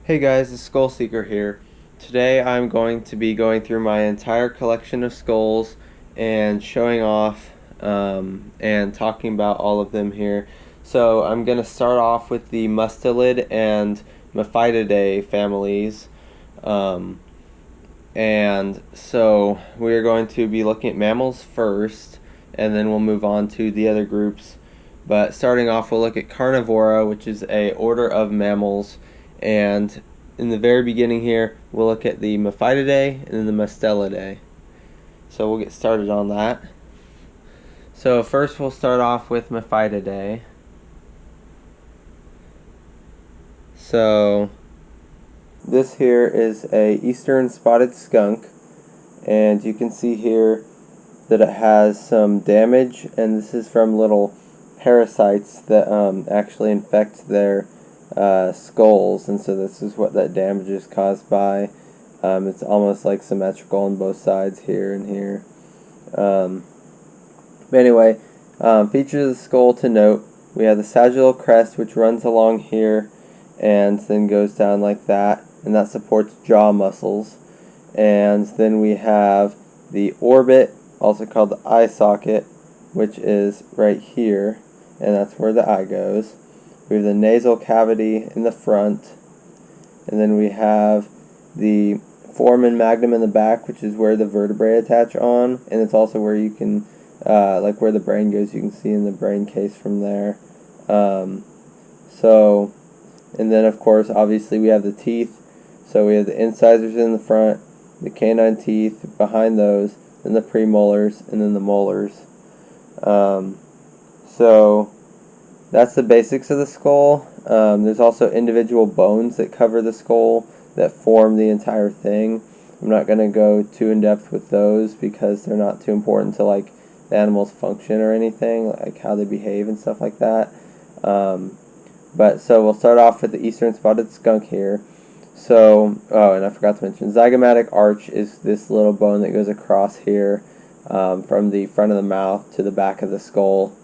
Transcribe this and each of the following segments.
Hey guys, it's Skull Seeker here. Today I'm going to be going through my entire collection of skulls and showing off and talking about all of them here. So I'm going to start off with the Mustelid and Mephitidae families. And so we're going to be looking at mammals first, and then we'll move on to the other groups. But starting off, we'll look at Carnivora, which is a order of mammals. And in the very beginning here, we'll look at the Mephitidae and then the Mustelidae. So we'll get started on that. So first we'll start off with Mephitidae. So this here is a eastern spotted skunk, and you can see here that it has some damage, and this is from little parasites that actually infect their skulls, and so this is what that damage is caused by. It's almost like symmetrical on both sides here and here. But anyway, features of the skull to note: we have the sagittal crest, which runs along here and then goes down like that, and that supports jaw muscles. And then we have the orbit, also called the eye socket, which is right here, and that's where the eye goes. We have the nasal cavity in the front, and then we have the foramen magnum in the back, which is where the vertebrae attach on, and it's also where you can, like where the brain goes, you can see in the brain case from there. And then of course, obviously we have the teeth. So we have the incisors in the front, the canine teeth behind those, then the premolars, and then the molars. So that's the basics of the skull. There's also individual bones that cover the skull that form the entire thing. I'm not going to go too in depth with those because they're not too important to like the animal's function or anything, like how they behave and stuff like that. But so we'll start off with the eastern spotted skunk here. So, oh, and I forgot to mention, zygomatic arch is this little bone that goes across here from the front of the mouth to the back of the skull.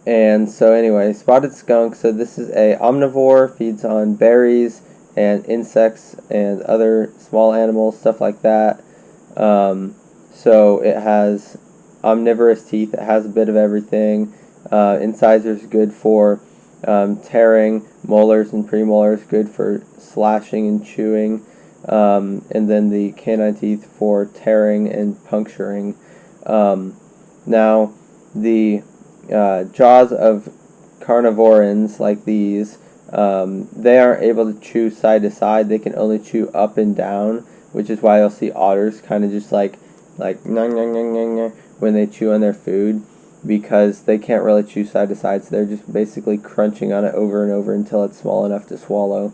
And so anyway, spotted skunk, so this is a omnivore, feeds on berries and insects and other small animals, stuff like that. So it has omnivorous teeth, it has a bit of everything. Incisors good for tearing, molars and premolars good for slashing and chewing, and then the canine teeth for tearing and puncturing. Now, the jaws of carnivorans like these, they aren't able to chew side to side. They can only chew up and down, which is why you'll see otters kind of just like nyang, nyang, nyang, nyang, nyang, when they chew on their food, because they can't really chew side to side, so they're just basically crunching on it over and over until it's small enough to swallow.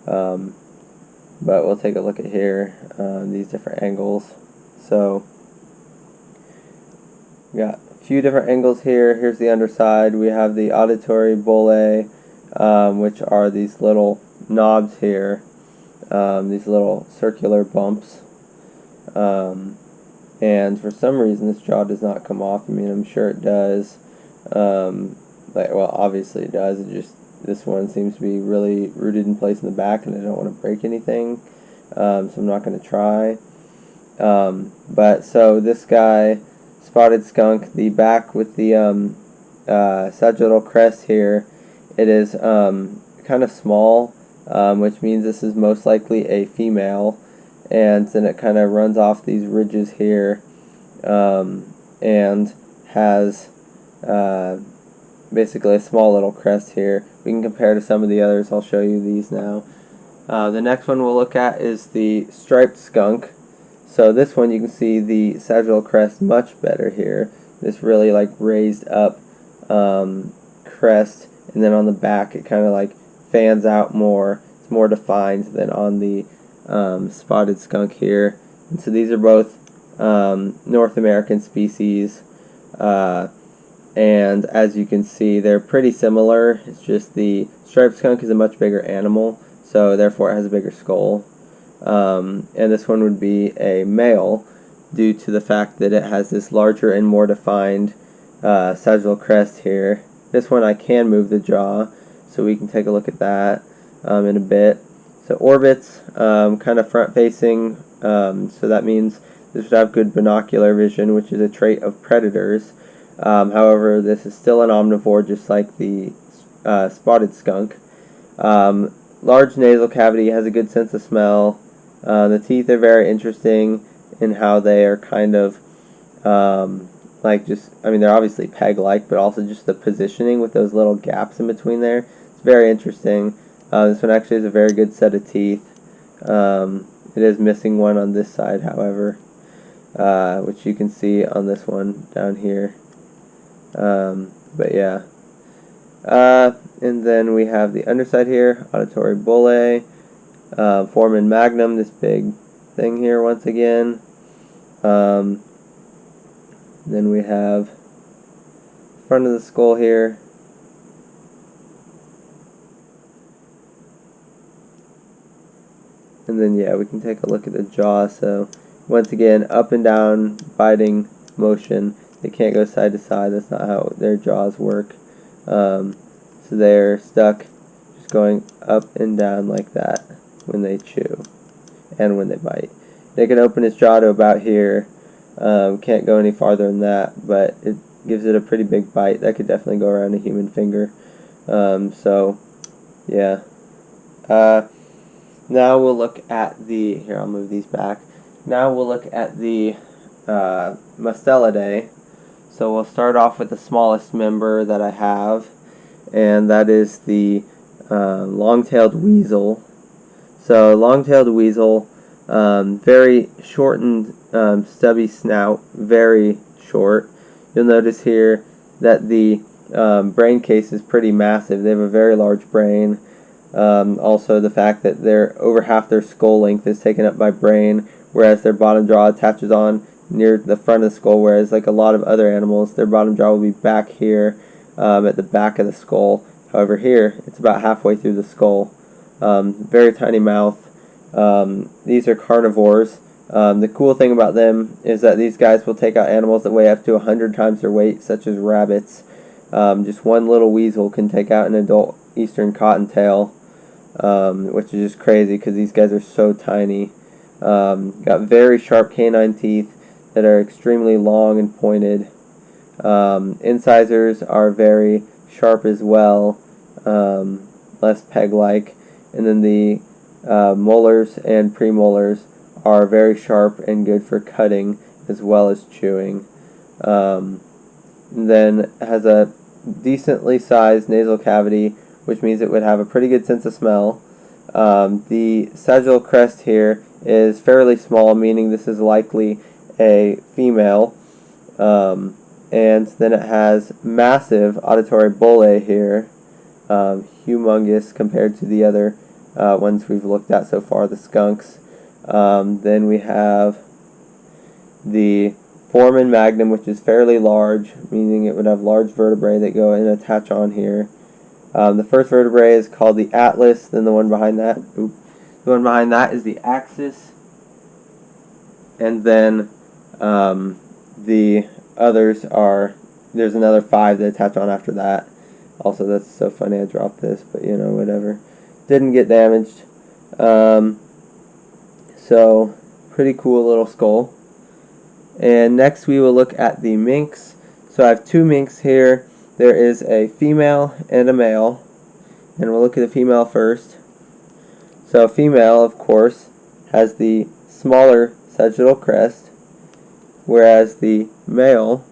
But we'll take a look at here, these different angles. So we got a few different angles here. Here's the underside. We have the auditory bullae, which are these little knobs here, these little circular bumps. And for some reason this jaw does not come off. I mean, I'm sure it does. Well, obviously it does. It just, this one seems to be really rooted in place in the back, and I don't want to break anything, so I'm not going to try. But so this guy, spotted skunk, the back with the sagittal crest here, it is kind of small, which means this is most likely a female. And then it kind of runs off these ridges here, and has basically a small little crest here. We can compare to some of the others. I'll show you these now. The next one we'll look at is the striped skunk. So this one, you can see the sagittal crest much better here. This really like raised up crest, and then on the back it kind of like fans out more. It's more defined than on the spotted skunk here. And so these are both North American species, and as you can see, they're pretty similar. It's just the striped skunk is a much bigger animal, so therefore it has a bigger skull. And this one would be a male due to the fact that it has this larger and more defined sagittal crest here. This one I can move the jaw, so we can take a look at that in a bit. So orbits, kind of front-facing, so that means this would have good binocular vision, which is a trait of predators. However, this is still an omnivore, just like the spotted skunk. Large nasal cavity, has a good sense of smell. The teeth are very interesting in how they are kind of they're obviously peg-like, but also just the positioning with those little gaps in between there. It's very interesting. This one actually has a very good set of teeth. It is missing one on this side, however, which you can see on this one down here. But yeah. And then we have the underside here, auditory bullae, foramen magnum, this big thing here once again. Then we have front of the skull here. And then yeah, we can take a look at the jaw. So once again, up and down biting motion. They can't go side to side. That's not how their jaws work. So they're stuck just going up and down like that when they chew and when they bite. They can open its jaw to about here. Can't go any farther than that, but it gives it a pretty big bite. That could definitely go around a human finger. So yeah. Now we'll look at the, here I'll move these back. Now we'll look at the Mustelidae. So we'll start off with the smallest member that I have, and that is the long-tailed weasel. So long-tailed weasel, very shortened, stubby snout, very short. You'll notice here that the brain case is pretty massive. They have a very large brain. Also the fact that over half their skull length is taken up by brain, whereas their bottom jaw attaches on near the front of the skull, whereas like a lot of other animals, their bottom jaw will be back here at the back of the skull. However, here it's about halfway through the skull. Very tiny mouth. These are carnivores. The cool thing about them is that these guys will take out animals that weigh up to 100 times their weight, such as rabbits. Just one little weasel can take out an adult eastern cottontail, which is just crazy because these guys are so tiny. Got very sharp canine teeth that are extremely long and pointed. Incisors are very sharp as well, less peg-like. And then the molars and premolars are very sharp and good for cutting as well as chewing. Then has a decently sized nasal cavity, which means it would have a pretty good sense of smell. The sagittal crest here is fairly small, meaning this is likely a female. And then it has massive auditory bullae here, humongous compared to the other ones we've looked at so far, the skunks. Then we have the foramen magnum, which is fairly large, meaning it would have large vertebrae that go and attach on here. The first vertebrae is called the atlas, then the one behind that, the one behind that is the axis, and then the others are, there's another 5 that attach on after that. Also, that's so funny I dropped this, but you know, whatever. Didn't get damaged. So, pretty cool little skull. And next we will look at the minks. So I have 2 minks here. There is a female and a male. And we'll look at the female first. So female, of course, has the smaller sagittal crest, whereas the male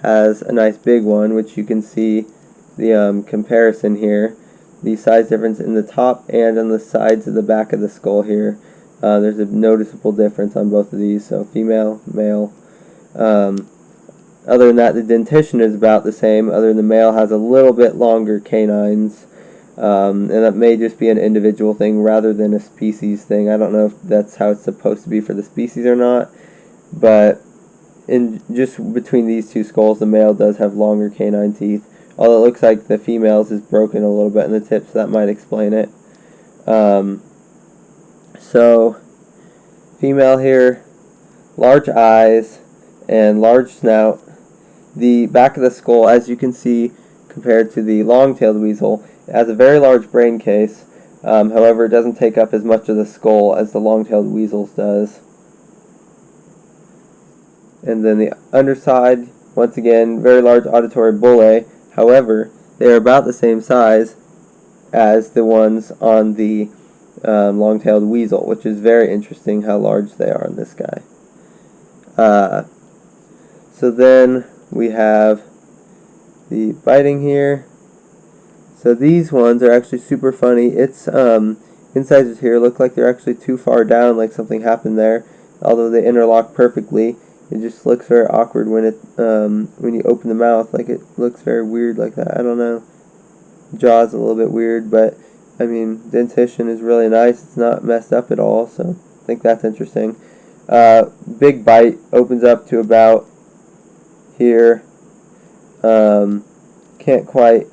has a nice big one, which you can see the comparison here. The size difference in the top and on the sides of the back of the skull here. There's a noticeable difference on both of these, so female, male. Other than that, the dentition is about the same, other than the male has a little bit longer canines, and that may just be an individual thing rather than a species thing. I don't know if that's how it's supposed to be for the species or not, but in just between these 2 skulls, the male does have longer canine teeth, although it looks like the female's is broken a little bit in the tip, so that might explain it. So, female here, large eyes and large snout. The back of the skull, as you can see, compared to the long-tailed weasel, It has a very large brain case, however it doesn't take up as much of the skull as the long-tailed weasels does. And then the underside, once again, very large auditory bullae, however they are about the same size as the ones on the long-tailed weasel, which is very interesting how large they are on this guy. So then we have the biting here. So these ones are actually super funny. Its incisors here look like they're actually too far down, like something happened there, although they interlock perfectly. It just looks very awkward when you open the mouth, like it looks very weird like that. I don't know. Jaw's a little bit weird, but I mean, dentition is really nice. It's not messed up at all, so I think that's interesting. Big bite opens up to about here. Can't quite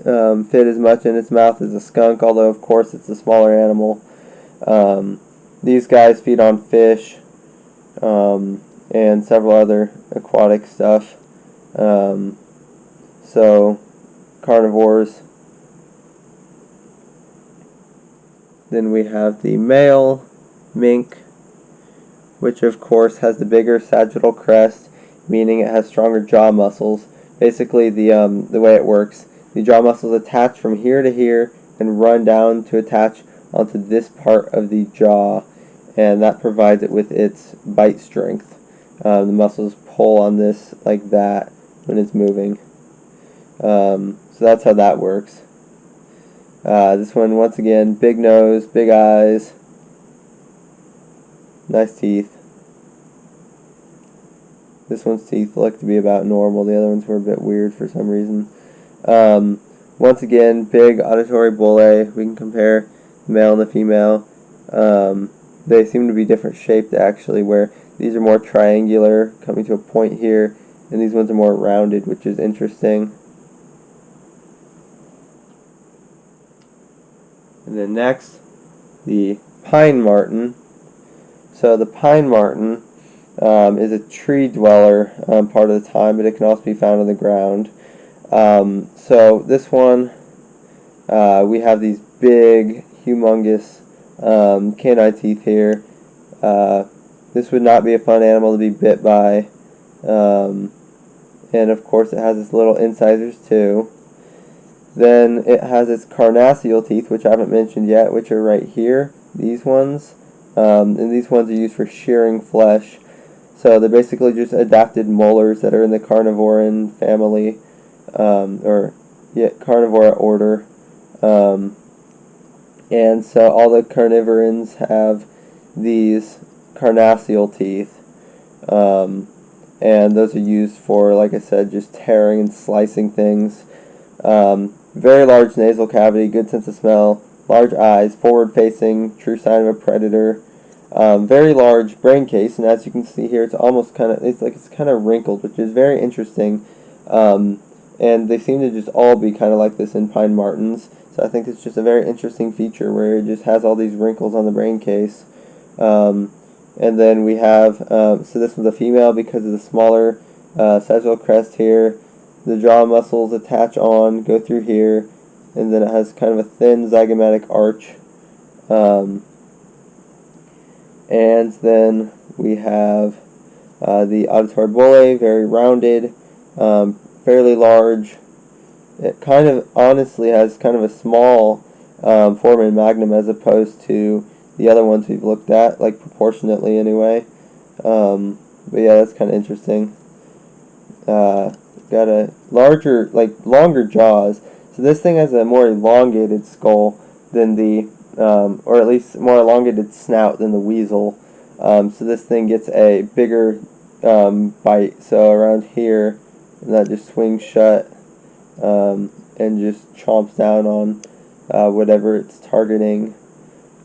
fit as much in its mouth as a skunk, although of course it's a smaller animal. These guys feed on fish and several other aquatic stuff. So carnivores. Then we have the male mink, which of course has the bigger sagittal crest, meaning it has stronger jaw muscles. Basically, the way it works, the jaw muscles attach from here to here and run down to attach onto this part of the jaw, and that provides it with its bite strength. The muscles pull on this like that when it's moving. So that's how that works. This one, once again, big nose, big eyes, nice teeth. This one's teeth look to be about normal. The other ones were a bit weird for some reason. Once again, big auditory bullae. We can compare the male and the female. They seem to be different shaped actually, where these are more triangular, coming to a point here, and these ones are more rounded, which is interesting. And then next, the pine marten. So the pine marten is a tree dweller part of the time, but it can also be found on the ground. So this one, we have these big, humongous canine teeth here. This would not be a fun animal to be bit by. And of course it has its little incisors too. Then it has its carnassial teeth, which I haven't mentioned yet, which are right here, these ones. And these ones are used for shearing flesh. So they're basically just adapted molars that are in the carnivoran family, carnivora order. And so all the carnivorans have these carnassial teeth. And those are used for, like I said, just tearing and slicing things. Very large nasal cavity, good sense of smell, large eyes, forward-facing, true sign of a predator. Very large brain case, and as you can see here, it's almost it's kind of wrinkled, which is very interesting. And they seem to just all be kind of like this in pine martens. So I think it's just a very interesting feature where it just has all these wrinkles on the brain case. And then we have, so this one's a female because of the smaller sagittal crest here. The jaw muscles attach on, go through here, and then it has kind of a thin zygomatic arch. And then we have the auditory bullae, very rounded, fairly large. It kind of honestly has kind of a small foramen magnum as opposed to the other ones we've looked at, like proportionately anyway. But yeah, that's kind of interesting. Got a longer jaws. So this thing has a more elongated skull than the, or at least more elongated snout than the weasel. So this thing gets a bigger bite. So around here, and that just swings shut and just chomps down on whatever it's targeting.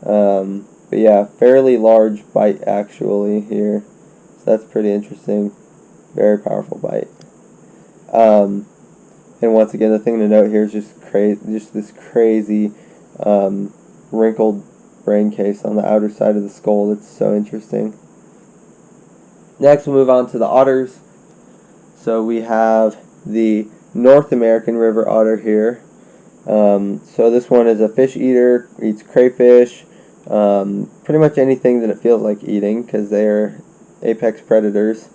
But yeah, fairly large bite actually here. So that's pretty interesting. Very powerful bite. And once again, the thing to note here is just this crazy wrinkled brain case on the outer side of the skull. That's so interesting. Next, we'll move on to the otters. So we have the North American river otter here. So this one is a fish eater, eats crayfish, pretty much anything that it feels like eating because they're apex predators.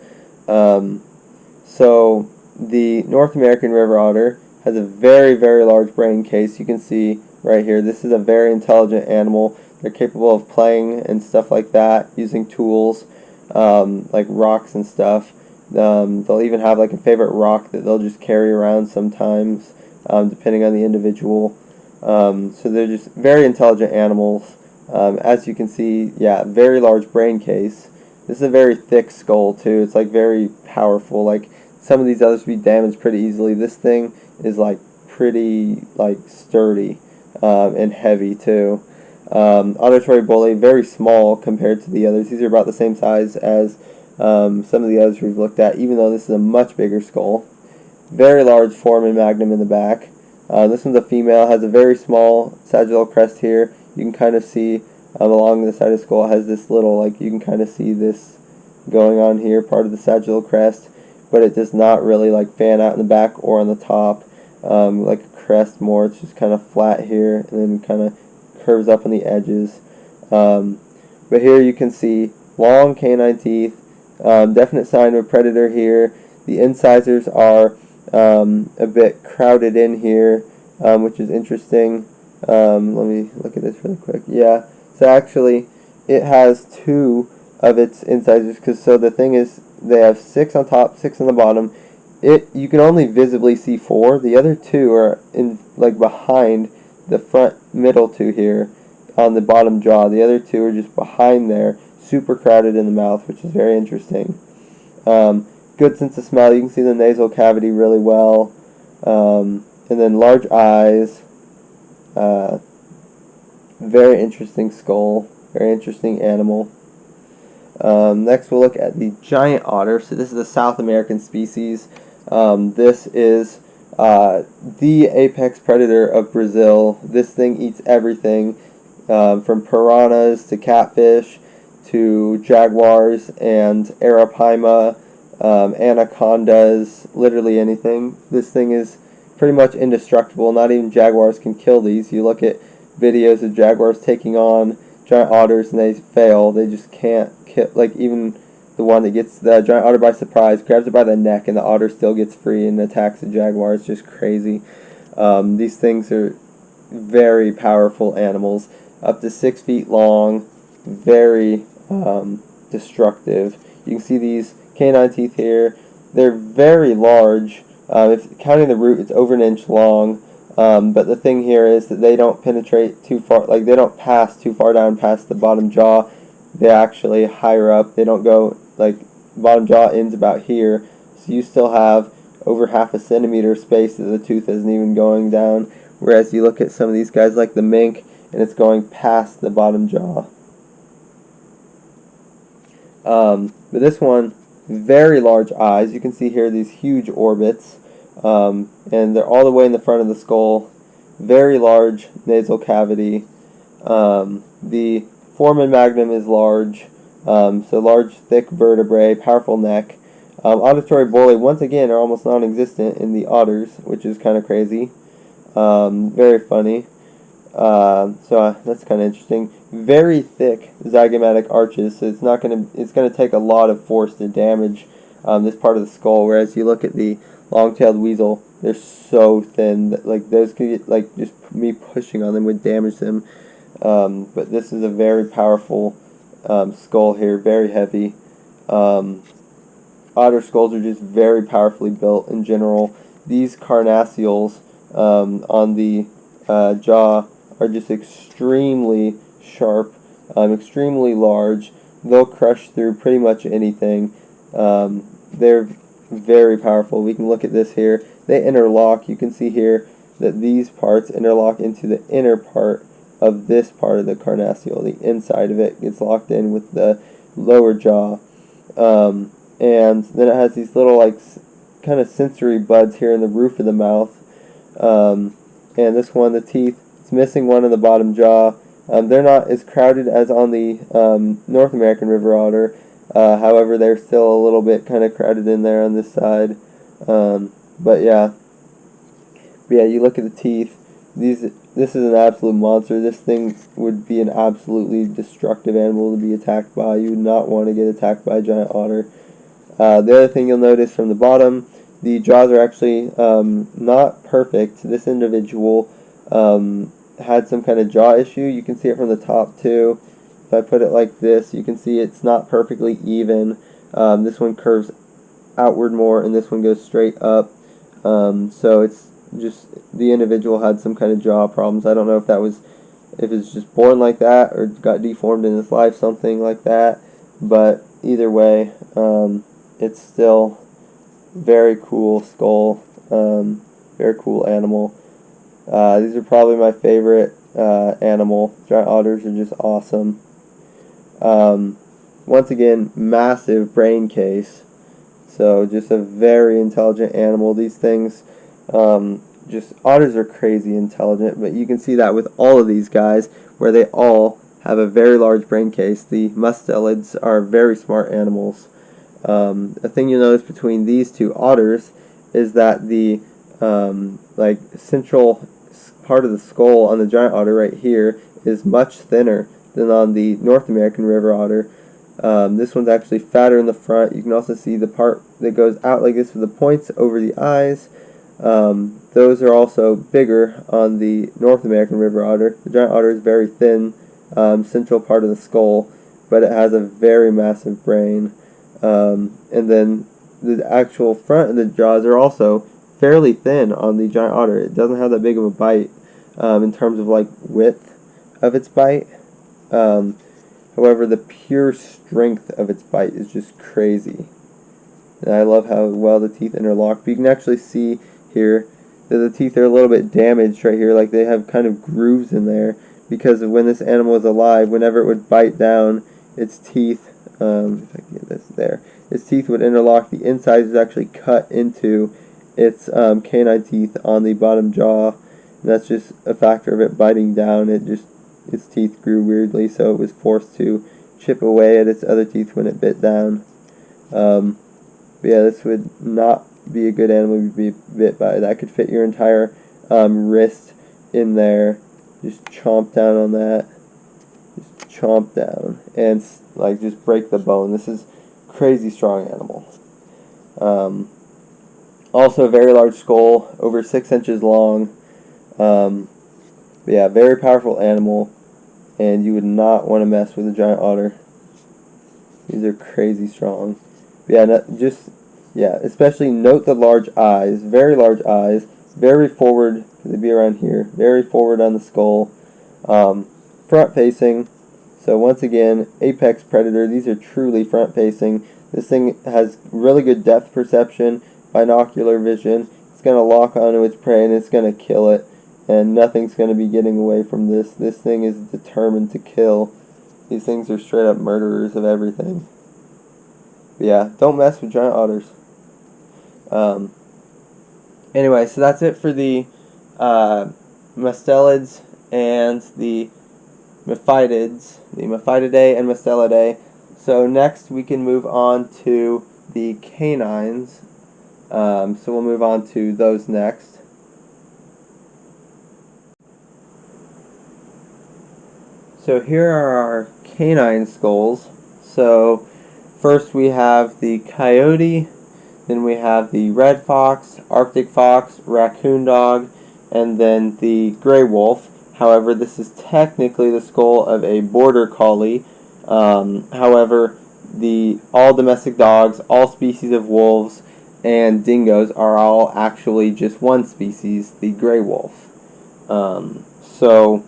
So the North American river otter has a very, very large brain case. You can see right here, this is a very intelligent animal. They're capable of playing and stuff like that, using tools like rocks and stuff. They'll even have like a favorite rock that they'll just carry around sometimes, depending on the individual. So they're just very intelligent animals. As you can see, yeah, very large brain case. This is a very thick skull too. It's like very powerful. Like some of these others would be damaged pretty easily. This thing is like pretty like sturdy and heavy too. Auditory bully, very small compared to the others. These are about the same size as some of the others we've looked at, even though this is a much bigger skull. Very large foramen magnum in the back. This one's a female, has a very small sagittal crest here. You can kind of see along the side of the skull, it has this little, like, you can kind of see this going on here, part of the sagittal crest, but it does not really like fan out in the back or on the top like a crest more. It's just kind of flat here and then kind of curves up on the edges. But here you can see long canine teeth, definite sign of a predator here. The incisors are a bit crowded in here, which is interesting. Let me look at this really quick. Yeah, so actually it has two of its incisors, because so the thing is they have 6 on top, 6 on the bottom. You can only visibly see 4. The other 2 are in like behind the front middle 2 here on the bottom jaw. The other 2 are just behind there, super crowded in the mouth, which is very interesting. Good sense of smell. You can see the nasal cavity really well. And then large eyes. Very interesting skull. Very interesting animal. Next we'll look at the giant otter. So this is the South American species. This is the apex predator of Brazil. This thing eats everything from piranhas to catfish to jaguars and arapaima, anacondas, literally anything. This thing is pretty much indestructible. Not even jaguars can kill these. You look at videos of jaguars taking on giant otters and they fail. They just can't kill. Like even the one that gets the giant otter by surprise, grabs it by the neck, and the otter still gets free and attacks the jaguar. It's just crazy. These things are very powerful animals, up to 6 feet long, very destructive. You can see these canine teeth here. They're very large. If counting the root, it's over an inch long. But the thing here is that they don't penetrate too far, like they don't pass too far down past the bottom jaw. They actually higher up. They don't go, like, bottom jaw ends about here. So you still have over half a centimeter space that the tooth isn't even going down. Whereas you look at some of these guys like the mink and it's going past the bottom jaw. But this one, very large eyes. You can see here these huge orbits. And they're all the way in the front of the skull. Very large nasal cavity. The foramen magnum is large. So large, thick vertebrae, powerful neck. Auditory bulli, once again, are almost non-existent in the otters, which is kind of crazy. Very funny. So that's kind of interesting. Very thick zygomatic arches, so it's going to take a lot of force to damage this part of the skull. Whereas you look at the long-tailed weasel, they're so thin that, like, those could get, like, just me pushing on them would damage them. But this is a very powerful skull here, very heavy. Otter skulls are just very powerfully built in general. These carnassials on the jaw are just extremely sharp, extremely large. They'll crush through pretty much anything. They're very powerful. We can look at this here. They interlock. You can see here that these parts interlock into the inner part of this part of the carnassial. The inside of it gets locked in with the lower jaw. And then it has these little, like, kind of sensory buds here in the roof of the mouth. And this one, the teeth, it's missing one in the bottom jaw. They're not as crowded as on the North American river otter. However, they're still a little bit kind of crowded in there on this side. But yeah, you look at the teeth, this is an absolute monster. This thing would be an absolutely destructive animal to be attacked by. You would not want to get attacked by a giant otter. The other thing you'll notice from the bottom, the jaws are actually not perfect. This individual had some kind of jaw issue. You can see it from the top too. If I put it like this, you can see it's not perfectly even. This one curves outward more, and this one goes straight up. So it's just the individual had some kind of jaw problems. I don't know if it's just born like that or got deformed in his life, something like that. But either way, it's still very cool skull, very cool animal. These are probably my favorite animal. Giant otters are just awesome. Once again, massive brain case. So just a very intelligent animal. These things, otters are crazy intelligent, but you can see that with all of these guys, where they all have a very large brain case. The mustelids are very smart animals. A thing you'll notice between these two otters is that the central part of the skull on the giant otter right here is much thinner than on the North American river otter. This one's actually fatter in the front. You can also see the part that goes out like this with the points over the eyes. Those are also bigger on the North American river otter. The giant otter is very thin, central part of the skull, but it has a very massive brain. And then the actual front of the jaws are also fairly thin on the giant otter. It doesn't have that big of a bite in terms of like width of its bite. However, the pure strength of its bite is just crazy. And I love how well the teeth interlock. But you can actually see here that the teeth are a little bit damaged right here. Like they have kind of grooves in there. Because of when this animal was alive, whenever it would bite down, its teeth, if I can get this there, its teeth would interlock. The inside is actually cut into its canine teeth on the bottom jaw. And that's just a factor of it biting down. Its teeth grew weirdly, so it was forced to chip away at its other teeth when it bit down. But yeah, this would not be a good animal to be bit by. That could fit your entire wrist in there. Just chomp down on that. Just chomp down and like just break the bone. This is crazy strong animal. Also a very large skull, over 6 inches long. But yeah, very powerful animal, and you would not want to mess with a giant otter. These are crazy strong. But yeah, especially note the large eyes, very large eyes, very forward, they'd be around here, very forward on the skull, front facing. So once again, apex predator. These are truly front facing. This thing has really good depth perception, binocular vision. It's going to lock onto its prey and it's going to kill it. And nothing's going to be getting away from this. This thing is determined to kill. These things are straight up murderers of everything. But yeah, don't mess with giant otters. Anyway, so that's it for the mustelids and the Mephitids, the Mephitidae and Mustelidae. So next we can move on to the canines. So we'll move on to those next. So here are our canine skulls. So first we have the coyote, then we have the red fox, Arctic fox, raccoon dog, and then the gray wolf. However, this is technically the skull of a border collie. However, all domestic dogs, all species of wolves, and dingoes are all actually just one species, the gray wolf. So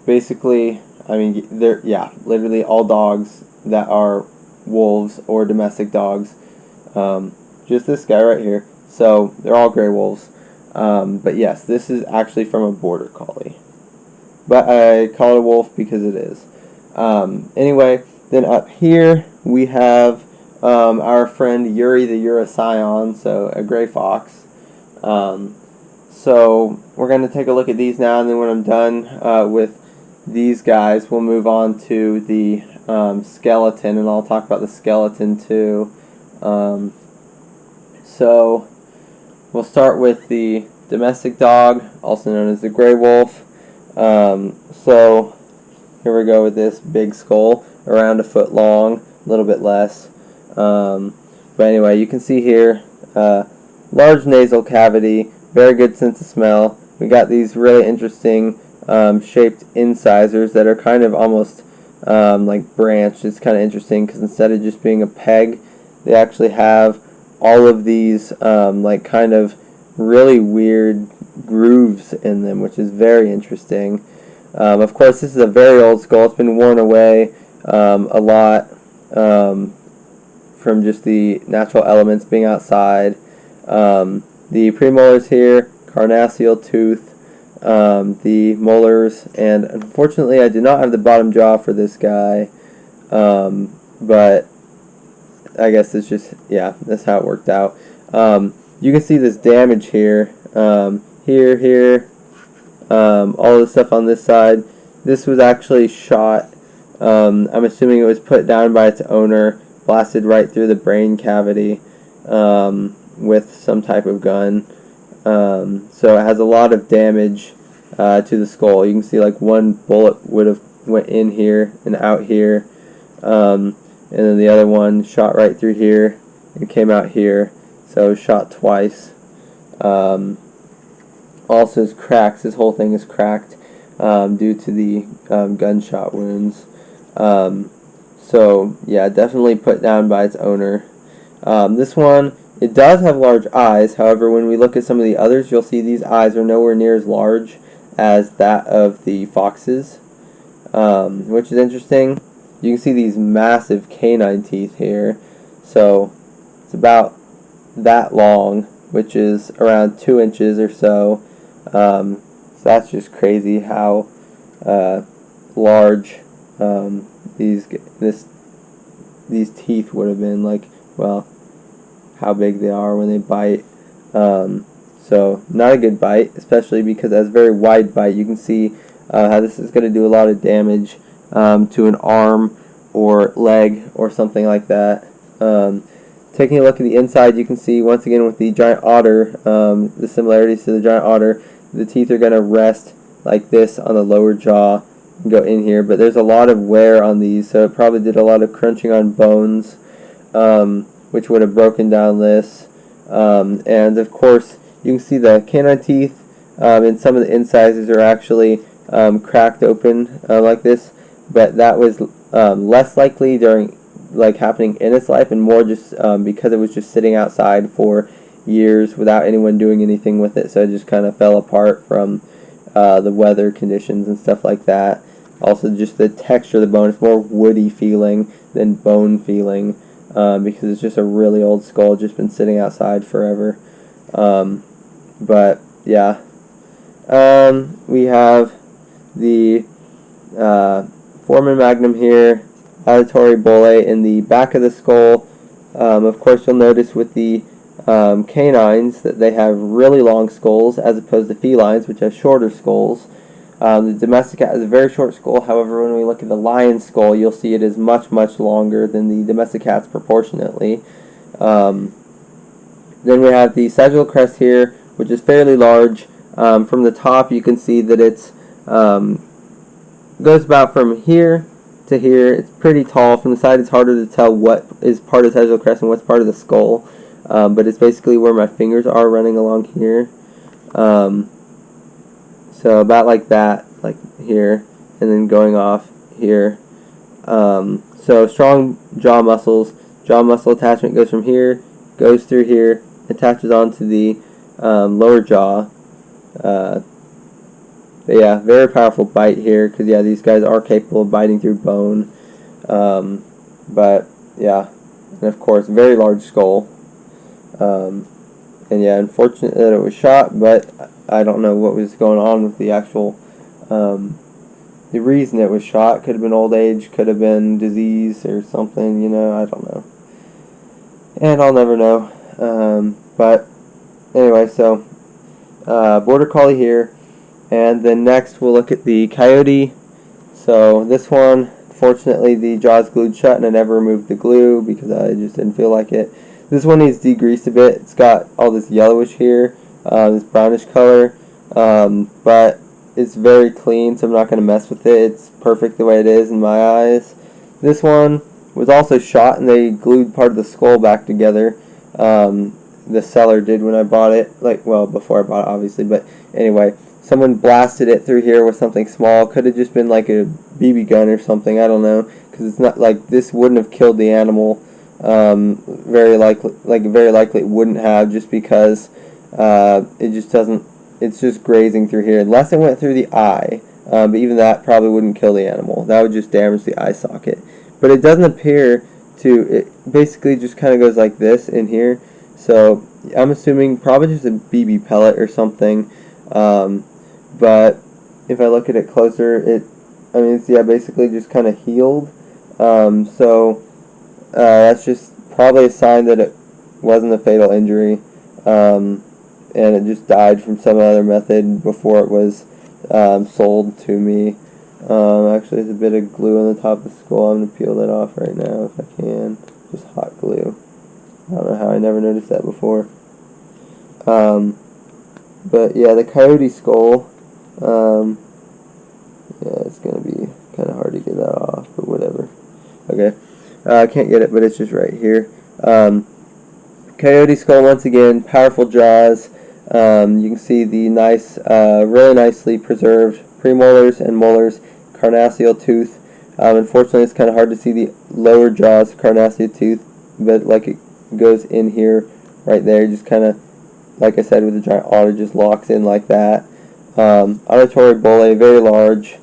basically, I mean, literally all dogs that are wolves or domestic dogs. Just this guy right here. So they're all gray wolves. But yes, this is actually from a border collie. But I call it a wolf because it is. Anyway, then up here we have our friend Yuri the Eurocyon, so a gray fox. So we're going to take a look at these now, and then when I'm done with these guys, we'll move on to the skeleton, and I'll talk about the skeleton too. So we'll start with the domestic dog, also known as the gray wolf. So here we go with this big skull, around a foot long, a little bit less. But anyway, you can see here, large nasal cavity, very good sense of smell. We got these really interesting shaped incisors that are kind of almost like branched. It's kind of interesting because instead of just being a peg, they actually have all of these like kind of really weird grooves in them, which is very interesting. Of course, this is a very old skull. It's been worn away a lot from just the natural elements being outside. The premolars here, carnassial tooth, the molars, and unfortunately I did not have the bottom jaw for this guy, but I guess it's just, yeah, that's how it worked out. You can see this damage here, here, all the stuff on this side. This was actually shot, I'm assuming it was put down by its owner, blasted right through the brain cavity with some type of gun. So it has a lot of damage to the skull. You can see like one bullet would have went in here and out here, and then the other one shot right through here and came out here. So shot twice. Also his cracks. This whole thing is cracked due to the gunshot wounds. So yeah, definitely put down by its owner. This one, it does have large eyes. However, when we look at some of the others, you'll see these eyes are nowhere near as large as that of the foxes, which is interesting. You can see these massive canine teeth here. So it's about that long, which is around 2 inches or so. So that's just crazy how large these teeth would have been. Like, well, how big they are when they bite. So not a good bite, especially because it has a very wide bite. You can see how this is going to do a lot of damage to an arm or leg or something like that. Taking a look at the inside, you can see once again with the giant otter, the similarities to the giant otter, the teeth are going to rest like this on the lower jaw and go in here, but there's a lot of wear on these, so it probably did a lot of crunching on bones, which would have broken down this. And of course, you can see the canine teeth and some of the incisors are actually cracked open like this, but that was less likely during happening in its life and more just because it was just sitting outside for years without anyone doing anything with it, so it just kind of fell apart from the weather conditions and stuff like that. Also, just the texture of the bone, it's more woody feeling than bone feeling because it's just a really old skull, just been sitting outside forever. But yeah, we have the foramen magnum here, auditory bullae in the back of the skull. Of course, you'll notice with the canines that they have really long skulls as opposed to felines, which have shorter skulls. The domestic cat has a very short skull. However, when we look at the lion skull, you'll see it is much, much longer than the domestic cats proportionately. Then we have the sagittal crest here, which is fairly large. From the top, you can see that it's goes about from here to here. It's pretty tall. From the side, it's harder to tell what is part of the sagittal crest and what's part of the skull. But it's basically where my fingers are running along here. So about like that, like here, and then going off here. So strong jaw muscles. Jaw muscle attachment goes from here, goes through here, attaches onto the lower jaw. But yeah, very powerful bite here, because yeah, these guys are capable of biting through bone. But yeah, and of course, very large skull. And yeah, unfortunate that it was shot, but I don't know what was going on with the actual, the reason it was shot. Could have been old age, could have been disease or something, you know, I don't know. And I'll never know. But anyway, so border collie here. And then next we'll look at the coyote. So this one, fortunately the jaw's glued shut and I never removed the glue because I just didn't feel like it. This one needs degreased a bit. It's got all this yellowish here this brownish color, but it's very clean, so I'm not going to mess with it. It's perfect the way it is in my eyes. This one was also shot, and they glued part of the skull back together. The seller did when I bought it, well, before I bought it, obviously, but anyway, someone blasted it through here with something small. Could have just been like a BB gun or something, I don't know, because it's not like this wouldn't have killed the animal. Very likely it wouldn't have, just because it just doesn't. It's just grazing through here, unless it went through the eye. But even that probably wouldn't kill the animal. That would just damage the eye socket. But it doesn't appear to. It basically just kind of goes like this in here. So I'm assuming probably just a BB pellet or something. But if I look at it closer, it's basically just kind of healed. That's just probably a sign that it wasn't a fatal injury, and it just died from some other method before it was sold to me. Actually, there's a bit of glue on the top of the skull. I'm going to peel that off right now if I can. Just hot glue. I don't know how I never noticed that before. But yeah, the coyote skull, it's going to be kind of hard to get that off, but whatever. Okay, I can't get it, but it's just right here. Coyote skull, once again, powerful jaws. You can see the nice, really nicely preserved premolars and molars, carnassial tooth. Unfortunately, it's kind of hard to see the lower jaws, carnassial tooth, but like it goes in here, right there, just kind of, like I said, with the giant otter, just locks in like that. Auditory bullae, very large.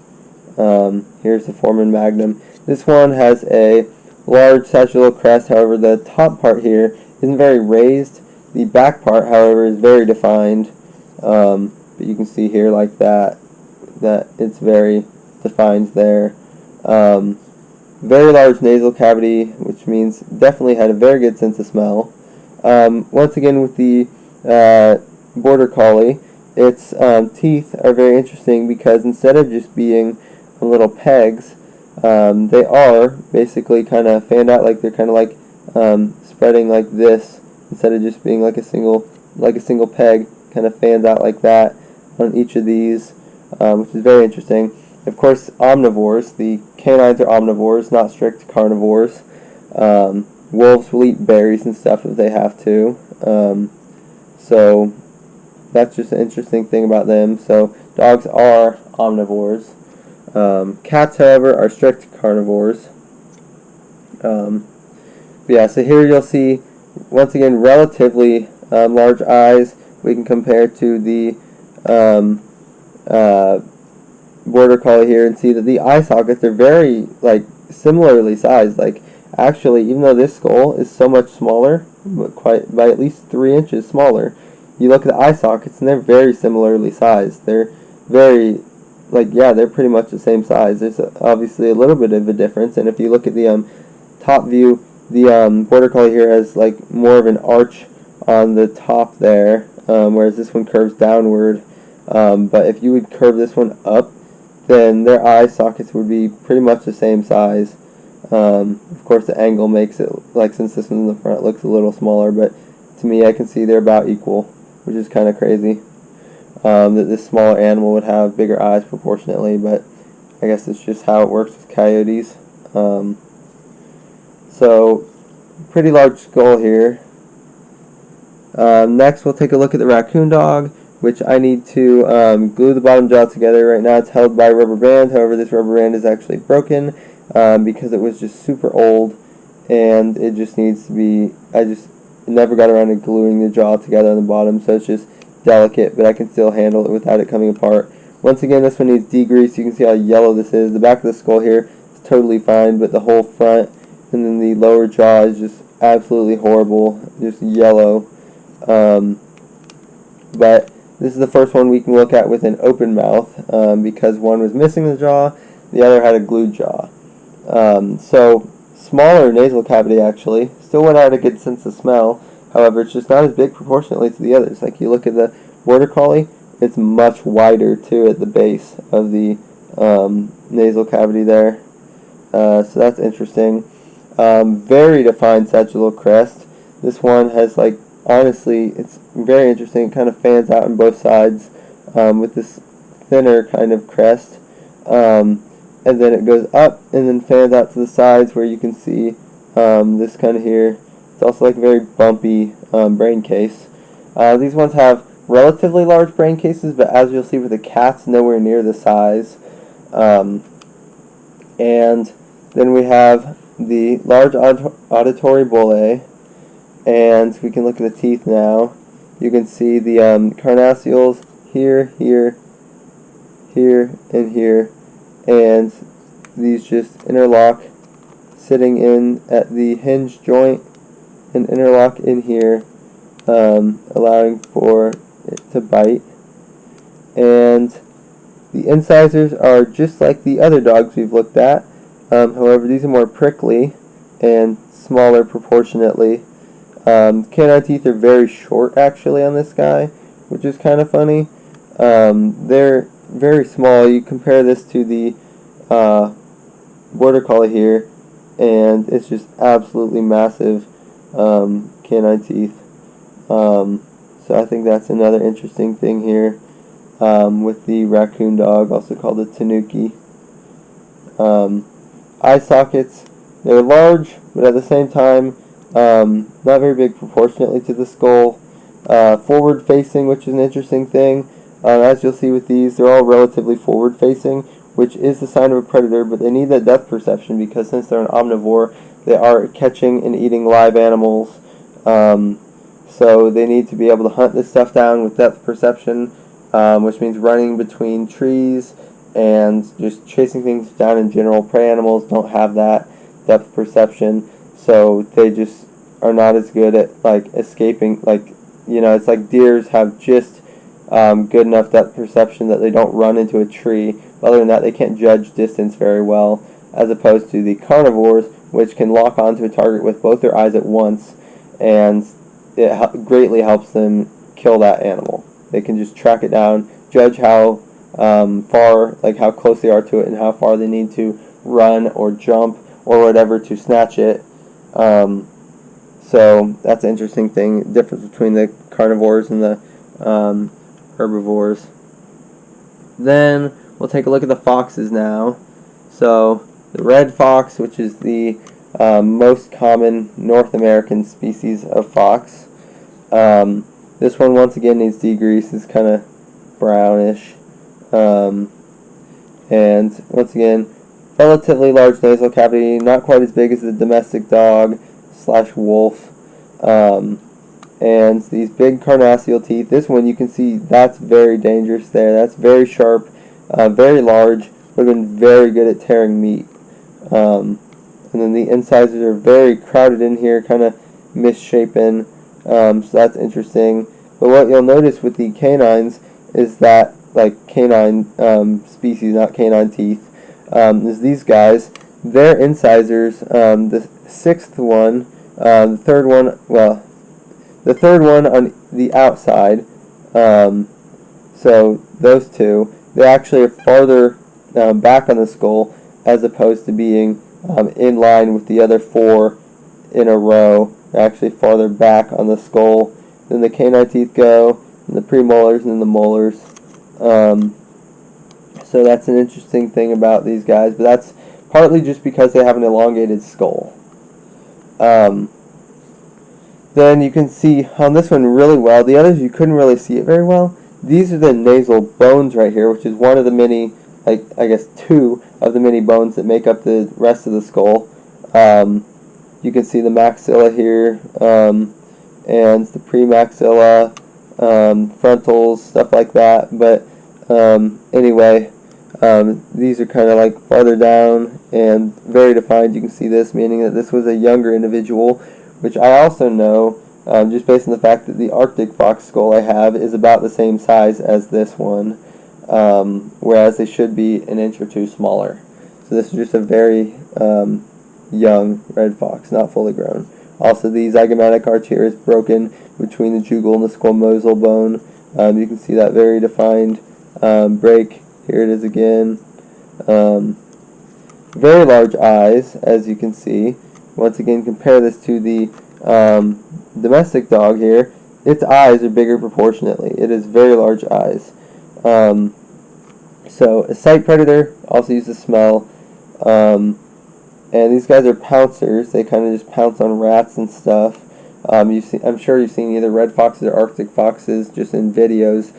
Here's the foramen magnum. This one has a large sagittal crest, however, the top part here isn't very raised. The back part, however, is very defined. But you can see here like that it's very defined there. Very large nasal cavity, which means definitely had a very good sense of smell. Once again, with the border collie, its teeth are very interesting because instead of just being little pegs, they are basically kind of fanned out, like they're kind of like spreading like this, instead of just being like a single peg, kind of fans out like that on each of these, which is very interesting. Of course, omnivores. The canines are omnivores, not strict carnivores. Wolves will eat berries and stuff if they have to. So that's just an interesting thing about them. So dogs are omnivores. Cats, however, are strict carnivores. Yeah, so here you'll see, once again, relatively large eyes. We can compare to the border collie here and see that the eye sockets are very, similarly sized. Actually, even though this skull is so much smaller, quite by at least 3 inches smaller, you look at the eye sockets and they're very similarly sized. They're very, they're pretty much the same size. There's obviously a little bit of a difference, and if you look at the top view, the border collie here has more of an arch on the top there, whereas this one curves downward. But if you would curve this one up, then their eye sockets would be pretty much the same size. Of course, the angle makes it, since this one in the front looks a little smaller, but to me, I can see they're about equal, which is kind of crazy. That this smaller animal would have bigger eyes proportionately, but I guess it's just how it works with coyotes. So, pretty large skull here. Next, we'll take a look at the raccoon dog, which I need to glue the bottom jaw together. Right now, it's held by a rubber band. However, this rubber band is actually broken because it was just super old, and it just needs to be. I just never got around to gluing the jaw together on the bottom, so it's just delicate, but I can still handle it without it coming apart. Once again, this one needs degrease. You can see how yellow this is. The back of the skull here is totally fine, but the whole front and then the lower jaw is just absolutely horrible, just yellow. But this is the first one we can look at with an open mouth, because one was missing the jaw, the other had a glued jaw. So smaller nasal cavity actually, still went out a good sense of smell. However, it's just not as big proportionately to the others. You look at the border collie, it's much wider too at the base of the nasal cavity there. So that's interesting. Very defined sagittal crest. This one has honestly, it's very interesting. It kind of fans out on both sides with this thinner kind of crest. And then it goes up and then fans out to the sides where you can see this kind of here. It's also like a very bumpy brain case. These ones have relatively large brain cases, but as you'll see with the cats, nowhere near the size. And then we have the large auditory bullae, and we can look at the teeth now. You can see the carnassials here, here, here, and here, and these just interlock, sitting in at the hinge joint, and interlock in here, allowing for it to bite. And the incisors are just like the other dogs we've looked at. However, these are more prickly and smaller proportionately. Canine teeth are very short actually on this guy, which is kind of funny. They're very small. You compare this to the border collie here, and it's just absolutely massive canine teeth. So I think that's another interesting thing here with the raccoon dog, also called the tanuki. Eye sockets, they're large, but at the same time, not very big proportionately to the skull. Forward facing, which is an interesting thing. As you'll see with these, they're all relatively forward facing, which is the sign of a predator, but they need that depth perception because since they're an omnivore, they are catching and eating live animals. So they need to be able to hunt this stuff down with depth perception, which means running between trees and just chasing things down in general. Prey animals don't have that depth perception, so they just are not as good at like escaping. Like, you know, it's like deers have just good enough depth perception that they don't run into a tree. Other than that, they can't judge distance very well, as opposed to the carnivores, which can lock onto a target with both their eyes at once, and it greatly helps them kill that animal. They can just track it down, judge how far, like how close they are to it, and how far they need to run or jump or whatever to snatch it. So that's an interesting thing, difference between the carnivores and the herbivores. Then we'll take a look at the foxes now. So the red fox, which is the most common North American species of fox. This one once again needs degrease. It's kind of brownish. And once again, relatively large nasal cavity, not quite as big as the domestic dog / wolf. And these big carnassial teeth. This one you can see that's very dangerous there. That's very sharp, very large. Would have been very good at tearing meat. And then the incisors are very crowded in here, kind of misshapen. So that's interesting. But what you'll notice with the canines is that, like canine species, not canine teeth, is these guys, their incisors, the sixth one, the third one, well, the third one on the outside, so those two, they actually are farther back on the skull as opposed to being in line with the other four in a row. They're actually farther back on the skull. Then the canine teeth go, and the premolars, and then the molars. So that's an interesting thing about these guys, but that's partly just because they have an elongated skull. Then you can see on this one really well. The others you couldn't really see it very well. These are the nasal bones right here, which is one of the many, like I guess two of the many bones that make up the rest of the skull. You can see the maxilla here, and the premaxilla, frontals, stuff like that. But anyway, these are kind of like farther down and very defined. You can see this, meaning that this was a younger individual, which I also know, just based on the fact that the Arctic fox skull I have is about the same size as this one, whereas they should be an inch or two smaller. So this is just a very young red fox, not fully grown. Also, the zygomatic arch here is broken between the jugal and the squamosal bone. You can see that very defined break. Here it is again. Very large eyes, as you can see. Once again, compare this to the domestic dog here, its eyes are bigger proportionately. It has very large eyes. So a sight predator, also uses smell. And these guys are pouncers. They kind of just pounce on rats and stuff. I'm sure you've seen either red foxes or Arctic foxes just in videos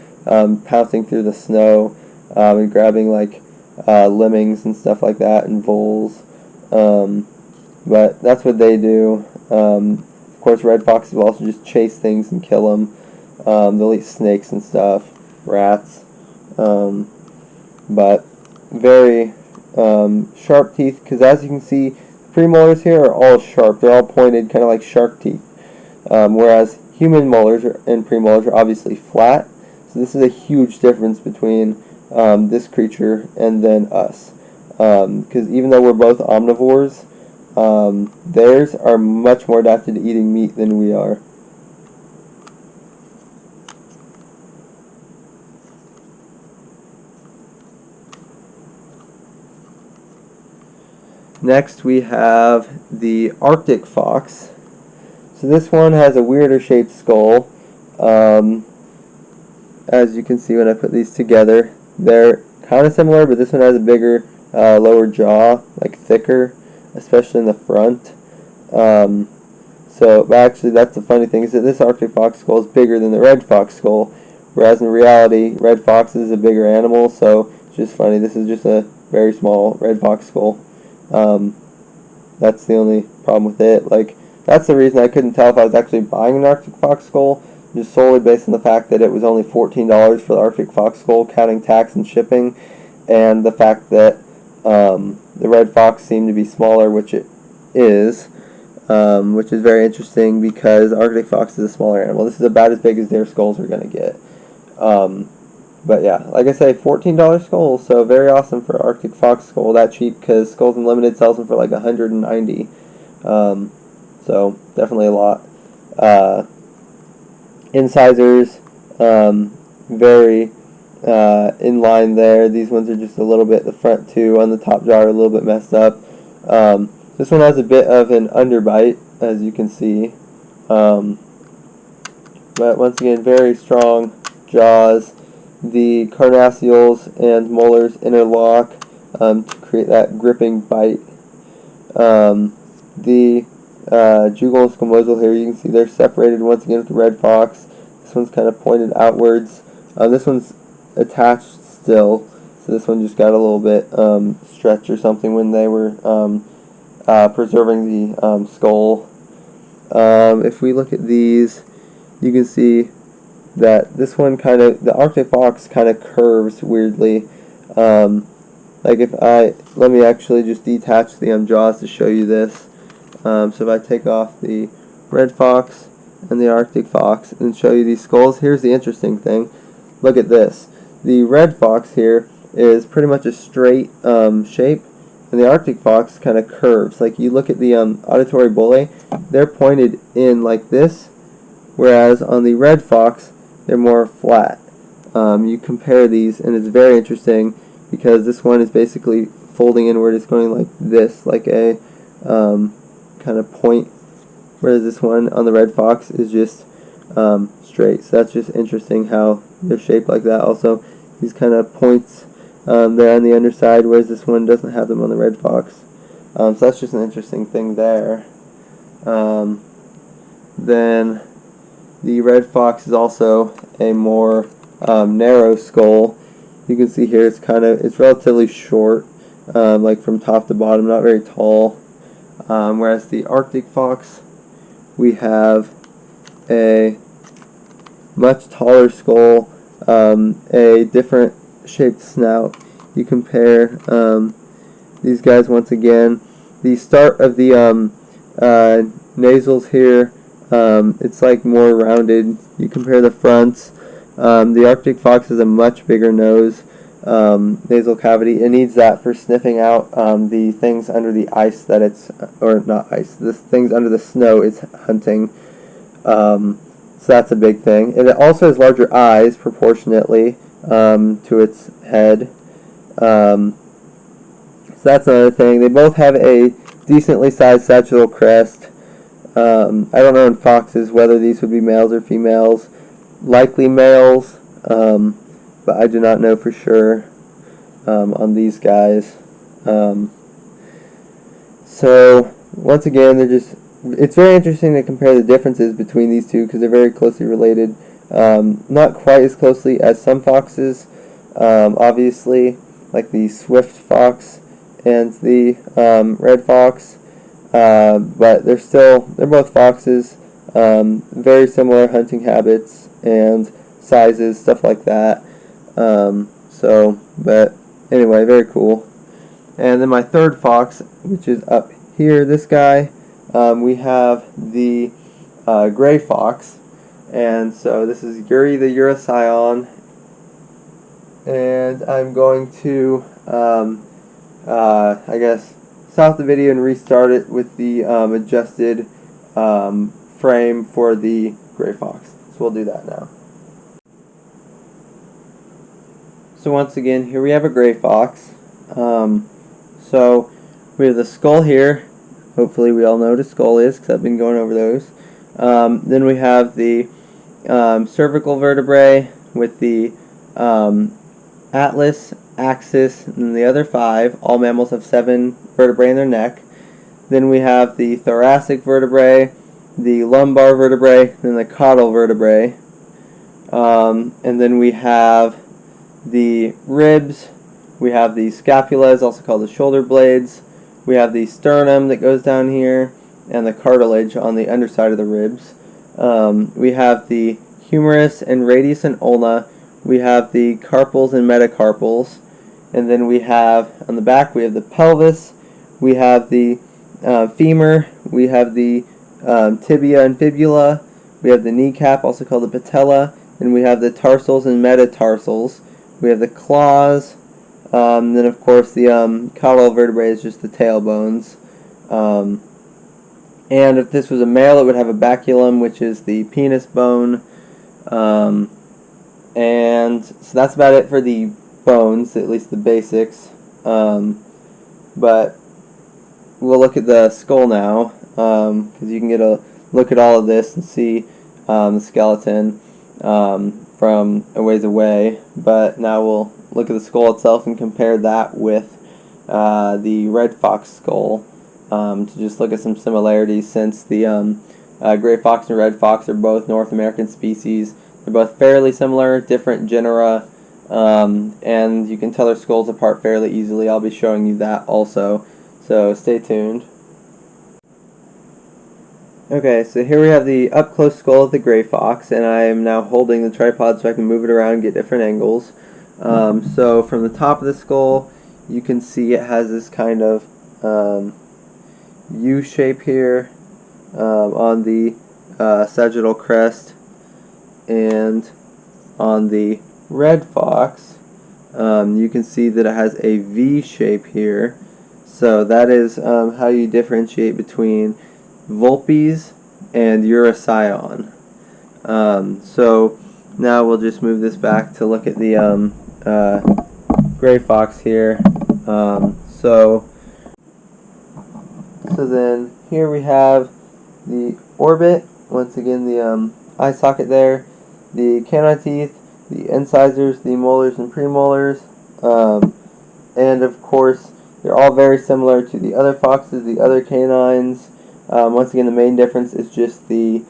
pouncing through the snow and grabbing like lemmings and stuff like that and voles. But that's what they do. Of course, red foxes will also just chase things and kill them. They'll eat snakes and stuff, rats. But very sharp teeth, because as you can see, premolars here are all sharp. They're all pointed, kind of like shark teeth. Whereas human molars and premolars are obviously flat. So this is a huge difference between this creature and then us. Because even though we're both omnivores, theirs are much more adapted to eating meat than we are. Next we have the Arctic fox. So this one has a weirder shaped skull. As you can see when I put these together, they're kind of similar, but this one has a bigger lower jaw, like thicker, especially in the front. So actually that's the funny thing, is that this Arctic fox skull is bigger than the red fox skull, whereas in reality red fox is a bigger animal. So it's just funny, this is just a very small red fox skull. That's the only problem with it. Like, that's the reason I couldn't tell if I was actually buying an Arctic fox skull, just solely based on the fact that it was only $14 for the Arctic fox skull, counting tax and shipping, and the fact that the red fox seemed to be smaller, which it is, which is very interesting because Arctic fox is a smaller animal. This is about as big as their skulls are going to get. But yeah, like I say, $14 skulls, so very awesome for Arctic fox skull, that cheap, because Skulls Unlimited sells them for like $190. So definitely a lot. Incisors, very in line there. These ones are just a little bit, the front two on the top jaw are a little bit messed up. This one has a bit of an underbite, as you can see. But once again, very strong jaws. The carnassials and molars interlock to create that gripping bite. The jugal and squamosal here, you can see they're separated once again with the red fox. This one's kind of pointed outwards. This one's attached still, so this one just got a little bit stretched or something when they were preserving the skull. If we look at these, you can see that this one kind of, the Arctic fox kind of curves weirdly. Like let me actually just detach the jaws to show you this. So if I take off the red fox and the Arctic fox and show you these skulls, here's the interesting thing. Look at this. The red fox here is pretty much a straight shape, and the Arctic fox kind of curves. Like you look at the auditory bullae, they're pointed in like this, whereas on the red fox, they're more flat. You compare these, and it's very interesting because this one is basically folding inward. It's going like this, like a kind of point, whereas this one on the red fox is just straight. So that's just interesting how they're shaped like that. Also, these kind of points there on the underside, whereas this one doesn't have them on the red fox. So that's just an interesting thing there. Then the red fox is also a more narrow skull. You can see here it's relatively short, like from top to bottom, not very tall. Whereas the Arctic fox, we have a much taller skull, a different shaped snout. You compare these guys once again. The start of the nasals here, it's like more rounded. You compare the fronts. The Arctic fox has a much bigger nose, nasal cavity. It needs that for sniffing out the things under the ice that it's, or not ice, the things under the snow it's hunting. So that's a big thing. And it also has larger eyes proportionately to its head. So that's another thing. They both have a decently sized sagittal crest. I don't know in foxes whether these would be males or females. Likely males, but I do not know for sure on these guys. So once again, it's very interesting to compare the differences between these two because they're very closely related. Not quite as closely as some foxes, obviously, like the swift fox and the red fox, but they're both foxes, very similar hunting habits and sizes, stuff like that. But anyway, very cool. And then my third fox, which is up here, this guy, we have the gray fox. And so this is Yuri the Urocyon. And I'm going to, I guess, stop the video and restart it with the adjusted frame for the gray fox. So we'll do that now. So once again, here we have a gray fox. So we have the skull here. Hopefully we all know what a skull is because I've been going over those. Then we have the cervical vertebrae with the atlas, axis, and the other 5. All mammals have 7 vertebrae in their neck. Then we have the thoracic vertebrae, the lumbar vertebrae, and the caudal vertebrae. And then we have the ribs. We have the scapula, is also called the shoulder blades. We have the sternum that goes down here, and the cartilage on the underside of the ribs. We have the humerus and radius and ulna. We have the carpals and metacarpals. And then we have, on the back, we have the pelvis. We have the femur. We have the tibia and fibula. We have the kneecap, also called the patella. And we have the tarsals and metatarsals. We have the claws. Then, of course, the caudal vertebrae is just the tailbones. And if this was a male, it would have a baculum, which is the penis bone. And so that's about it for the bones, at least the basics. But we'll look at the skull now, because you can get a look at all of this and see the skeleton from a ways away. But now we'll look at the skull itself and compare that with the red fox skull, to just look at some similarities, since the gray fox and red fox are both North American species. They're both fairly similar, different genera, and you can tell their skulls apart fairly easily. I'll be showing you that also, so stay tuned. Okay, so here we have the up-close skull of the gray fox, and I am now holding the tripod so I can move it around and get different angles. So from the top of the skull, you can see it has this kind of U shape here on the sagittal crest, and on the red fox, you can see that it has a V shape here. So that is how you differentiate between Vulpes and Urocyon. So now we'll just move this back to look at the gray fox here. So then here we have the orbit, once again the eye socket there, the canine teeth, the incisors, the molars and premolars, and of course they're all very similar to the other foxes, the other canines. Once again, the main difference is just the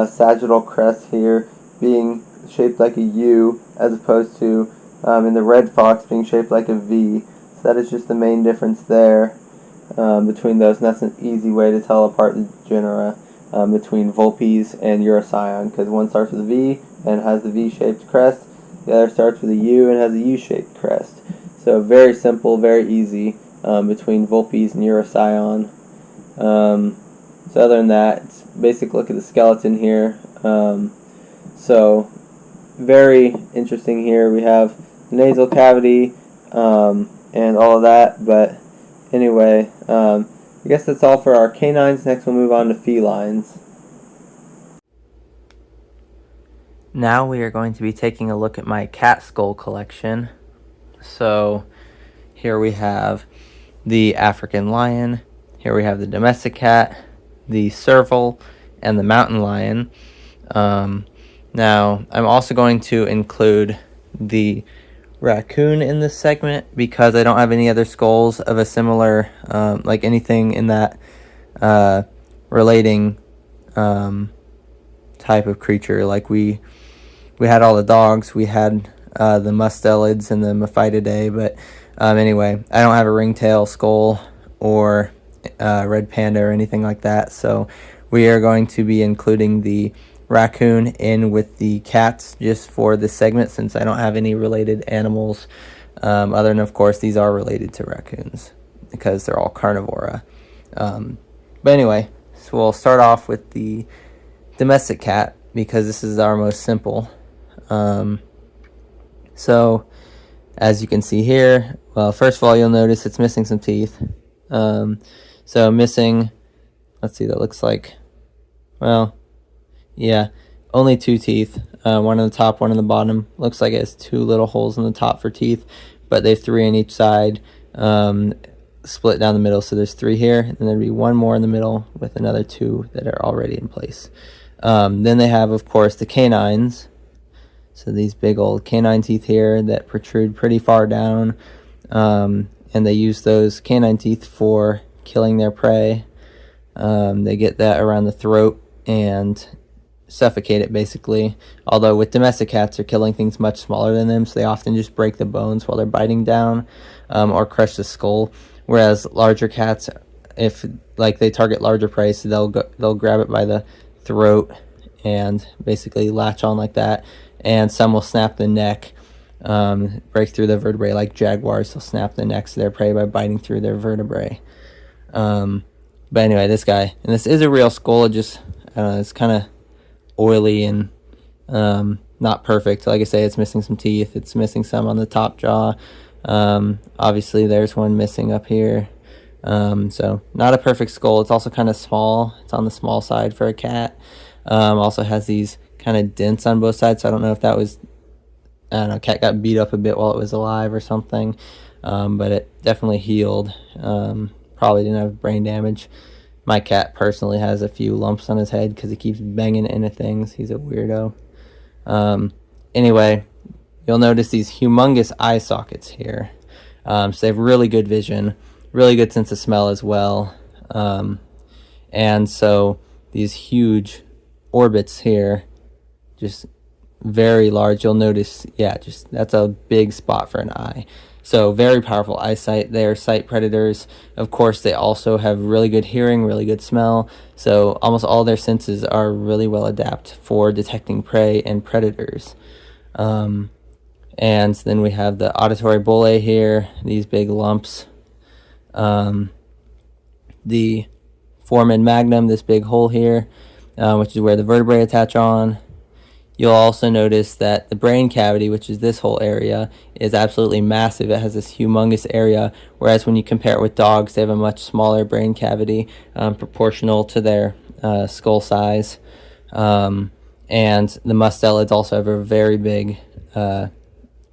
sagittal crest here being shaped like a U, as opposed to in the red fox being shaped like a V. So that is just the main difference there between those, and that's an easy way to tell apart the genera between Vulpes and Urocyon, because one starts with a V and has the V-shaped crest, the other starts with a U and has a U-shaped crest. So very simple, very easy between Vulpes and Urocyon. So other than that, it's a basic look at the skeleton here. So very interesting here. We have the nasal cavity and all of that. But anyway, I guess that's all for our canines. Next we'll move on to felines. Now we are going to be taking a look at my cat skull collection. So here we have the African lion. Here we have the domestic cat. the serval, and the mountain lion. Now, I'm also going to include the raccoon in this segment because I don't have any other skulls of a similar, like anything in that relating type of creature. Like we had all the dogs, we had the Mustelidae and the Mephitidae, but anyway, I don't have a ringtail skull or red panda or anything like that, so we are going to be including the raccoon in with the cats just for this segment, since I don't have any related animals, other than, of course, these are related to raccoons because they're all carnivora. But anyway, so we'll start off with the domestic cat because this is our most simple. So as you can see here, well, first of all, you'll notice it's missing some teeth. So missing, let's see, that looks like, well, yeah, only 2 teeth, one on the top, one on the bottom. Looks like it has 2 little holes in the top for teeth, but they have 3 on each side, split down the middle. So there's 3 here, and there'd be 1 more in the middle with another 2 that are already in place. Then they have, of course, the canines. So these big old canine teeth here that protrude pretty far down, and they use those canine teeth for killing their prey. They get that around the throat and suffocate it, basically. Although with domestic cats, they're killing things much smaller than them, so they often just break the bones while they're biting down, or crush the skull. Whereas larger cats, if like they target larger prey, so they'll grab it by the throat and basically latch on like that. And some will snap the neck, break through the vertebrae, like jaguars. They'll snap the necks of their prey by biting through their vertebrae. But anyway, this guy, and this is a real skull. It just, I don't know, it's kind of oily and not perfect. Like I say, it's missing some teeth. It's missing some on the top jaw. Obviously, there's one missing up here. So not a perfect skull. It's also kind of small. It's on the small side for a cat. Also has these kind of dents on both sides, so I don't know if that was, I don't know, cat got beat up a bit while it was alive or something, but it definitely healed. Probably didn't have brain damage. My cat personally has a few lumps on his head because he keeps banging into things. He's a weirdo. Anyway, you'll notice these humongous eye sockets here. So they have really good vision, really good sense of smell as well. And so these huge orbits here, just very large. You'll notice, yeah, just that's a big spot for an eye. So very powerful eyesight. They are sight predators. Of course, they also have really good hearing, really good smell. So almost all their senses are really well adapted for detecting prey and predators. And then we have the auditory bullae here, these big lumps. The foramen magnum, this big hole here, which is where the vertebrae attach on. You'll also notice that the brain cavity, which is this whole area, is absolutely massive. It has this humongous area, whereas when you compare it with dogs, they have a much smaller brain cavity, proportional to their skull size. And the mustelids also have a very big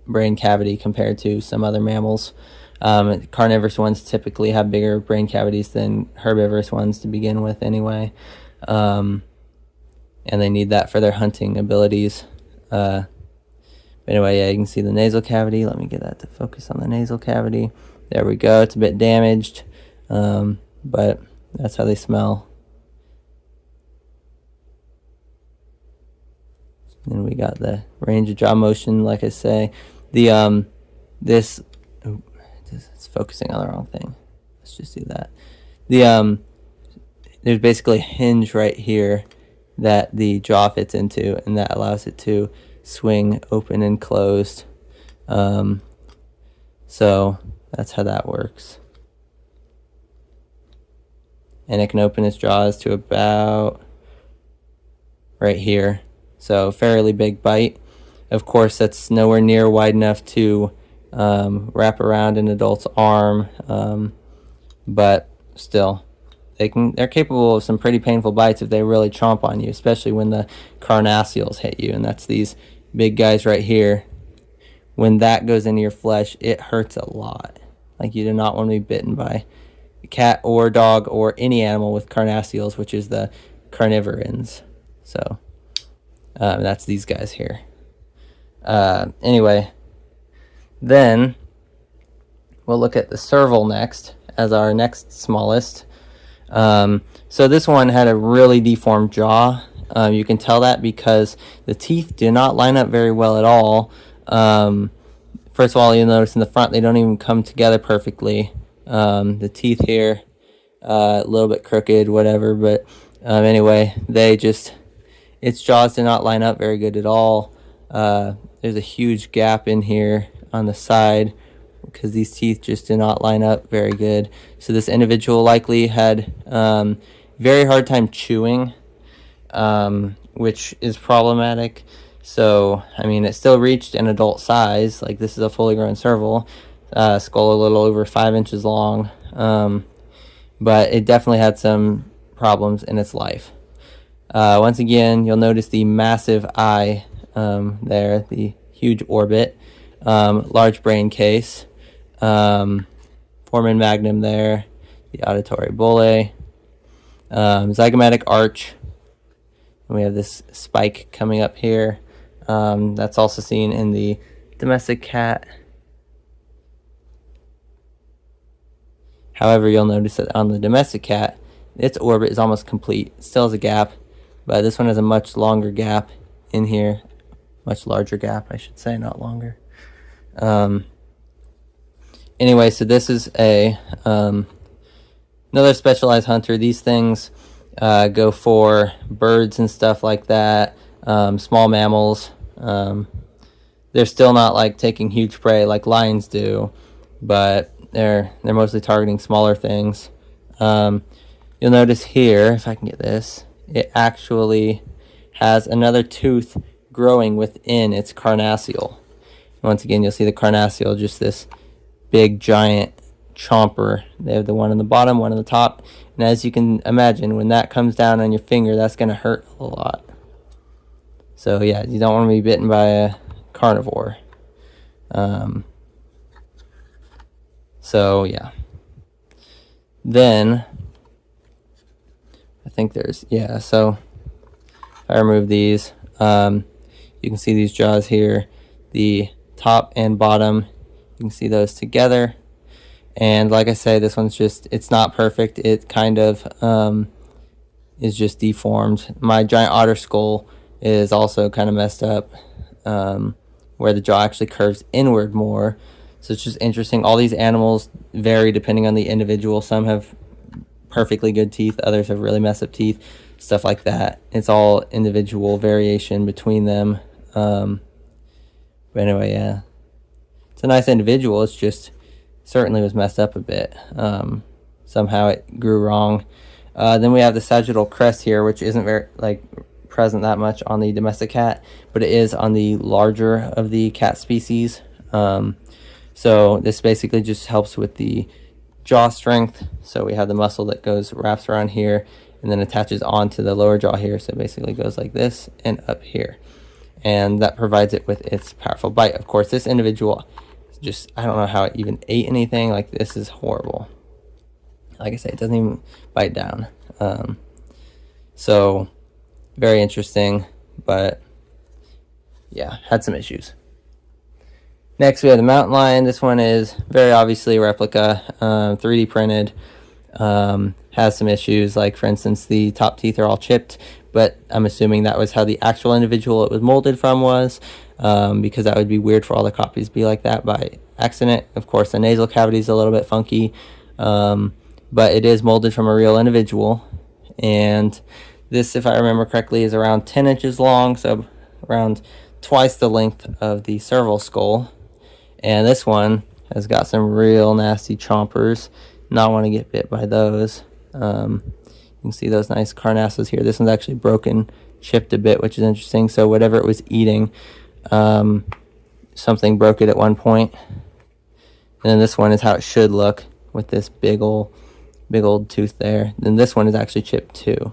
brain cavity compared to some other mammals. Carnivorous ones typically have bigger brain cavities than herbivorous ones to begin with anyway. And they need that for their hunting abilities. But anyway, yeah, you can see the nasal cavity. Let me get that to focus on the nasal cavity. There we go. It's a bit damaged, but that's how they smell. Then we got the range of jaw motion, like I say. The it's focusing on the wrong thing. Let's just do that. There's basically a hinge right here that the jaw fits into, and that allows it to swing open and closed. So that's how that works. And it can open its jaws to about right here. So fairly big bite. Of course, that's nowhere near wide enough to wrap around an adult's arm, but still. They're capable of some pretty painful bites if they really chomp on you, especially when the carnassials hit you, and that's these big guys right here. When that goes into your flesh, it hurts a lot. Like, you do not want to be bitten by cat or dog or any animal with carnassials, which is the carnivorans. So that's these guys here. Anyway, then we'll look at the serval next as our next smallest. So this one had a really deformed jaw. You can tell that because the teeth do not line up very well at all. First of all, you'll notice in the front they don't even come together perfectly. The teeth here, a little bit crooked, whatever, but anyway, its jaws do not line up very good at all. There's a huge gap in here on the side because these teeth just do not line up very good. So this individual likely had very hard time chewing, which is problematic. So, I mean, it still reached an adult size. Like, this is a fully grown serval. Skull a little over 5 inches long. But it definitely had some problems in its life. Once again, you'll notice the massive eye there, the huge orbit, large brain case, foramen magnum there, the auditory bullae, zygomatic arch, and we have this spike coming up here. That's also seen in the domestic cat. However, you'll notice that on the domestic cat, its orbit is almost complete. It still has a gap, but this one has a much longer gap in here. Much larger gap, I should say, not longer. Anyway, so this is another specialized hunter. These things go for birds and stuff like that, small mammals. They're still not like taking huge prey like lions do, but they're mostly targeting smaller things. You'll notice here, if I can get this, it actually has another tooth growing within its carnassial. Once again, you'll see the carnassial, just this big giant chomper. They have the one on the bottom, one on the top, and as you can imagine, when that comes down on your finger, that's going to hurt a lot. So yeah, you don't want to be bitten by a carnivore. So yeah. Then I think so if I remove these, you can see these jaws here, the top and bottom, you can see those together. And like I say, this one's it's not perfect. It kind of is just deformed. My giant otter skull is also kind of messed up, where the jaw actually curves inward more. So it's just interesting. All these animals vary depending on the individual. Some have perfectly good teeth, others have really messed up teeth, stuff like that. It's all individual variation between them. But anyway, yeah, it's a nice individual. It's just certainly was messed up a bit. Somehow it grew wrong. Then we have the sagittal crest here, which isn't very present that much on the domestic cat, but it is on the larger of the cat species. So this basically just helps with the jaw strength. So we have the muscle that wraps around here and then attaches onto the lower jaw here. So it basically goes like this and up here. And that provides it with its powerful bite. Of course, this individual I don't know how it even ate anything. Like, this is horrible. Like I say, it doesn't even bite down. So very interesting, but yeah, had some issues. Next, we have the mountain lion. This one is very obviously a replica, 3D printed. Has some issues, like for instance, the top teeth are all chipped, but I'm assuming that was how the actual individual it was molded from was, because that would be weird for all the copies to be like that by accident. Of course, the nasal cavity is a little bit funky, but it is molded from a real individual. And this, if I remember correctly, is around 10 inches long, so around twice the length of the serval skull. And this one has got some real nasty chompers. Not want to get bit by those. You can see those nice carnasses here. This one's actually broken, chipped a bit, which is interesting. So whatever it was eating, something broke it at one point. And then this one is how it should look, with this big old tooth there. Then this one is actually chipped too.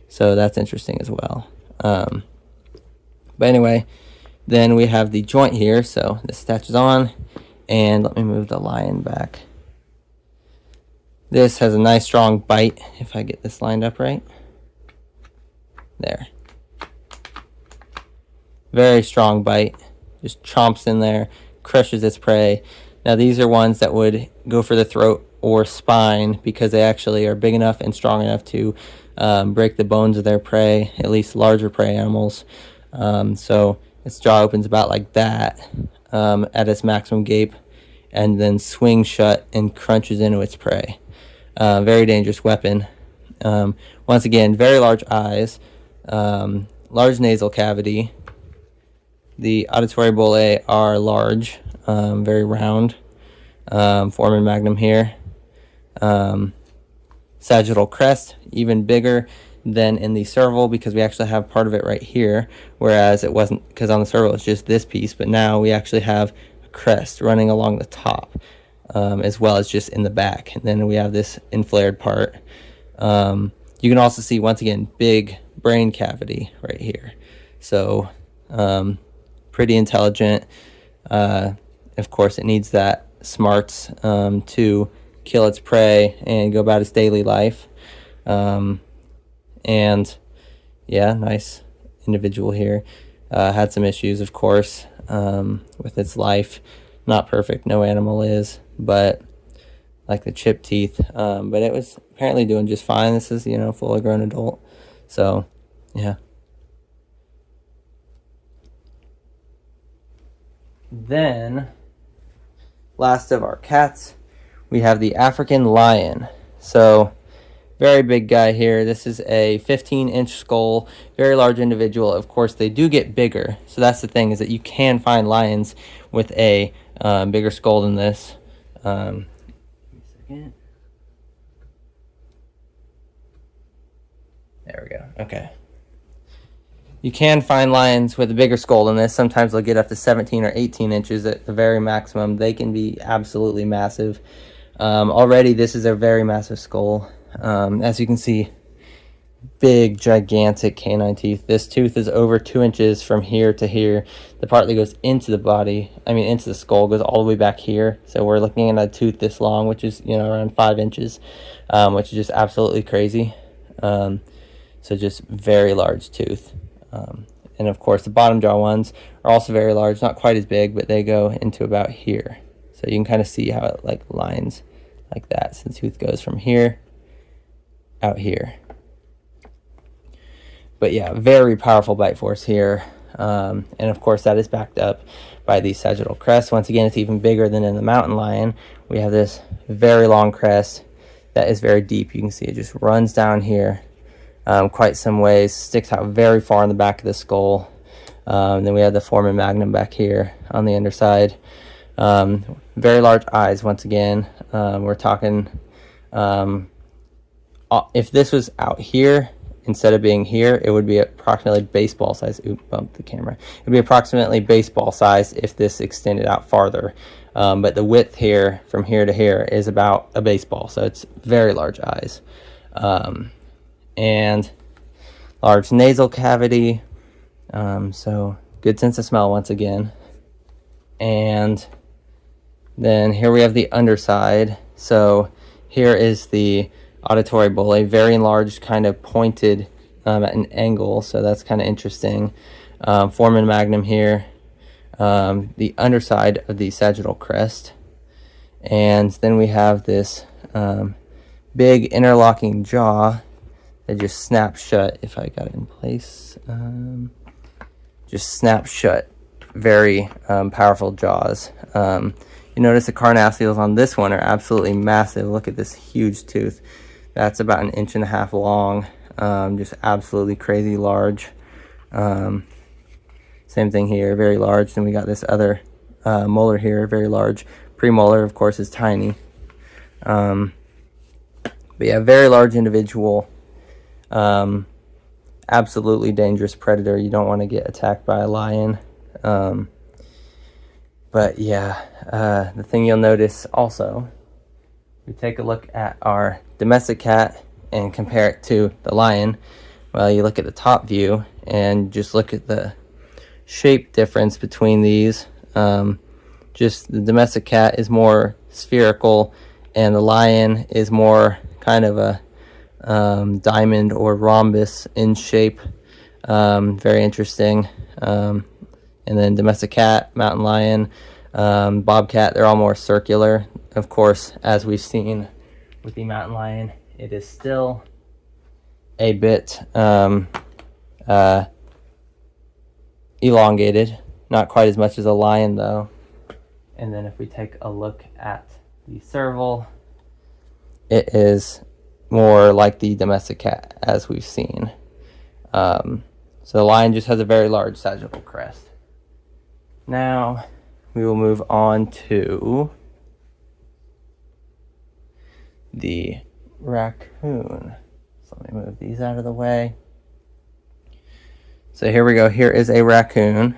So that's interesting as well. But anyway, then we have the joint here. So this attaches on, and let me move the lion back. This has a nice strong bite, if I get this lined up right. There. Very strong bite. Just chomps in there, crushes its prey. Now these are ones that would go for the throat or spine because they actually are big enough and strong enough to break the bones of their prey, at least larger prey animals. So its jaw opens about like that at its maximum gape, and then swings shut and crunches into its prey. Very dangerous weapon. Once again, very large eyes, large nasal cavity. The auditory bullae are large, very round. Foramen magnum here. Sagittal crest, even bigger than in the cervical because we actually have part of it right here, whereas it wasn't, because on the cervical it's just this piece, but now we actually have a crest running along the top, as well as just in the back, and then we have this inflared part. You can also see, once again, big brain cavity right here, so pretty intelligent. Of course it needs that smarts to kill its prey and go about its daily life. And yeah, nice individual here. Had some issues, of course, with its life. Not perfect, no animal is, but like the chipped teeth. But it was apparently doing just fine. This is, fully grown adult. So yeah. Then, last of our cats, we have the African lion. So very big guy here. This is a 15-inch skull, very large individual. Of course, they do get bigger. So that's the thing, is that you can find lions with a bigger skull than this. Give me a second. There we go. Okay. You can find lions with a bigger skull than this. Sometimes they'll get up to 17 or 18 inches at the very maximum. They can be absolutely massive. Already, this is a very massive skull. As you can see, big, gigantic canine teeth. This tooth is over 2 inches from here to here. The part that goes into the body, into the skull, goes all the way back here. So we're looking at a tooth this long, which is, around 5 inches, which is just absolutely crazy. So just very large tooth. And of course, the bottom jaw ones are also very large, not quite as big, but they go into about here. So you can kind of see how it lines like that. So the tooth goes from here out here. But yeah, very powerful bite force here. And of course, that is backed up by the sagittal crest. Once again, it's even bigger than in the mountain lion. We have this very long crest that is very deep. You can see it just runs down here quite some ways, sticks out very far in the back of the skull. Then we have the foramen magnum back here on the underside. Very large eyes, once again. We're talking, if this was out here instead of being here, it would be approximately baseball size. Oop, bumped the camera. It would be approximately baseball size if this extended out farther. But the width here, from here to here, is about a baseball. So it's very large eyes. And large nasal cavity. So good sense of smell, once again. And then here we have the underside. So here is the auditory bullae, very enlarged, kind of pointed at an angle. So that's kind of interesting. Foramen magnum here. The underside of the sagittal crest. And then we have this big interlocking jaw that just snaps shut. If I got it in place. Just snaps shut. Very powerful jaws. You notice the carnassials on this one are absolutely massive. Look at this huge tooth. That's about 1.5 inches long. Just absolutely crazy large. Same thing here, very large. Then we got this other molar here, very large. Premolar, of course, is tiny. But yeah, very large individual. Absolutely dangerous predator. You don't want to get attacked by a lion. But yeah, the thing you'll notice also, we take a look at our domestic cat and compare it to the lion. Well, you look at the top view and just look at the shape difference between these. Just the domestic cat is more spherical and the lion is more kind of a diamond or rhombus in shape. Very interesting. And then domestic cat, mountain lion, bobcat, they're all more circular. Of course, as we've seen with the mountain lion, it is still a bit elongated, not quite as much as a lion though. And then if we take a look at the serval, it is more like the domestic cat as we've seen. So the lion just has a very large sagittal crest. Now we will move on to the raccoon. So let me move these out of the way. So here we go. Here is a raccoon.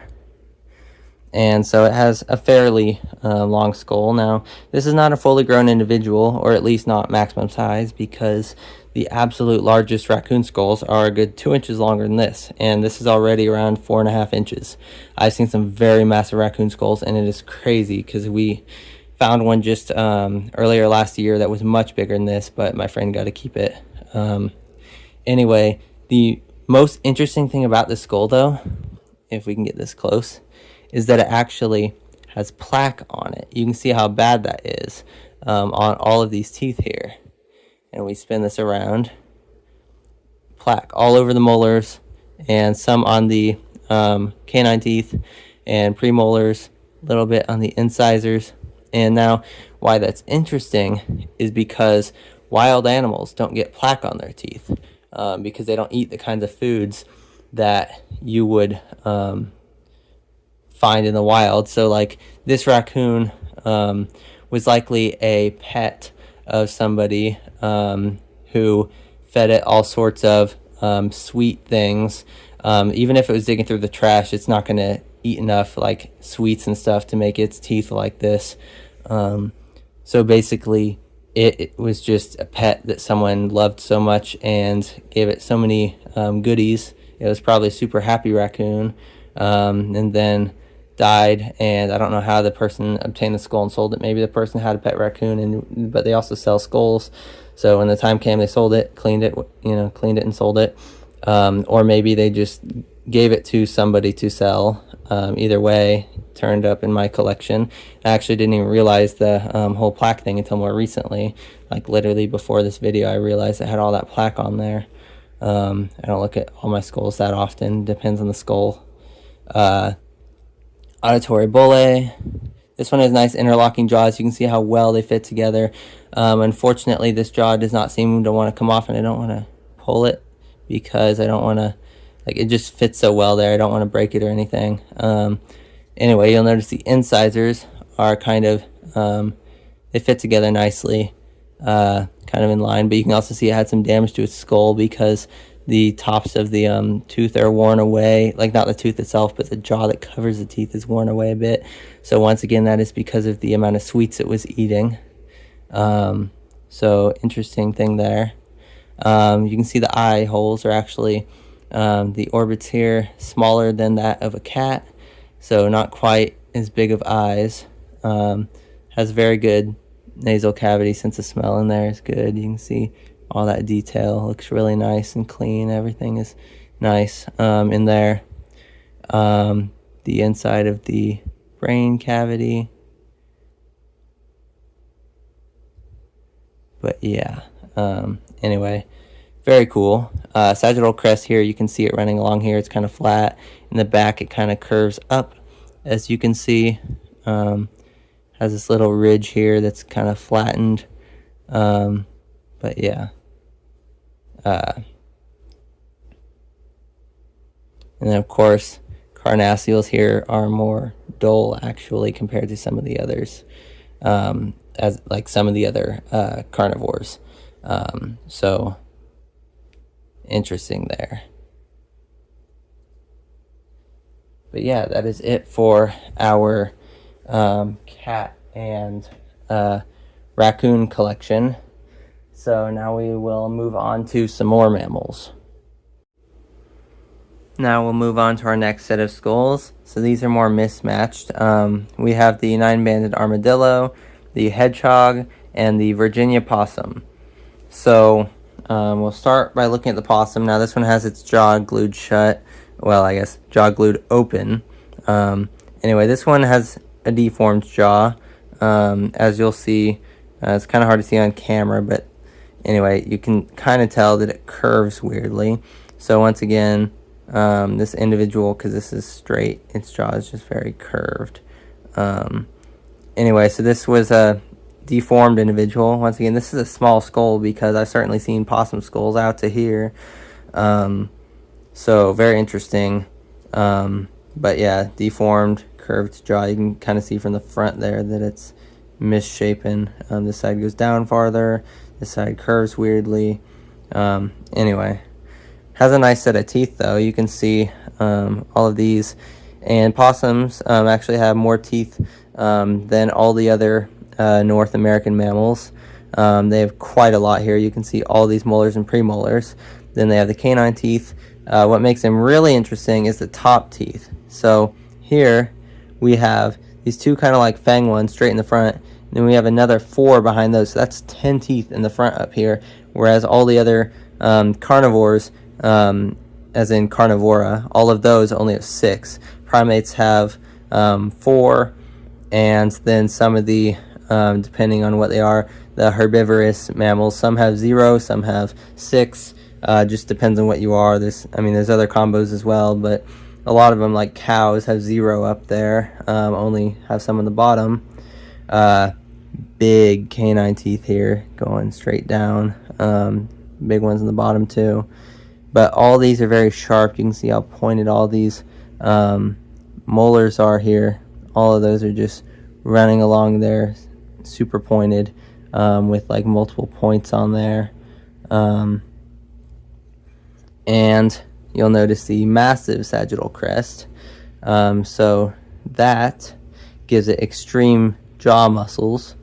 And so it has a fairly long skull. Now, this is not a fully grown individual, or at least not maximum size, because the absolute largest raccoon skulls are a good 2 inches longer than this. And this is already around 4.5 inches. I've seen some very massive raccoon skulls, and it is crazy because we found one just earlier last year that was much bigger than this, but my friend got to keep it. Anyway, the most interesting thing about this skull, though, if we can get this close, is that it actually has plaque on it. You can see how bad that is on all of these teeth here. And we spin this around. Plaque all over the molars, and some on the canine teeth and premolars, a little bit on the incisors. And now, why that's interesting is because wild animals don't get plaque on their teeth because they don't eat the kinds of foods that you would find in the wild. So like this raccoon was likely a pet of somebody who fed it all sorts of sweet things. Even if it was digging through the trash, it's not going to eat enough like sweets and stuff to make its teeth like this. So basically it was just a pet that someone loved so much and gave it so many goodies. It was probably a super happy raccoon, and then died, and I don't know how the person obtained the skull and sold it. Maybe the person had a pet raccoon, but they also sell skulls. So when the time came, they sold it, cleaned it and sold it. Or maybe they just gave it to somebody to sell. Either way, turned up in my collection. I actually didn't even realize the whole plaque thing until more recently. Like literally before this video, I realized it had all that plaque on there. I don't look at all my skulls that often. Depends on the skull. Auditory bulle. This one has nice interlocking jaws. You can see how well they fit together. Unfortunately, this jaw does not seem to want to come off, and I don't want to pull it because I don't want to, like, it just fits so well there. I don't want to break it or anything. Anyway, you'll notice the incisors are kind of, they fit together nicely, kind of in line, but you can also see it had some damage to its skull because the tops of the tooth are worn away. Like, not the tooth itself, but the jaw that covers the teeth is worn away a bit. So once again, that is because of the amount of sweets it was eating. So interesting thing there. You can see the eye holes are actually, the orbits here, smaller than that of a cat. So not quite as big of eyes. Has very good nasal cavity, sense of smell in there is good. You can see all that detail. Looks really nice and clean. Everything is nice in there. The inside of the brain cavity. But yeah, anyway, very cool. Sagittal crest here, you can see it running along here. It's kind of flat. In the back, it kind of curves up, as you can see. Has this little ridge here that's kind of flattened. But yeah. And then, of course, carnassials here are more dull, actually, compared to some of the others. As like some of the other carnivores. So interesting there. But yeah, that is it for our cat and raccoon collection. So now we will move on to some more mammals. Now we'll move on to our next set of skulls. So these are more mismatched. We have the 9-banded armadillo, the hedgehog, and the Virginia possum. So we'll start by looking at the possum. Now this one has its jaw glued shut. Well, I guess jaw glued open. Anyway, this one has a deformed jaw. As you'll see, it's kind of hard to see on camera, but anyway, you can kind of tell that it curves weirdly. So once again, this individual, because this is straight, its jaw is just very curved. Anyway, so this was a deformed individual. Once again, this is a small skull because I've certainly seen possum skulls out to here. So very interesting. But yeah, deformed, curved jaw. You can kind of see from the front there that it's misshapen. This side goes down farther. This side curves weirdly. Anyway, has a nice set of teeth though. You can see all of these. And possums actually have more teeth than all the other North American mammals. They have quite a lot here. You can see all these molars and premolars. Then they have the canine teeth. What makes them really interesting is the top teeth. So here we have these two kind of like fang ones straight in the front. And then we have another 4 behind those. So that's 10 teeth in the front up here. Whereas all the other carnivores, as in carnivora, all of those only have 6. Primates have 4, and then some of the, depending on what they are, the herbivorous mammals, some have 0, some have 6. Just depends on what you are. There's other combos as well, but a lot of them, like cows, have 0 up there. Only have some on the bottom. Big canine teeth here, going straight down. Big ones on the bottom too. But all these are very sharp. You can see how pointed all these molars are here. All of those are just running along there, super pointed, with like multiple points on there. And you'll notice the massive sagittal crest. So that gives it extreme jaw muscles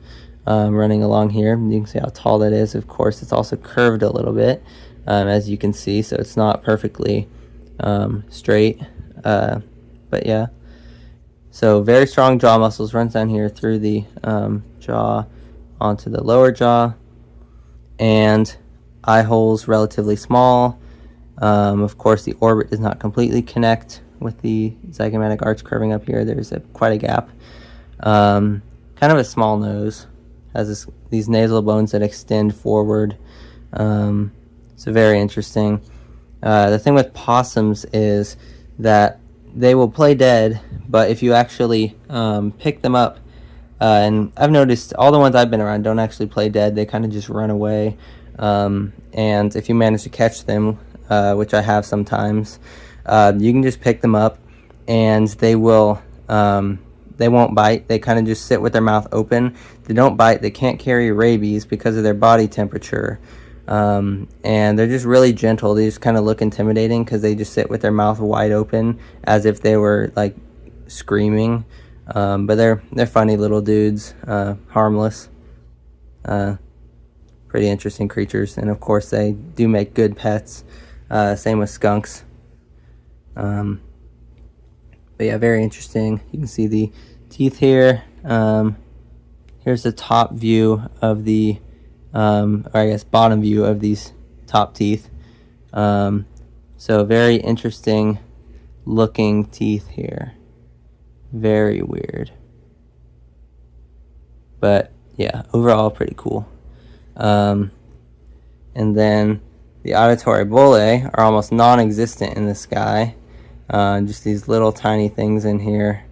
running along here. You can see how tall that is. Of course, it's also curved a little bit, as you can see, so it's not perfectly straight. But yeah, so very strong jaw muscles, runs down here through the jaw onto the lower jaw, and eye holes relatively small. Of course, the orbit does not completely connect with the zygomatic arch curving up here. There's quite a gap. Kind of a small nose. Has these nasal bones that extend forward. So very interesting. The thing with possums is that they will play dead, but if you actually pick them up, and I've noticed all the ones I've been around don't actually play dead. They kind of just run away. And if you manage to catch them, which I have sometimes, you can just pick them up, and they will they won't bite. They kind of just sit with their mouth open. They don't bite. They can't carry rabies because of their body temperature, and they're just really gentle. They just kind of look intimidating because they just sit with their mouth wide open as if they were like screaming, but they're funny little dudes, harmless, pretty interesting creatures. And of course they do make good pets. Same with skunks. But yeah, very interesting. You can see the teeth here. Here's the top view of the, or I guess bottom view of these top teeth. So very interesting looking teeth here. Very weird. But yeah, overall pretty cool. And then the auditory bullae are almost non-existent in this guy. Just these little tiny things in here.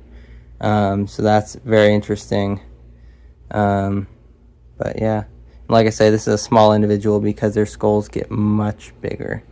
So that's very interesting. But yeah, like I say, this is a small individual because their skulls get much bigger.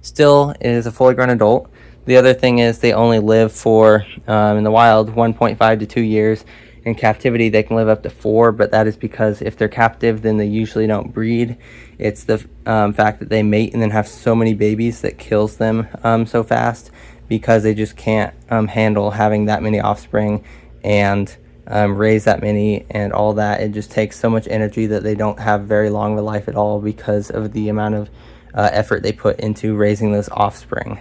Still, it is a fully grown adult. The other thing is they only live for, in the wild, 1.5 to 2 years. In captivity, they can live up to 4, but that is because if they're captive, then they usually don't breed. It's the fact that they mate and then have so many babies that kills them so fast, because they just can't handle having that many offspring and raise that many and all that. It just takes so much energy that they don't have very long of a life at all because of the amount of effort they put into raising those offspring.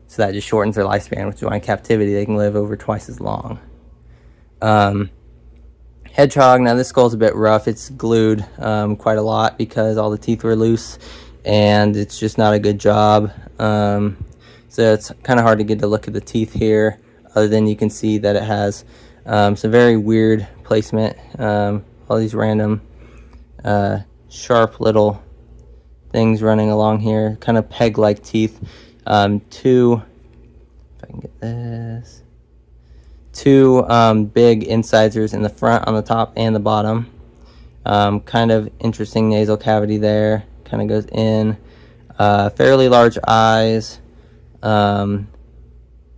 So that just shortens their lifespan, which is why in captivity they can live over twice as long. Hedgehog. Now this skull's a bit rough. It's glued quite a lot because all the teeth were loose, and it's just not a good job. So it's kind of hard to get a look at the teeth here, other than you can see that it has some very weird placement. All these random sharp little things running along here, kind of peg-like teeth. Two, if I can get this, two big incisors in the front on the top and the bottom. Kind of interesting nasal cavity there, kind of goes in. Fairly large eyes,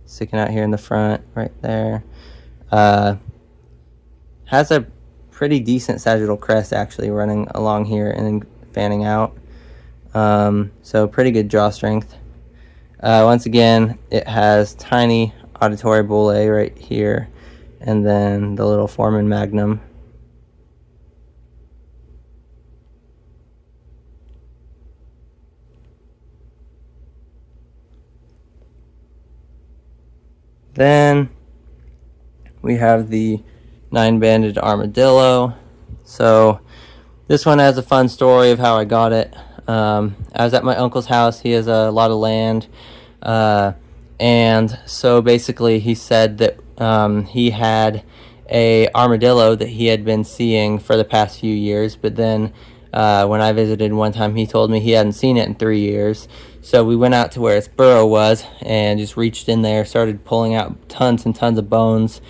sticking out here in the front right there. Has a pretty decent sagittal crest actually running along here and then fanning out. So pretty good jaw strength. Once again, it has tiny auditory bullae right here, and then the little foramen magnum. Then we have the 9-banded armadillo. So this one has a fun story of how I got it. I was at my uncle's house. He has a lot of land, and so basically he said that he had a armadillo that he had been seeing for the past few years, but then when I visited one time, he told me he hadn't seen it in 3 years. So we went out to where its burrow was and just reached in there, started pulling out tons and tons of bones.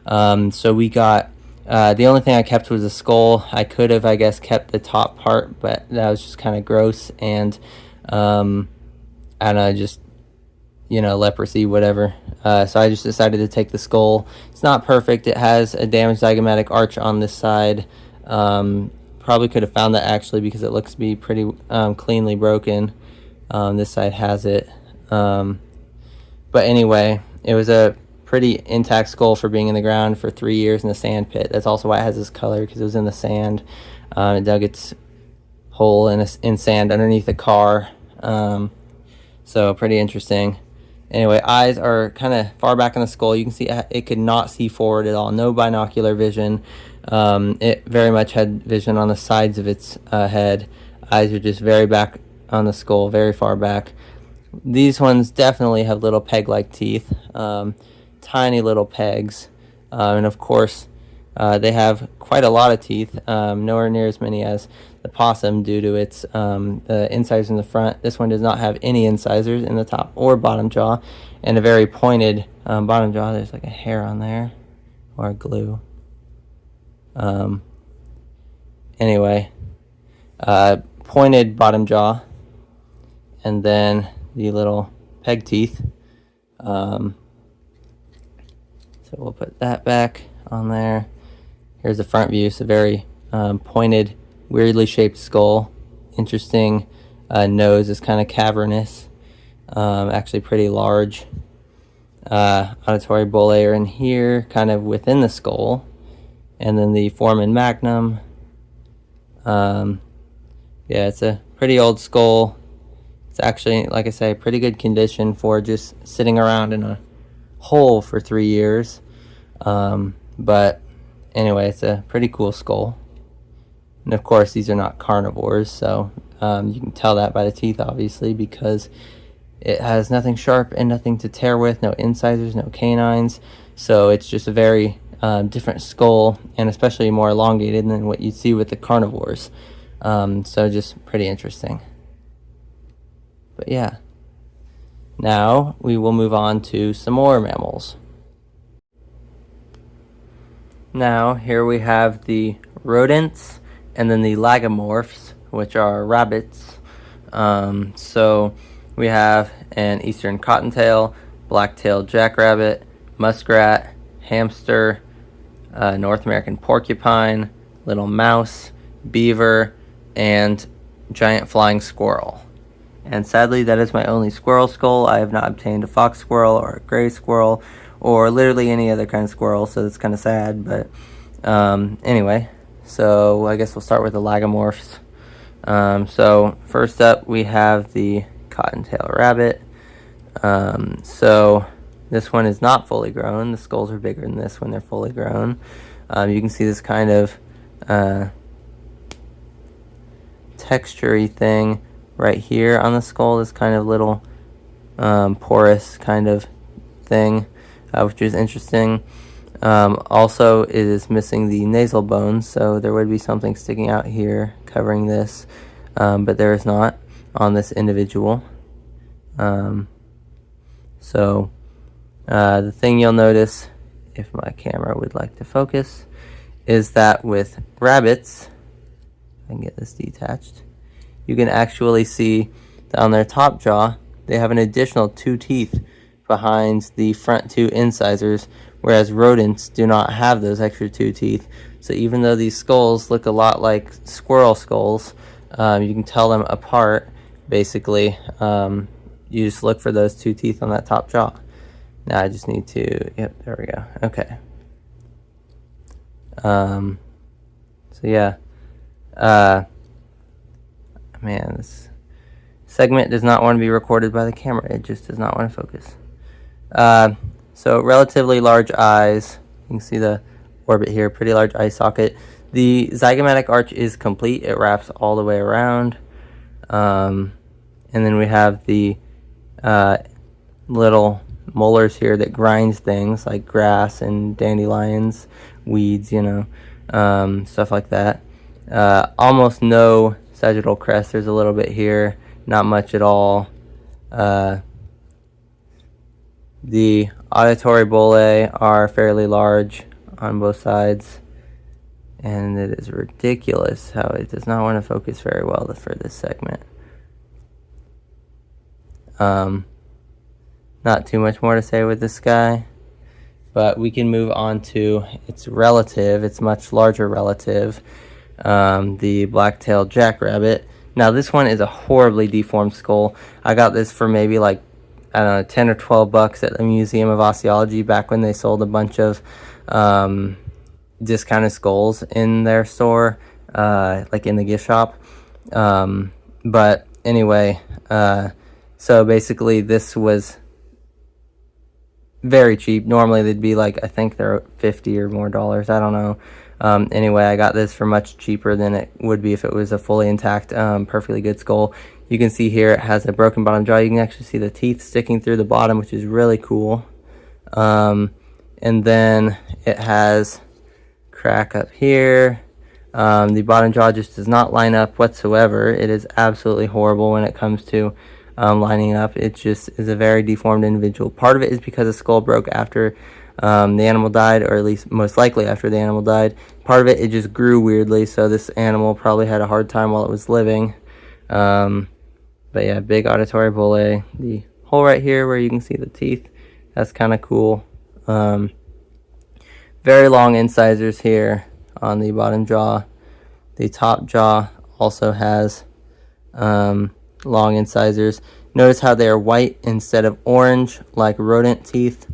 So we got, the only thing I kept was the skull. I could have, I guess, kept the top part, but that was just kind of gross, and I don't know, just, you know, leprosy, whatever. So I just decided to take the skull. It's not perfect. It has a damaged zygomatic arch on this side. Probably could have found that actually, because it looks to be pretty cleanly broken. This side has it. But anyway, it was a pretty intact skull for being in the ground for 3 years in a sand pit. That's also why it has this color, because it was in the sand. It dug its hole in sand underneath the car. So pretty interesting. Anyway, eyes are kind of far back in the skull. You can see it could not see forward at all. No binocular vision. It very much had vision on the sides of its head. Eyes are just very back on the skull, very far back. These ones definitely have little peg-like teeth, tiny little pegs, and of course they have quite a lot of teeth, nowhere near as many as the possum due to its the incisors in the front. This one does not have any incisors in the top or bottom jaw, and a very pointed bottom jaw. There's like a hair on there, or glue. Anyway, pointed bottom jaw, and then the little peg teeth. So we'll put that back on there. Here's the front view. It's a very pointed, weirdly shaped skull. Interesting nose is kind of cavernous. Actually pretty large. Auditory bullae are in here, kind of within the skull. And then the foramen magnum. Yeah, it's a pretty old skull. It's actually, like I say, pretty good condition for just sitting around in a hole for 3 years. But anyway, it's a pretty cool skull. And of course, these are not carnivores, so you can tell that by the teeth, obviously, because it has nothing sharp and nothing to tear with, no incisors, no canines. So it's just a very different skull, and especially more elongated than what you see with the carnivores. So just pretty interesting. But yeah, now we will move on to some more mammals. Now here we have the rodents and then the lagomorphs, which are rabbits. So we have an eastern cottontail, black-tailed jackrabbit, muskrat, hamster, North American porcupine, little mouse, beaver, and giant flying squirrel. And sadly, that is my only squirrel skull. I have not obtained a fox squirrel or a gray squirrel or literally any other kind of squirrel, so it's kind of sad. But anyway, so I guess we'll start with the lagomorphs. So first up, we have the cottontail rabbit. So this one is not fully grown. The skulls are bigger than this when they're fully grown. You can see this kind of texture-y thing right here on the skull, this kind of little porous kind of thing, which is interesting. Also, it is missing the nasal bones, so there would be something sticking out here covering this, but there is not on this individual. So the thing you'll notice, if my camera would like to focus, is that with rabbits, I can get this detached, you can actually see that on their top jaw they have an additional 2 teeth behind the front 2 incisors, whereas rodents do not have those extra 2 teeth. So even though these skulls look a lot like squirrel skulls, you can tell them apart basically. You just look for those 2 teeth on that top jaw. Now I just need to, yep, there we go. Okay. So yeah, man, this segment does not want to be recorded by the camera. It just does not want to focus. So relatively large eyes. You can see the orbit here, pretty large eye socket. The zygomatic arch is complete. It wraps all the way around. And then we have the little molars here that grinds things like grass and dandelions, weeds, you know, stuff like that. Almost no sagittal crest. There's a little bit here, not much at all. The auditory bullae are fairly large on both sides, and it is ridiculous how it does not want to focus very well for this segment. Not too much more to say with this guy, but we can move on to its relative, its much larger relative, the black-tailed jackrabbit. Now this one is a horribly deformed skull. I got this for maybe like, I don't know, 10 or 12 bucks at the Museum of Osteology back when they sold a bunch of discounted skulls in their store, like in the gift shop. But anyway, so basically this was very cheap. Normally they'd be like, I think they're $50 or more. I don't know. Anyway, I got this for much cheaper than it would be if it was a fully intact, perfectly good skull. You can see here it has a broken bottom jaw. You can actually see the teeth sticking through the bottom, which is really cool. And then it has crack up here. The bottom jaw just does not line up whatsoever. It is absolutely horrible when it comes to lining up. It just is a very deformed individual. Part of it is because the skull broke after the animal died, or at least most likely after the animal died. Part of it just grew weirdly, so this animal probably had a hard time while it was living. But yeah, big auditory bullae. The hole right here where you can see the teeth, that's kind of cool. Very long incisors here on the bottom jaw. The top jaw also has long incisors. Notice how they are white instead of orange like rodent teeth.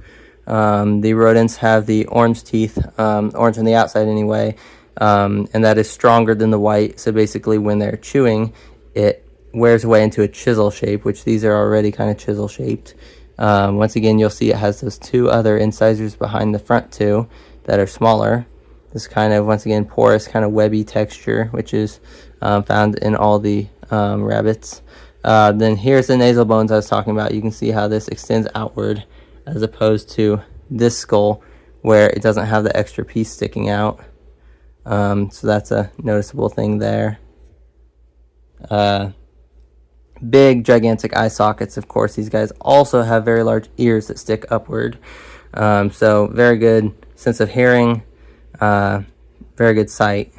The rodents have the orange teeth, orange on the outside anyway, and that is stronger than the white. So basically when they're chewing, it wears away into a chisel shape, which these are already kind of chisel shaped. Once again, you'll see it has those 2 other incisors behind the front 2 that are smaller. This kind of, once again, porous, kind of webby texture, which is found in all the rabbits. Then here's the nasal bones I was talking about. You can see how this extends outward as opposed to this skull where it doesn't have the extra piece sticking out. So that's a noticeable thing there. Big, gigantic eye sockets. Of course, these guys also have very large ears that stick upward. So very good sense of hearing, very good sight.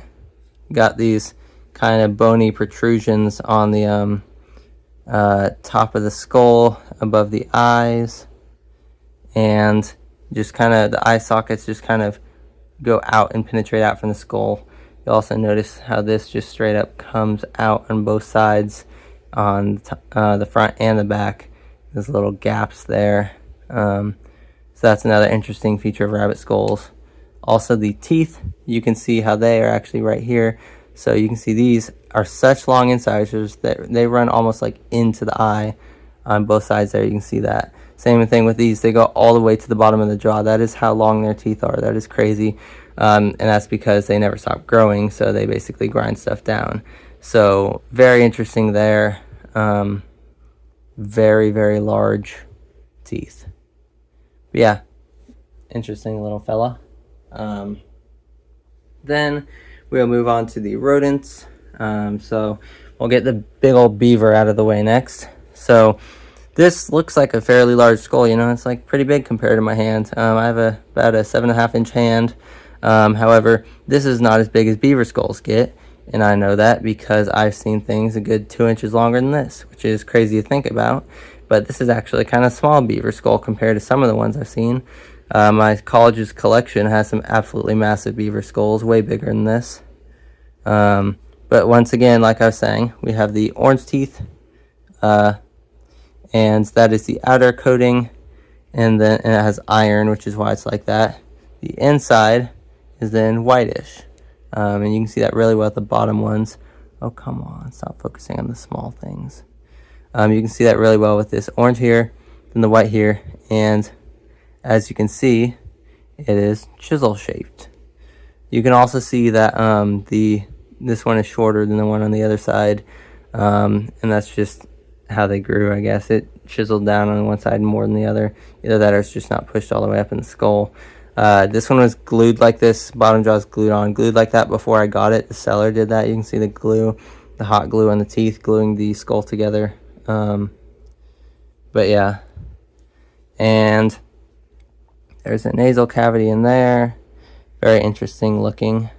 Got these kind of bony protrusions on the top of the skull above the eyes, and just kind of the eye sockets just kind of go out and penetrate out from the skull. You also notice how this just straight up comes out on both sides, on the front and the back. There's little gaps there. So that's another interesting feature of rabbit skulls. Also the teeth, you can see how they are actually right here. So you can see these are such long incisors that they run almost like into the eye on both sides there. You can see that. Same thing with these. They go all the way to the bottom of the jaw. That is how long their teeth are. That is crazy. And that's because they never stop growing, so they basically grind stuff down. So very interesting there. Very, very large teeth. But yeah, interesting little fella. Then we'll move on to the rodents. So we'll get the big old beaver out of the way next. So this looks like a fairly large skull, you know, it's like pretty big compared to my hand. I have about a 7.5-inch hand. However, this is not as big as beaver skulls get, and I know that because I've seen things a good 2 inches longer than this, which is crazy to think about. But this is actually kind of small beaver skull compared to some of the ones I've seen. My college's collection has some absolutely massive beaver skulls, way bigger than this. But once again, like I was saying, we have the orange teeth, and that is the outer coating, and then it has iron, which is why it's like that. The inside is then whitish, and you can see that really well at the bottom ones. Oh, come on, stop focusing on the small things. You can see that really well with this orange here, then the white here, and as you can see, it is chisel shaped. You can also see that this one is shorter than the one on the other side, and that's just how they grew, I guess. It chiseled down on one side more than the other. Either that or it's just not pushed all the way up in the skull. This one was glued like this. Bottom jaw is glued like that before I got it. The seller did that. You can see the glue, the hot glue on the teeth gluing the skull together. But yeah, and there's a nasal cavity in there, very interesting looking.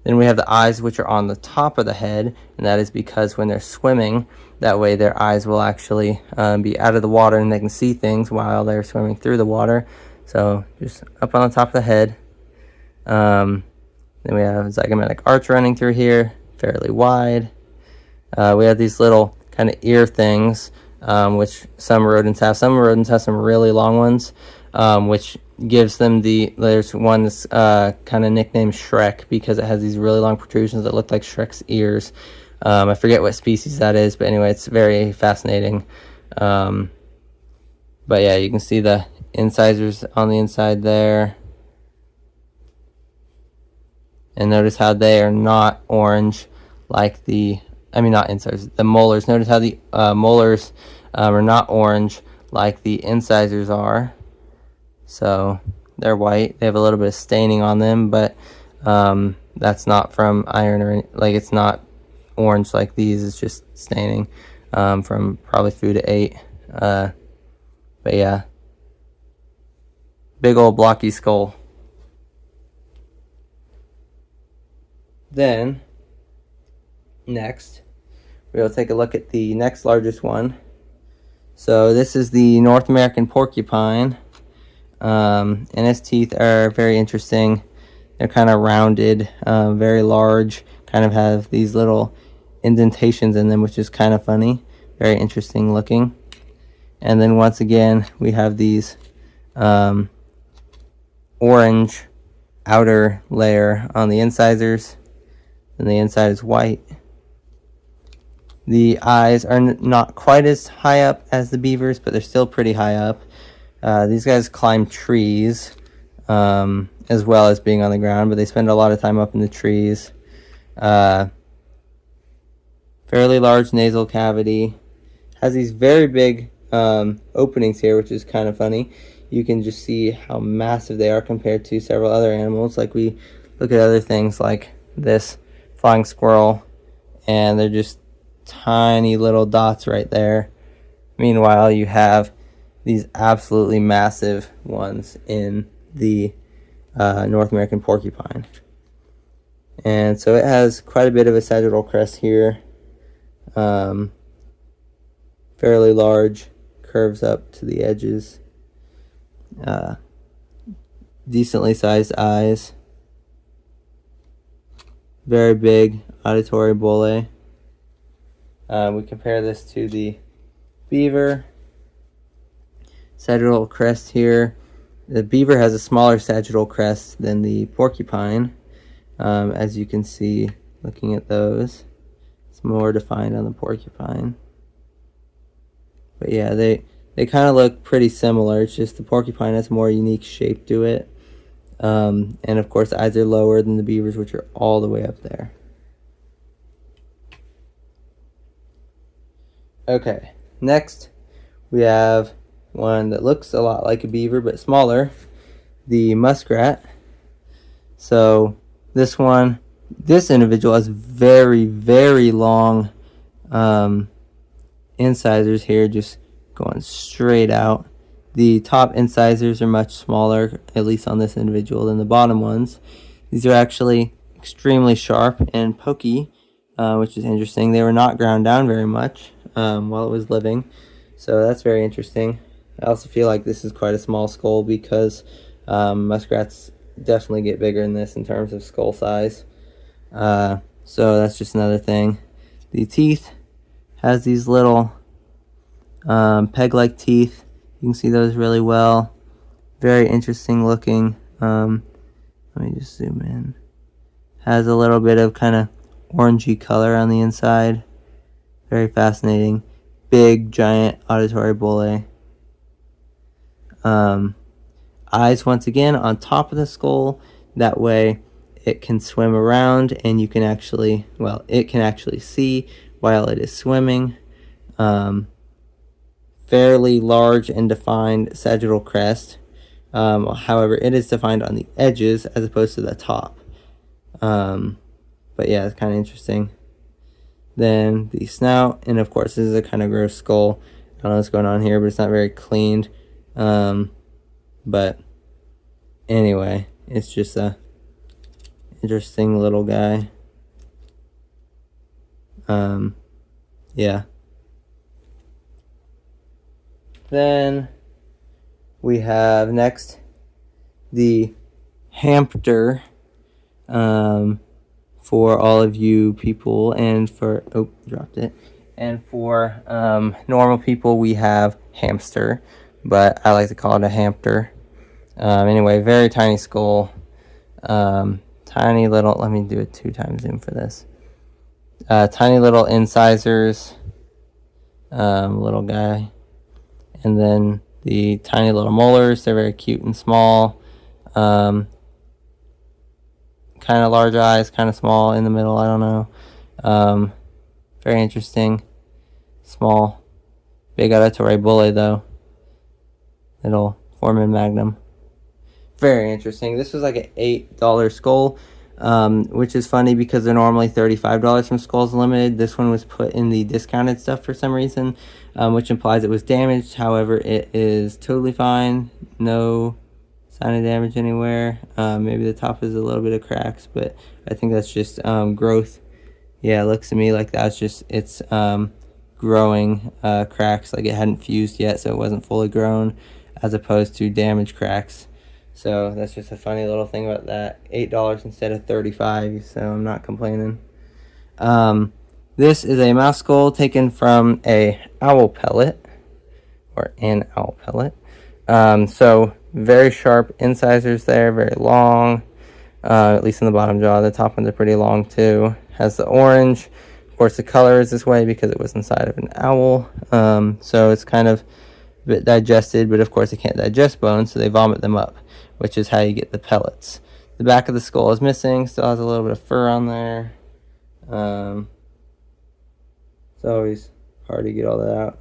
Then we have the eyes, which are on the top of the head, and that is because when they're swimming, that way their eyes will actually be out of the water and they can see things while they're swimming through the water. So just up on the top of the head. Then we have zygomatic arch running through here, fairly wide. We have these little kind of ear things, which some rodents have. Some rodents have some really long ones, which gives them there's one that's kind of nicknamed Shrek because it has these really long protrusions that look like Shrek's ears. I forget what species that is, but anyway, it's very fascinating. But yeah, you can see the incisors on the inside there. And notice how they are not orange like not incisors, the molars. Notice how the molars are not orange like the incisors are. So they're white. They have a little bit of staining on them, but that's not from iron or it's not orange like these. It's just staining from probably food it ate. But yeah, big old blocky skull. Then next, we'll take a look at the next largest one. So this is the North American porcupine. And its teeth are very interesting. They're kind of rounded, very large, kind of have these little indentations in them, which is kind of funny, very interesting looking. And then once again, we have these orange outer layer on the incisors, and the inside is white. The eyes are not quite as high up as the beavers, but they're still pretty high up. These guys climb trees as well as being on the ground, but they spend a lot of time up in the trees. Fairly large nasal cavity. Has these very big openings here, which is kind of funny. You can just see how massive they are compared to several other animals. Like we look at other things like this flying squirrel, and they're just tiny little dots right there. Meanwhile, you have these absolutely massive ones in the North American porcupine. And so it has quite a bit of a sagittal crest here. Fairly large, curves up to the edges. Decently sized eyes. Very big auditory bullae. We compare this to the beaver. Sagittal crest here. The beaver has a smaller sagittal crest than the porcupine. As you can see, looking at those, it's more defined on the porcupine. But yeah, they kind of look pretty similar. It's just the porcupine has a more unique shape to it. And of course, eyes are lower than the beavers, which are all the way up there. Okay, next we have one that looks a lot like a beaver but smaller, the muskrat. So this individual has very, very long incisors here, just going straight out. The top incisors are much smaller, at least on this individual, than the bottom ones. These are actually extremely sharp and pokey, which is interesting. They were not ground down very much while it was living, so that's very interesting. I also feel like this is quite a small skull because muskrats definitely get bigger than this in terms of skull size. So that's just another thing. The teeth has these little peg-like teeth. You can see those really well. Very interesting looking. Let me just zoom in. Has a little bit of kind of orangey color on the inside. Very fascinating. Big, giant auditory bullae. Eyes, once again, on top of the skull. That way it can swim around and you can actually, well, it can actually see while it is swimming. Fairly large and defined sagittal crest. However, it is defined on the edges as opposed to the top. But yeah, it's kind of interesting. Then the snout, and of course this is a kind of gross skull. I don't know what's going on here, but it's not very cleaned. But anyway, it's just a interesting little guy. Yeah. Then we have next the hamster, for all of you people, and for dropped it, and for normal people we have hamster, but I like to call it a hamster. Anyway, very tiny skull, tiny little, let me do a 2x zoom for this, tiny little incisors, little guy, and then the tiny little molars. They're very cute and small. Kind of large eyes, kind of small in the middle, I don't know. Very interesting. Small. Big auditory bullae though. Little foramen magnum. Very interesting. This was like an $8 skull, which is funny because they're normally $35 from Skulls Limited. This one was put in the discounted stuff for some reason, which implies it was damaged. However, it is totally fine. No sign of damage anywhere. Maybe the top is a little bit of cracks, but I think that's just growth. Yeah, it looks to me like that's just it's growing cracks, like it hadn't fused yet, so it wasn't fully grown, as opposed to damaged cracks. So that's just a funny little thing about that. $8 instead of $35, so I'm not complaining. This is a mouse skull taken from a owl pellet, or an owl pellet. So very sharp incisors there, very long, at least in the bottom jaw. The top ones are pretty long too. Has the orange. Of course, the color is this way because it was inside of an owl. So it's kind of a bit digested, but of course they can't digest bones, so they vomit them up, which is how you get the pellets. The back of the skull is missing, still has a little bit of fur on there. It's always hard to get all that out.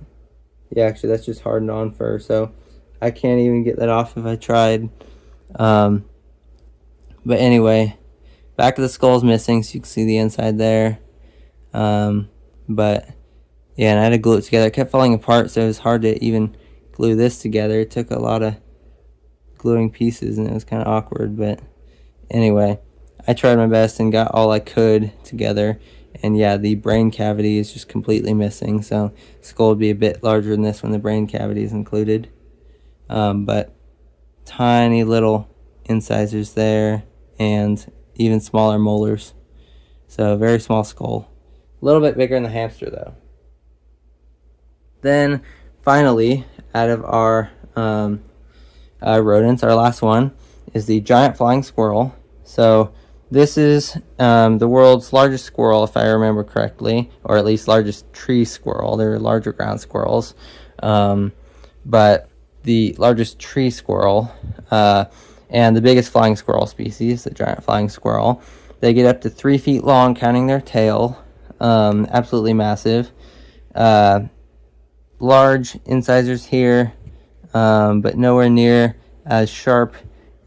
Yeah, actually that's just hardened on fur, so I can't even get that off if I tried. But anyway, back of the skull is missing, so you can see the inside there. But yeah, and I had to glue it together. It kept falling apart, so it was hard to even glue this together. It took a lot of gluing pieces and it was kind of awkward, but anyway, I tried my best and got all I could together. And yeah, the brain cavity is just completely missing, so skull would be a bit larger than this when the brain cavity is included. But tiny little incisors there and even smaller molars, so very small skull. A little bit bigger than the hamster though. Then finally, out of our rodents, our last one is the giant flying squirrel. So this is the world's largest squirrel, if I remember correctly, or at least largest tree squirrel. There are larger ground squirrels, but the largest tree squirrel, And the biggest flying squirrel species, the giant flying squirrel, they get up to 3 feet long, counting their tail. Absolutely massive. Large incisors here, but nowhere near as sharp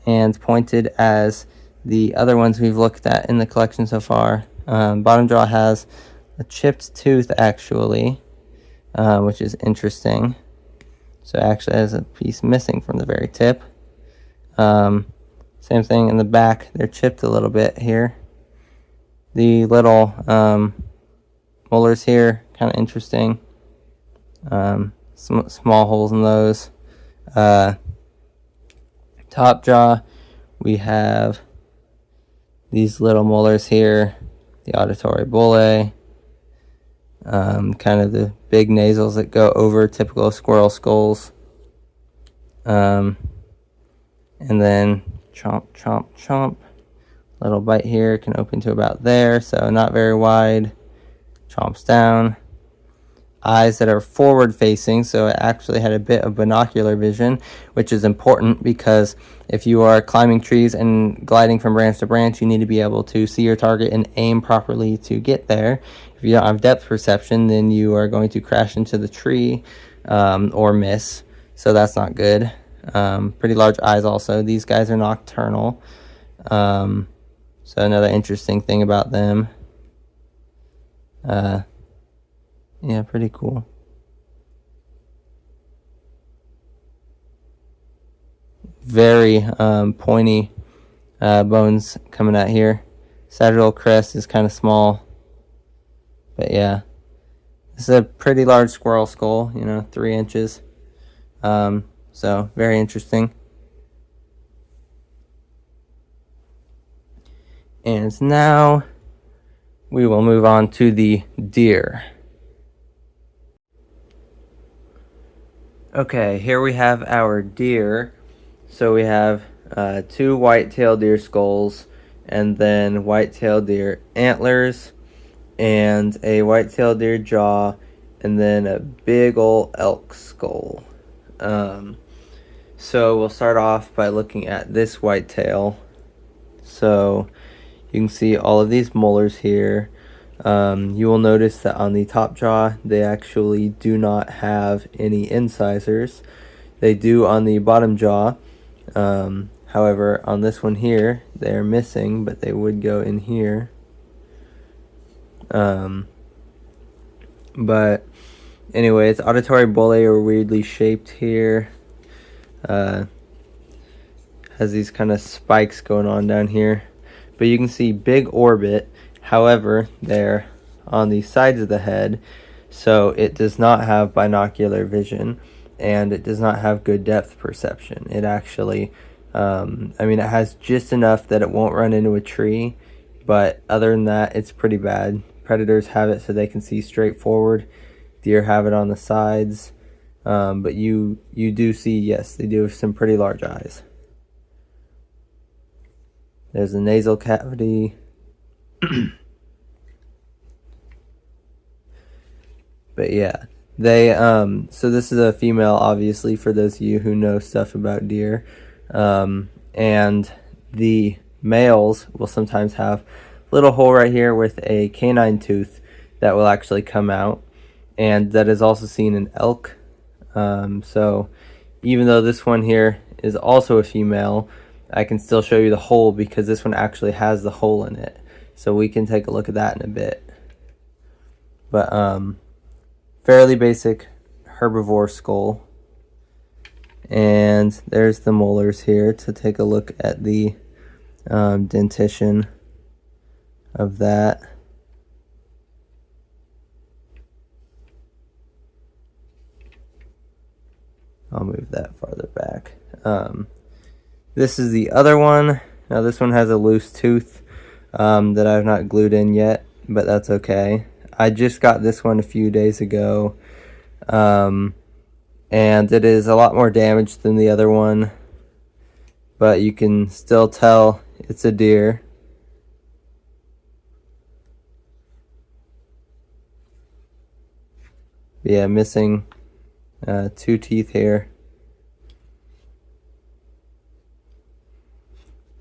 and pointed as the other ones we've looked at in the collection so far. Bottom jaw has a chipped tooth, actually, which is interesting. So it actually has a piece missing from the very tip. Same thing in the back. They're chipped a little bit here. The little molars here, kind of interesting. Some small holes in those. Top jaw, we have these little molars here. The auditory bullae. Kind of the big nasals that go over typical squirrel skulls. And then chomp, chomp, chomp. Little bite here, can open to about there, so not very wide. Chomps down. Eyes that are forward facing, so it actually had a bit of binocular vision, which is important because if you are climbing trees and gliding from branch to branch, you need to be able to see your target and aim properly to get there. If you don't have depth perception, then you are going to crash into the tree or miss, so that's not good. Pretty large eyes also. These guys are nocturnal, so another interesting thing about them. Yeah, pretty cool. Very pointy bones coming out here. Sagittal crest is kind of small. But yeah, this is a pretty large squirrel skull, 3 inches. So very interesting. And now we will move on to the deer. Okay, here we have our deer. So we have 2 white-tailed deer skulls, and then white-tailed deer antlers, and a white-tailed deer jaw, and then a big ol' elk skull. So we'll start off by looking at this whitetail. So you can see all of these molars here. You will notice that on the top jaw, they actually do not have any incisors. They do on the bottom jaw. However, on this one here, they are missing, but they would go in here. But anyway, its auditory bullae are weirdly shaped here. Has these kind of spikes going on down here. But you can see big orbit. However, they're on the sides of the head, so it does not have binocular vision, and it does not have good depth perception. It actually, it has just enough that it won't run into a tree, but other than that, it's pretty bad. Predators have it so they can see straight forward. Deer have it on the sides, but you do see, yes, they do have some pretty large eyes. There's the nasal cavity. But yeah, they so this is a female, obviously, for those of you who know stuff about deer. And the males will sometimes have a little hole right here with a canine tooth that will actually come out, and that is also seen in elk. So even though this one here is also a female, I can still show you the hole because this one actually has the hole in it. So we can take a look at that in a bit. But fairly basic herbivore skull. And there's the molars here to take a look at the dentition of that. I'll move that farther back. This is the other one. Now this one has a loose tooth that I've not glued in yet, but that's okay. I just got this one a few days ago, and it is a lot more damaged than the other one, but you can still tell it's a deer. Yeah, missing 2 teeth here.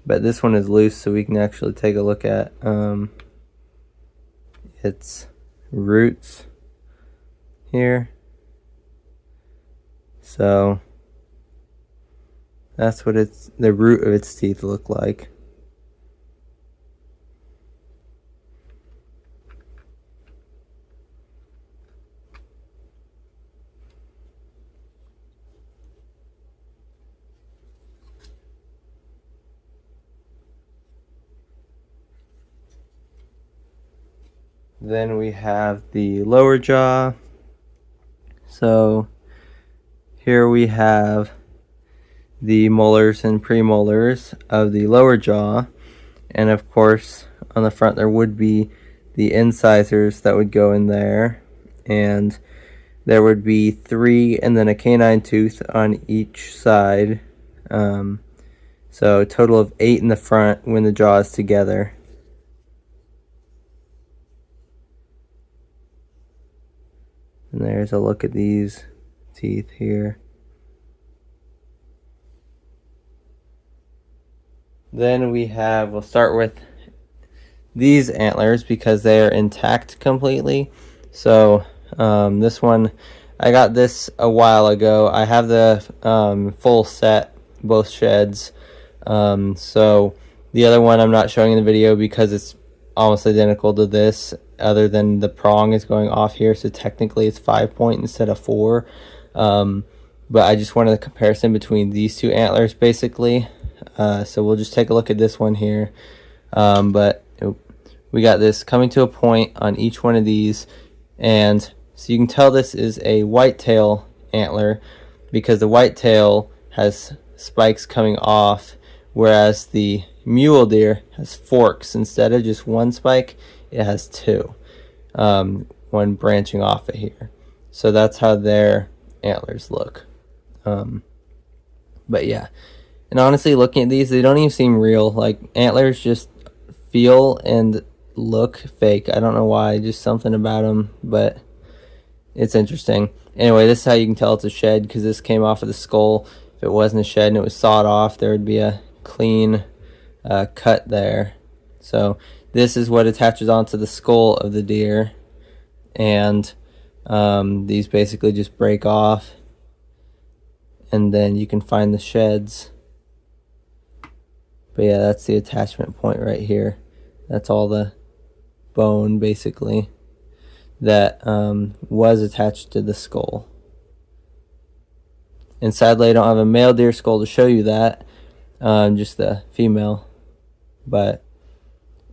but this one is loose, so we can actually take a look at its roots here. So that's what the root of its teeth look like. Then we have the lower jaw. So here we have the molars and premolars of the lower jaw, and of course on the front there would be the incisors that would go in there, and there would be 3 and then a canine tooth on each side. So a total of 8 in the front when the jaw is together. And there's a look at these teeth here. Then we'll start with these antlers because they are intact completely. So this one, I got this a while ago. I have the full set, both sheds. So the other one I'm not showing in the video because it's almost identical to this, other than the prong is going off here, so technically it's 5-point instead of 4. But I just wanted a comparison between these two antlers basically. So we'll just take a look at this one here. But we got this coming to a point on each one of these, and so you can tell this is a whitetail antler because the whitetail has spikes coming off, whereas the mule deer has forks. Instead of just one spike, it has 2, one branching off of here. So that's how their antlers look. But yeah, and honestly, looking at these, they don't even seem real. Like, antlers just feel and look fake. I don't know why, just something about them, but it's interesting. Anyway, this is how you can tell it's a shed, because this came off of the skull. If it wasn't a shed and it was sawed off, there would be a clean cut there. So this is what attaches onto the skull of the deer, and these basically just break off, and then you can find the sheds. But yeah, that's the attachment point right here. That's all the bone basically that was attached to the skull. And sadly, I don't have a male deer skull to show you that, just the female. But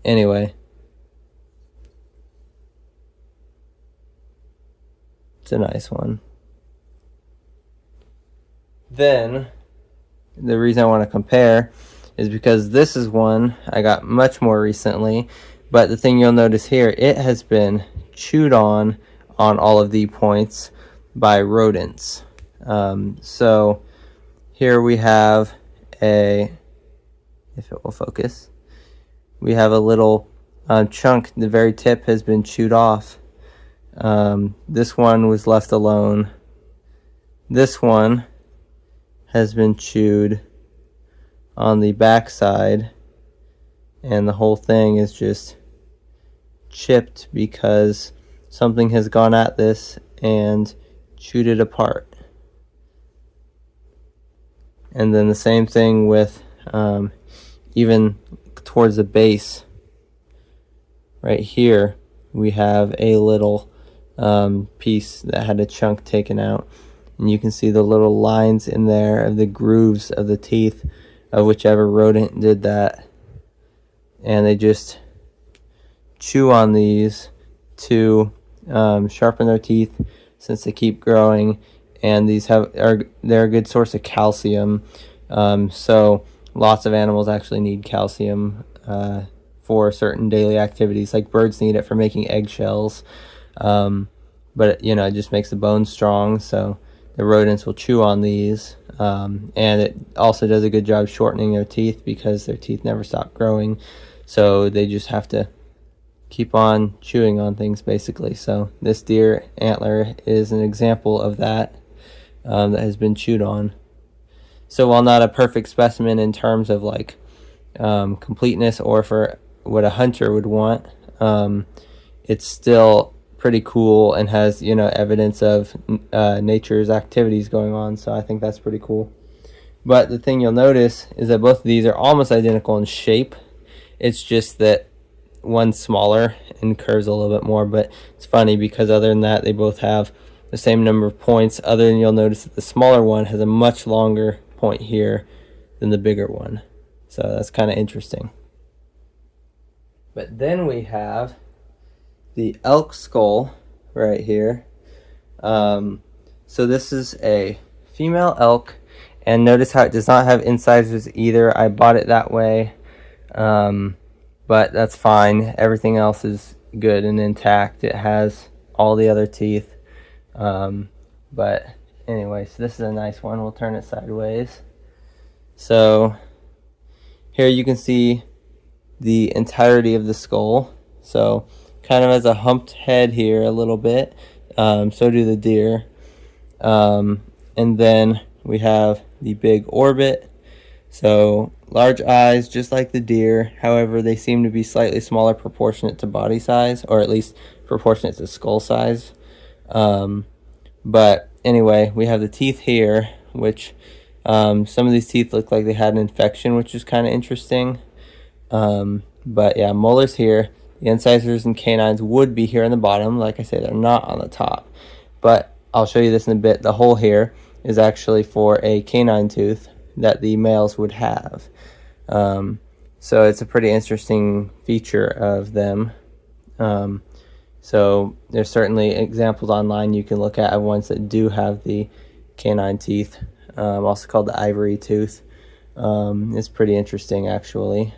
anyway, it's a nice one. Then the reason I want to compare is because this is one I got much more recently, but the thing you'll notice here, it has been chewed on all of the points by rodents. So here we have if it will focus, we have a little chunk. The very tip has been chewed off. This one was left alone. This one has been chewed on the back side, and the whole thing is just chipped because something has gone at this and chewed it apart. And then the same thing with even towards the base right here, we have a little piece that had a chunk taken out, and you can see the little lines in there of the grooves of the teeth of whichever rodent did that, and they just chew on these to sharpen their teeth since they keep growing. And these they're a good source of calcium. So lots of animals actually need calcium for certain daily activities. Like birds need it for making eggshells. But it just makes the bones strong. So the rodents will chew on these. And it also does a good job shortening their teeth because their teeth never stop growing. So they just have to keep on chewing on things basically. So this deer antler is an example of that. That has been chewed on. So while not a perfect specimen in terms of like completeness or for what a hunter would want, it's still pretty cool and has, you know, evidence of nature's activities going on. So I think that's pretty cool. But the thing you'll notice is that both of these are almost identical in shape. It's just that one's smaller and curves a little bit more. But it's funny because other than that, they both have the same number of points. Other than you'll notice that the smaller one has a much longer point here than the bigger one. So that's kind of interesting. But then we have the elk skull right here. So this is a female elk, and notice how it does not have incisors either. I bought it that way, but that's fine. Everything else is good and intact. It has all the other teeth. But anyway, so this is a nice one. We'll turn it sideways. So here you can see the entirety of the skull. So kind of has a humped head here a little bit. So do the deer. And then we have the big orbit. So large eyes, just like the deer. However, they seem to be slightly smaller proportionate to body size, or at least proportionate to skull size. But anyway, we have the teeth here, which some of these teeth look like they had an infection, which is kind of interesting. But yeah, molars here. The incisors and canines would be here on the bottom. Like I say, they're not on the top. But I'll show you this in a bit. The hole here is actually for a canine tooth that the males would have. So it's a pretty interesting feature of them. So there's certainly examples online you can look at of ones that do have the canine teeth, also called the ivory tooth. It's pretty interesting, actually.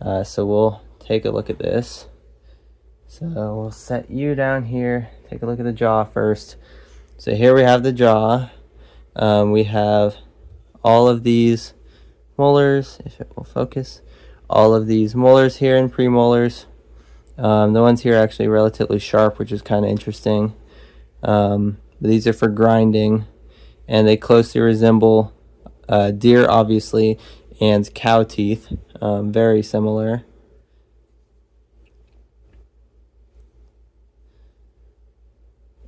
So we'll take a look at this. So we'll set you down here. Take a look at the jaw first. So here we have the jaw. We have all of these molars, if it will focus. All of these molars here and premolars. The ones here are actually relatively sharp, which is kind of interesting. But these are for grinding, and they closely resemble deer, obviously, and cow teeth. Very similar.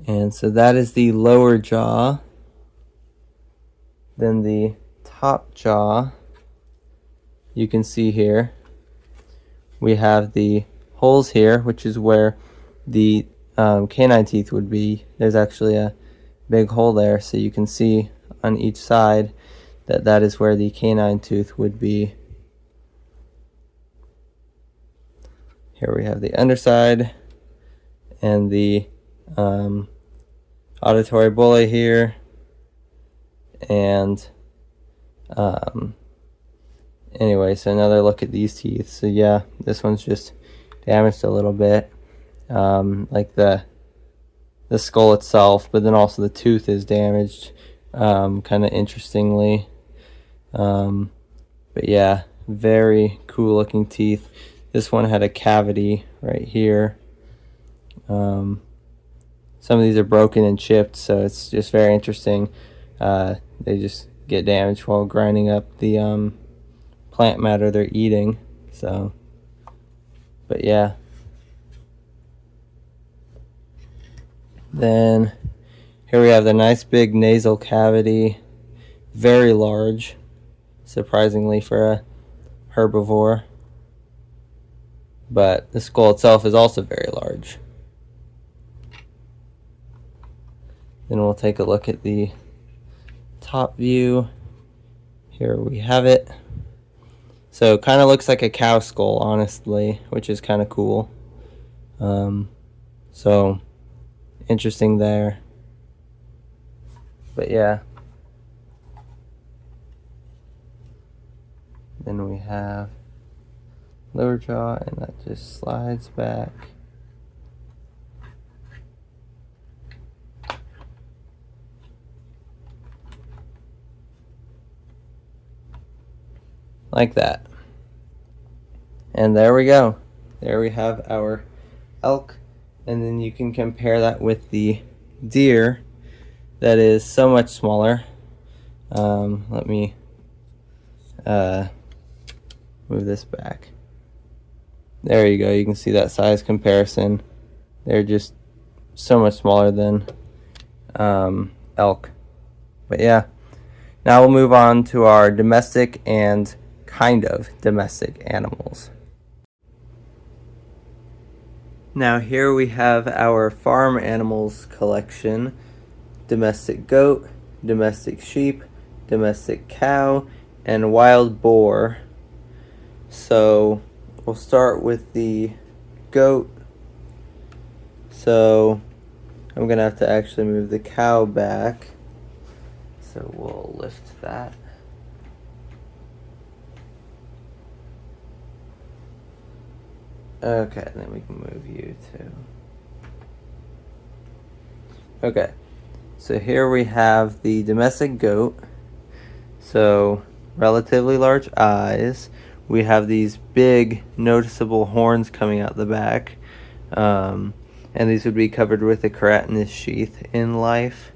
And so that is the lower jaw. Then the top jaw, you can see here, we have the holes here, which is where the canine teeth would be. There's actually a big hole there, so you can see on each side that that is where the canine tooth would be. Here we have the underside and the auditory bulla here, and anyway, so another look at these teeth. So yeah, this one's just damaged a little bit, like the skull itself, but then also the tooth is damaged, kind of interestingly. But yeah, very cool looking teeth. This one had a cavity right here. Some of these are broken and chipped, so it's just very interesting. They just get damaged while grinding up the plant matter they're eating. So, but yeah. Then here we have the nice big nasal cavity, very large, surprisingly for a herbivore. But the skull itself is also very large. Then we'll take a look at the top view. Here we have it. So it kind of looks like a cow skull, honestly, which is kind of cool. So interesting there. But yeah. Then we have lower jaw, and that just slides back. Like that. And there we go. There we have our elk. And then you can compare that with the deer that is so much smaller. Let me move this back. There you go. You can see that size comparison. They're just so much smaller than elk. But yeah, now we'll move on to our domestic and kind of domestic animals. Now here we have our farm animals collection: domestic goat, domestic sheep, domestic cow, and wild boar. So we'll start with the goat. So I'm gonna have to actually move the cow back. So we'll lift that. Okay, then we can move you too. Okay, so here we have the domestic goat. So relatively large eyes. We have these big noticeable horns coming out the back. And these would be covered with a keratinous sheath in life.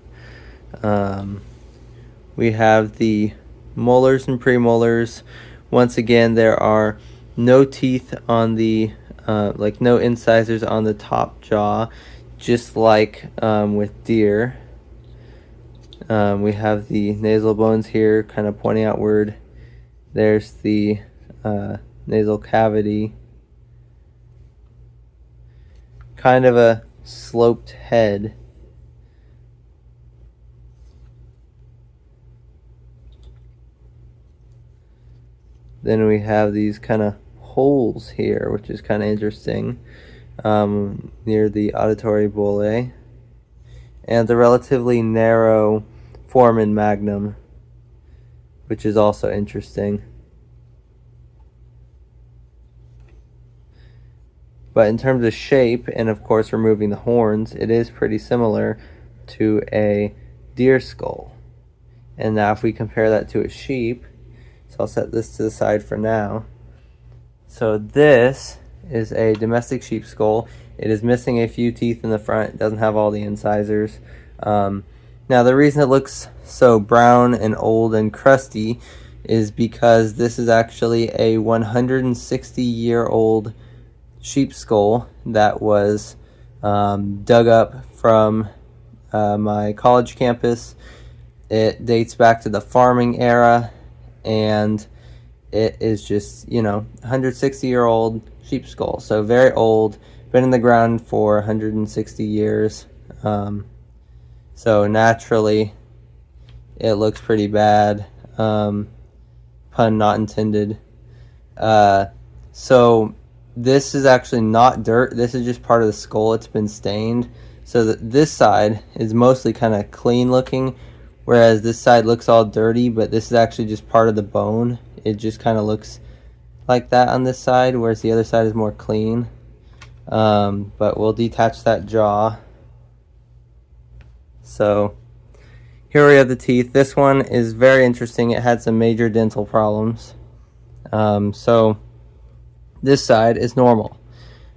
We have the molars and premolars. Once again, there are no teeth on the, like no incisors on the top jaw, just like with deer. We have the nasal bones here kind of pointing outward. There's the nasal cavity. Kind of a sloped head. Then we have these kind of holes here, which is kind of interesting, near the auditory bullae, and the relatively narrow foramen magnum, which is also interesting. But in terms of shape, and of course removing the horns, it is pretty similar to a deer skull. And now if we compare that to a sheep, so I'll set this to the side for now. So this is a domestic sheep skull. It is missing a few teeth in the front. It doesn't have all the incisors. Now the reason it looks so brown and old and crusty is because this is actually a 160-year-old sheep skull that was dug up from my college campus. It dates back to the farming era, and it is just, 160-year-old sheep skull. So very old, been in the ground for 160 years. So naturally, it looks pretty bad. Pun not intended. So this is actually not dirt. This is just part of the skull. It's been stained. So that this side is mostly kind of clean looking, whereas this side looks all dirty, but this is actually just part of the bone. It just kind of looks like that on this side, whereas the other side is more clean. But we'll detach that jaw. So here we have the teeth. This one is very interesting. It had some major dental problems. So this side is normal.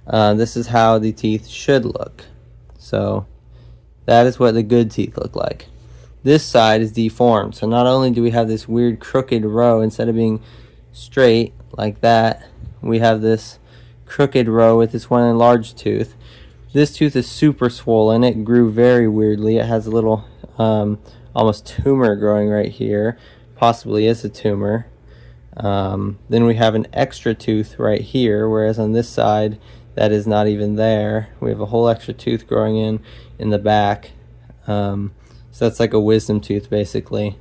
This is how the teeth should look. So that is what the good teeth look like. This side is deformed. So not only do we have this weird crooked row, instead of being straight like that, we have this crooked row with this one enlarged tooth. This tooth is super swollen. It grew very weirdly. It has a little almost tumor growing right here. Possibly is a tumor. Then we have an extra tooth right here, whereas on this side that is not even there. We have a whole extra tooth growing in the back. So that's like a wisdom tooth basically.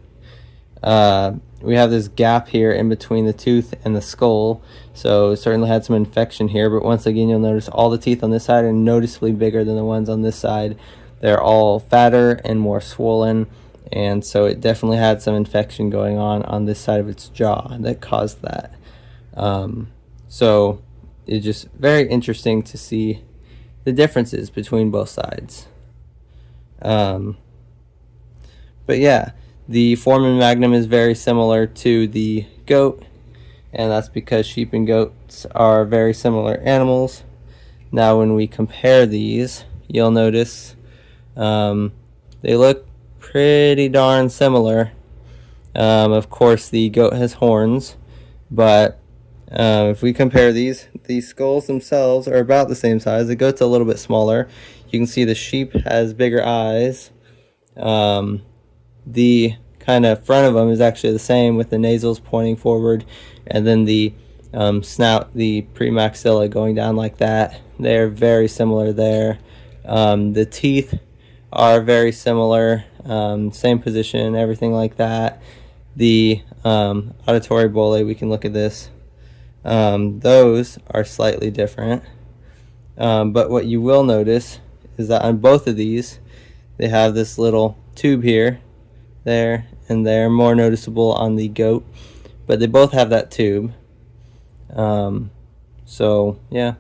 We have this gap here in between the tooth and the skull, so it certainly had some infection here, but once again you'll notice all the teeth on this side are noticeably bigger than the ones on this side. They're all fatter and more swollen, and so it definitely had some infection going on this side of its jaw that caused that. So it's just very interesting to see the differences between both sides. But yeah, the foramen magnum is very similar to the goat, and that's because sheep and goats are very similar animals. Now when we compare these, you'll notice they look pretty darn similar. Of course the goat has horns, but If we compare these skulls themselves are about the same size. The goat's a little bit smaller. You can see the sheep has bigger eyes. The kind of front of them is actually the same, with the nasals pointing forward, and then the snout, the premaxilla going down like that. They're very similar there. The teeth are very similar, same position, everything like that. The auditory bullae, we can look at this. Those are slightly different. But what you will notice is that on both of these, they have this little tube here, there, and there. More noticeable on the goat, but they both have that tube. So yeah,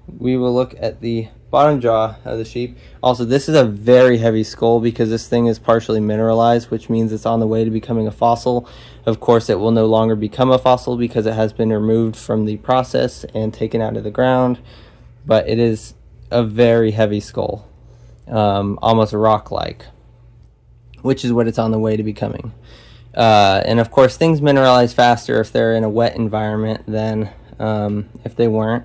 we will look at the bottom jaw of the sheep. Also, this is a very heavy skull because this thing is partially mineralized, which means it's on the way to becoming a fossil. Of course, it will no longer become a fossil because it has been removed from the process and taken out of the ground, but it is a very heavy skull, almost rock-like, which is what it's on the way to becoming. And of course, things mineralize faster if they're in a wet environment than if they weren't.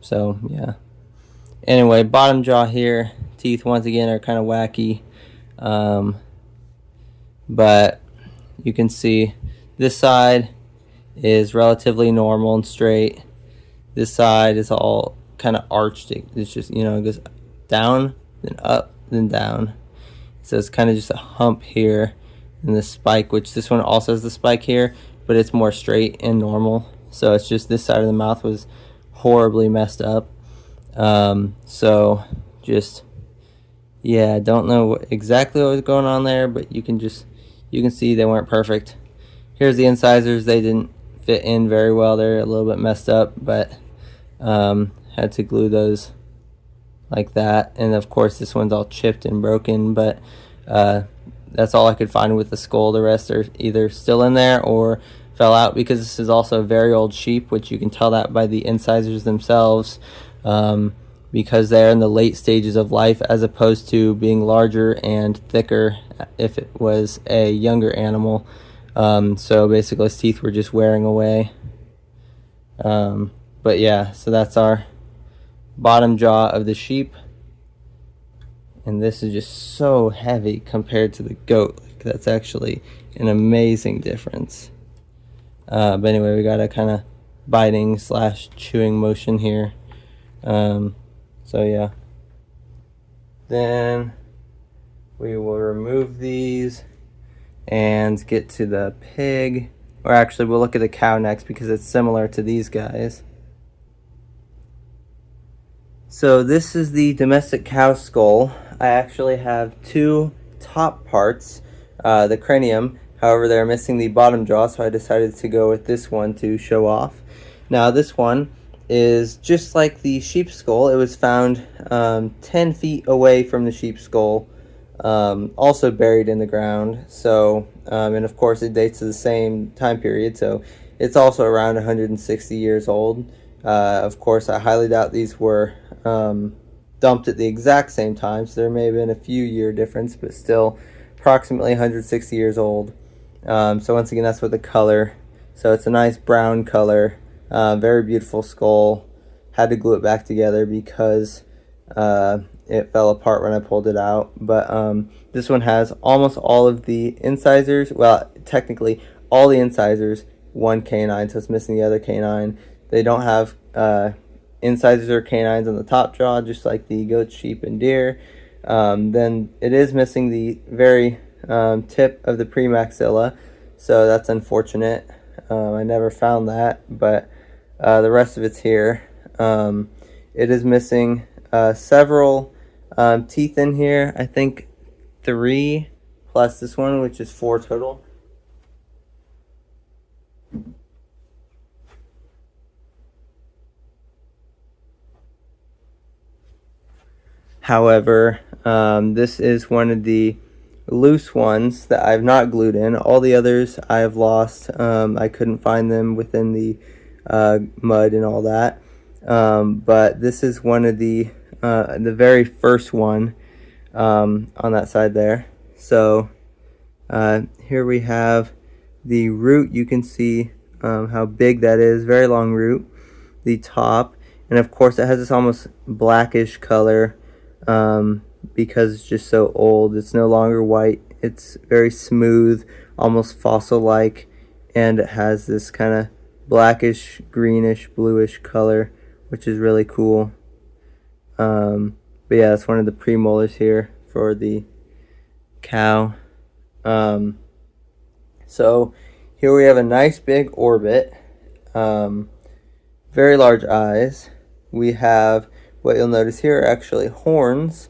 So yeah. Anyway, bottom jaw here, teeth once again are kind of wacky, but you can see this side is relatively normal and straight. This side is all kind of arched. It's just, you know, it goes down, then up, then down. So it's kind of just a hump here, and the spike, which this one also has the spike here, but it's more straight and normal. So it's just this side of the mouth was horribly messed up. So just, yeah, I don't know exactly what was going on there, but you can see they weren't perfect. Here's the incisors. They didn't fit in very well. They're a little bit messed up, but had to glue those like that. And of course this one's all chipped and broken, but that's all I could find with the skull. The rest are either still in there or fell out, because this is also a very old sheep, which you can tell that by the incisors themselves, because they're in the late stages of life, as opposed to being larger and thicker if it was a younger animal. So basically his teeth were just wearing away. But yeah, so that's our bottom jaw of the sheep, and this is just so heavy compared to the goat. Like, that's actually an amazing difference. But anyway, we got a kind of biting / chewing motion here. So yeah, then we will remove these and get to the pig, or actually we'll look at the cow next because it's similar to these guys. So this is the domestic cow skull. I actually have two top parts, the cranium. However, they're missing the bottom jaw, so I decided to go with this one to show off. Now this one is just like the sheep skull. It was found 10 feet away from the sheep skull, also buried in the ground. So, and of course it dates to the same time period, so it's also around 160 years old. Of course, I highly doubt these were dumped at the exact same time, so there may have been a few year difference, but still approximately 160 years old. So once again, that's with the color. So it's a nice brown color, very beautiful skull. Had to glue it back together because it fell apart when I pulled it out. But this one has almost all of the incisors. Well, technically all the incisors, one canine, so it's missing the other canine. They don't have incisors or canines on the top jaw, just like the goat, sheep, and deer. Then it is missing the very tip of the premaxilla, so that's unfortunate. I never found that, but the rest of it's here. It is missing several teeth in here. I think 3 plus this one, which is 4 total. However, this is one of the loose ones that I've not glued in. All the others I have lost. I couldn't find them within the mud and all that. But this is one of the very first one on that side there. So here we have the root, you can see how big that is, very long root. The top, and of course it has this almost blackish color because it's just so old. It's no longer white. It's very smooth, almost fossil-like, and it has this kind of blackish, greenish, bluish color, which is really cool. But yeah, that's one of the premolars here for the cow. So here we have a nice big orbit, very large eyes. We have, what you'll notice here are actually horns,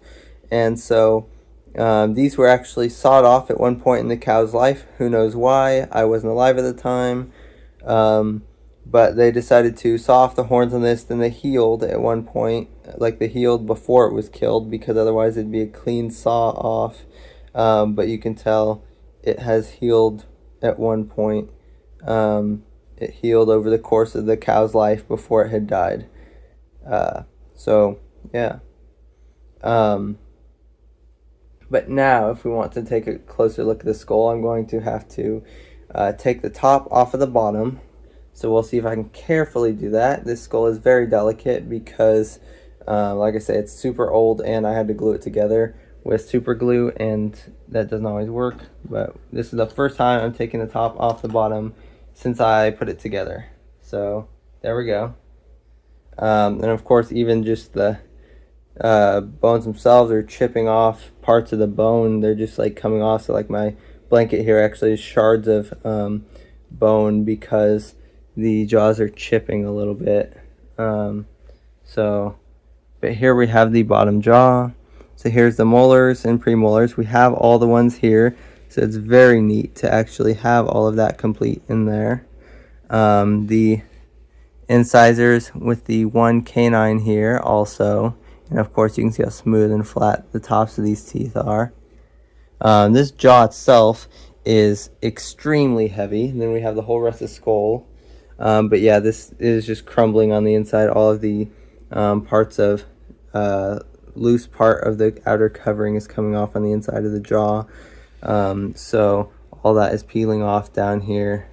and so these were actually sawed off at one point in the cow's life. Who knows why? I wasn't alive at the time. But they decided to saw off the horns on this, then they healed at one point, like they healed before it was killed, because otherwise it'd be a clean saw off. But you can tell it has healed at one point. It healed over the course of the cow's life before it had died. So, yeah. But now, if we want to take a closer look at the skull, I'm going to have to take the top off of the bottom. So we'll see if I can carefully do that. This skull is very delicate because, like I say, it's super old and I had to glue it together with super glue, and that doesn't always work. But this is the first time I'm taking the top off the bottom since I put it together. So there we go. And of course, even just the bones themselves are chipping off parts of the bone. They're just like coming off. So like my blanket here actually is shards of bone because the jaws are chipping a little bit. But here we have the bottom jaw. So here's the molars and premolars. We have all the ones here. So it's very neat to actually have all of that complete in there. The incisors with the one canine here also. And of course you can see how smooth and flat the tops of these teeth are. This jaw itself is extremely heavy. And then we have the whole rest of the skull. But yeah, this is just crumbling on the inside. All of the parts of loose part of the outer covering is coming off on the inside of the jaw. So all that is peeling off down here.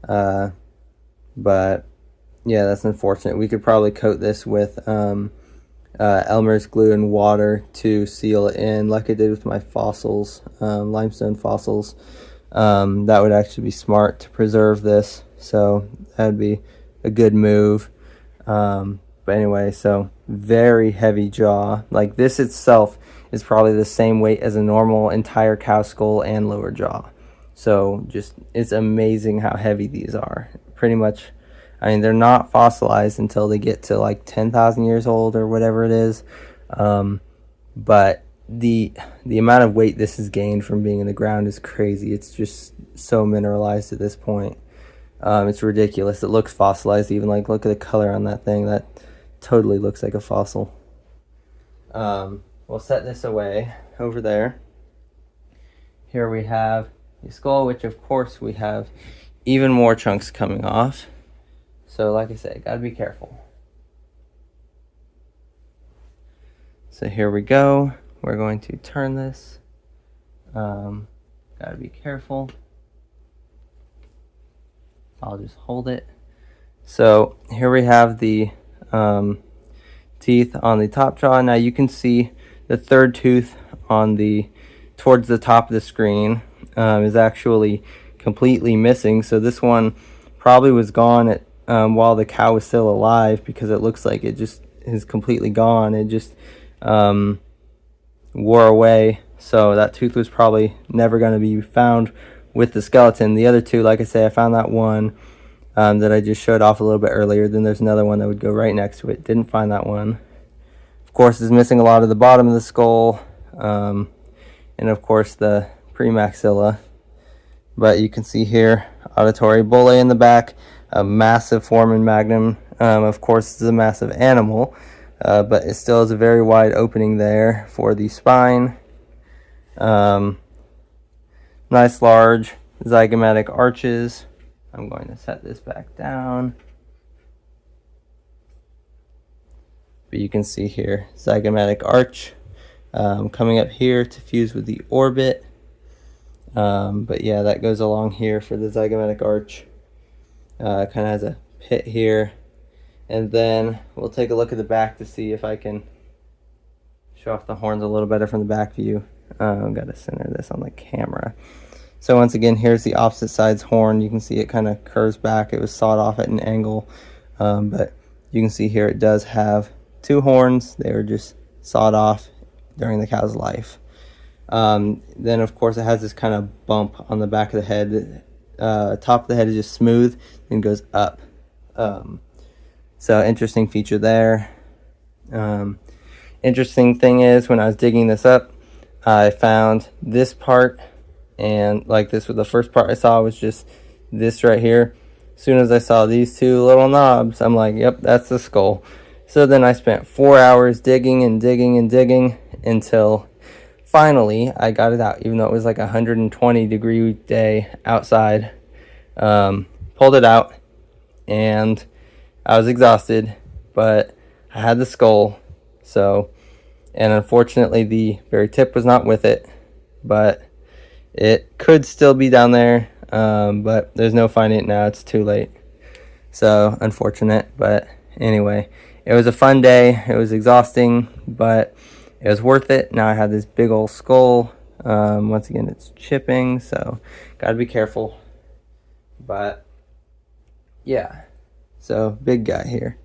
But yeah, that's unfortunate. We could probably coat this with Elmer's glue and water to seal it in, like I did with my fossils, limestone fossils. That would actually be smart to preserve this, so that would be a good move. But anyway, so very heavy jaw. Like this itself is probably the same weight as a normal entire cow skull and lower jaw. So just, it's amazing how heavy these are. Pretty much, I mean, they're not fossilized until they get to like 10,000 years old or whatever it is. But the amount of weight this has gained from being in the ground is crazy. It's just so mineralized at this point. It's ridiculous. It looks fossilized even. Like, look at the color on that thing. That totally looks like a fossil. We'll set this away over there. Here we have the skull, which of course we have even more chunks coming off. So like I said, gotta be careful. So here we go. We're going to turn this. Gotta be careful. I'll just hold it. So here we have the teeth on the top jaw. Now you can see the third tooth on the towards the top of the screen is actually completely missing. So this one probably was gone at while the cow was still alive, because it looks like it just is completely gone. It just wore away. So that tooth was probably never going to be found with the skeleton. The other two, like I say, I found that one that I just showed off a little bit earlier. Then there's another one that would go right next to it. Didn't find that one. Of course, it's missing a lot of the bottom of the skull, and of course the premaxilla. But you can see here, auditory bulle in the back, a massive foramen magnum. Of course, this is a massive animal, but it still has a very wide opening there for the spine. Nice large zygomatic arches. I'm going to set this back down. But you can see here, zygomatic arch coming up here to fuse with the orbit. But yeah, that goes along here for the zygomatic arch. Kind of has a pit here. And then we'll take a look at the back to see if I can show off the horns a little better from the back view. I've got to center this on the camera. So once again, here's the opposite side's horn. You can see it kind of curves back. It was sawed off at an angle, but you can see here it does have two horns. They were just sawed off during the cow's life. Then of course it has this kind of bump on the back of the head. Top of the head is just smooth and goes up. So interesting feature there. Interesting thing is, when I was digging this up, I found this part, and like this was the first part I saw was just this right here. As soon as I saw these two little knobs, I'm like, yep, that's the skull. So then I spent 4 hours digging and digging and digging until finally I got it out, even though it was like a 120-degree day outside. Pulled it out, and I was exhausted, but I had the skull. So, and unfortunately the very tip was not with it, but it could still be down there. But there's no finding it now. It's too late. So unfortunate, but anyway, it was a fun day. It was exhausting, but it was worth it. Now I have this big old skull. Once again, it's chipping, so gotta be careful. But yeah, so big guy here,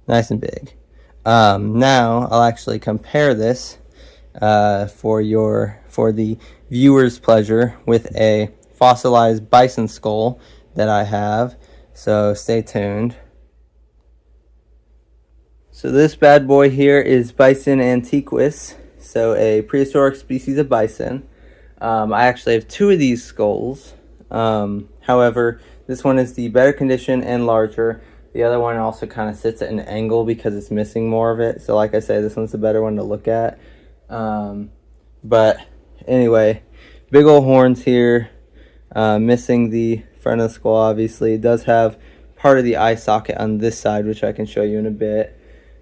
nice and big. Now I'll actually compare this for the viewer's pleasure with a fossilized bison skull that I have. So stay tuned. So this bad boy here is Bison antiquus, so a prehistoric species of bison. I actually have two of these skulls. However, this one is the better condition and larger. The other one also kind of sits at an angle because it's missing more of it. So like I say, this one's the better one to look at. But anyway, big old horns here, missing the front of the skull obviously. It does have part of the eye socket on this side, which I can show you in a bit.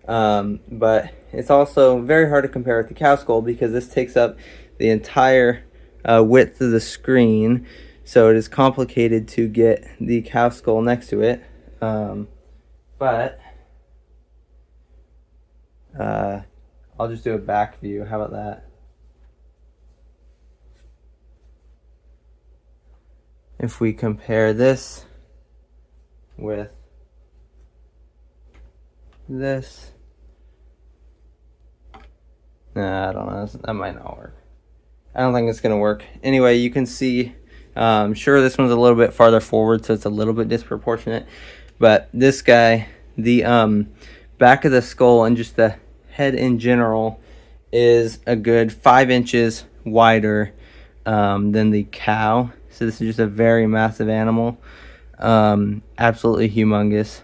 But it's also very hard to compare with the cow skull because this takes up the entire width of the screen. So it is complicated to get the cow skull next to it. But I'll just do a back view. How about that? If we compare this with this, nah, I don't know, that might not work. I don't think it's gonna work. Anyway, you can see, sure, this one's a little bit farther forward, so it's a little bit disproportionate, but this guy, the back of the skull and just the head in general is a good 5 inches wider than the cow. So this is just a very massive animal, absolutely humongous.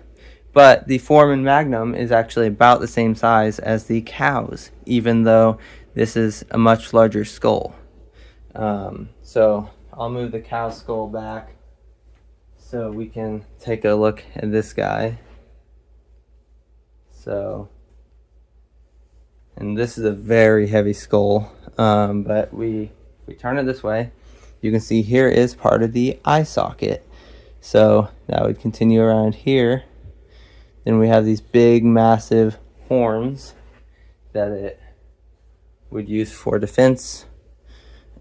But the foramen magnum is actually about the same size as the cow's, even though this is a much larger skull. So I'll move the cow skull back so we can take a look at this guy. So, and this is a very heavy skull, but we turn it this way. You can see here is part of the eye socket. So that would continue around here. Then we have these big, massive horns that it would use for defense,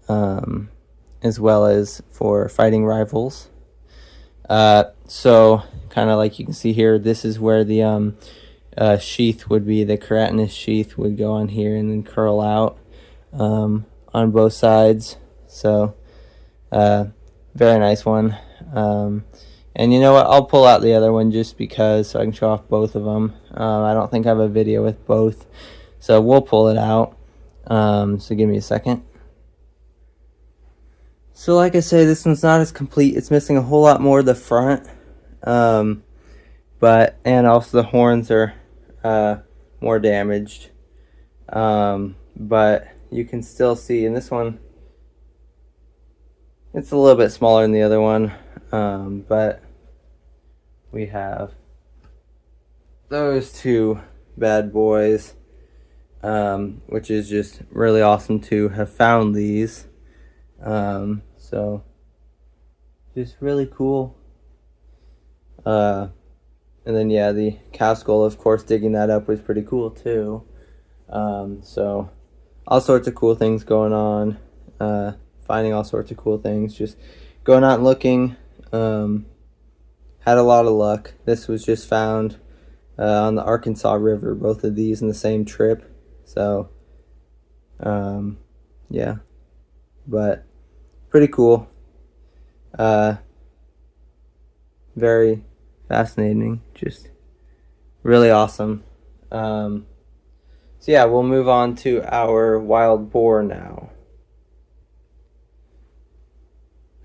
as well as for fighting rivals. So kind of like you can see here, this is where the sheath would be. The keratinous sheath would go on here and then curl out on both sides. So very nice one. And you know what, I'll pull out the other one just because, so I can show off both of them. I don't think I have a video with both, so we'll pull it out. So give me a second. So like I say, this one's not as complete. It's missing a whole lot more of the front, but and also the horns are more damaged. But you can still see in this one, it's a little bit smaller than the other one, but we have those two bad boys, which is just really awesome to have found these. So just really cool. And then yeah, the cow skull, of course, digging that up was pretty cool too. So all sorts of cool things going on. Finding all sorts of cool things. Just going out and looking. Had a lot of luck. This was just found on the Arkansas River. Both of these in the same trip. So yeah, but pretty cool. Very fascinating, just really awesome. So yeah, we'll move on to our wild boar now.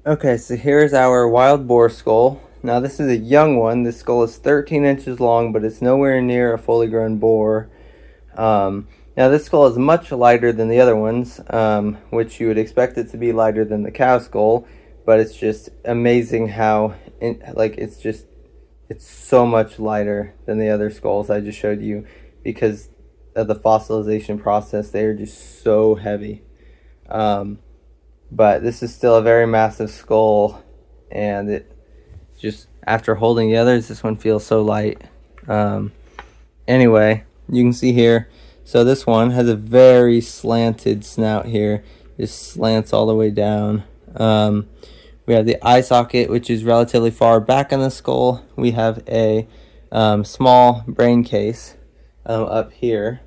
Okay, so here's our wild boar skull. Now this is a young one. This skull is 13 inches long, but it's nowhere near a fully grown boar. Now this skull is much lighter than the other ones, which you would expect it to be lighter than the cow skull, but it's just amazing how it's so much lighter than the other skulls I just showed you because of the fossilization process. They are just so heavy. But this is still a very massive skull, and it just, after holding the others, this one feels so light. Anyway, you can see here, so this one has a very slanted snout here. Just slants all the way down. We have the eye socket, which is relatively far back on the skull. We have a small brain case up here.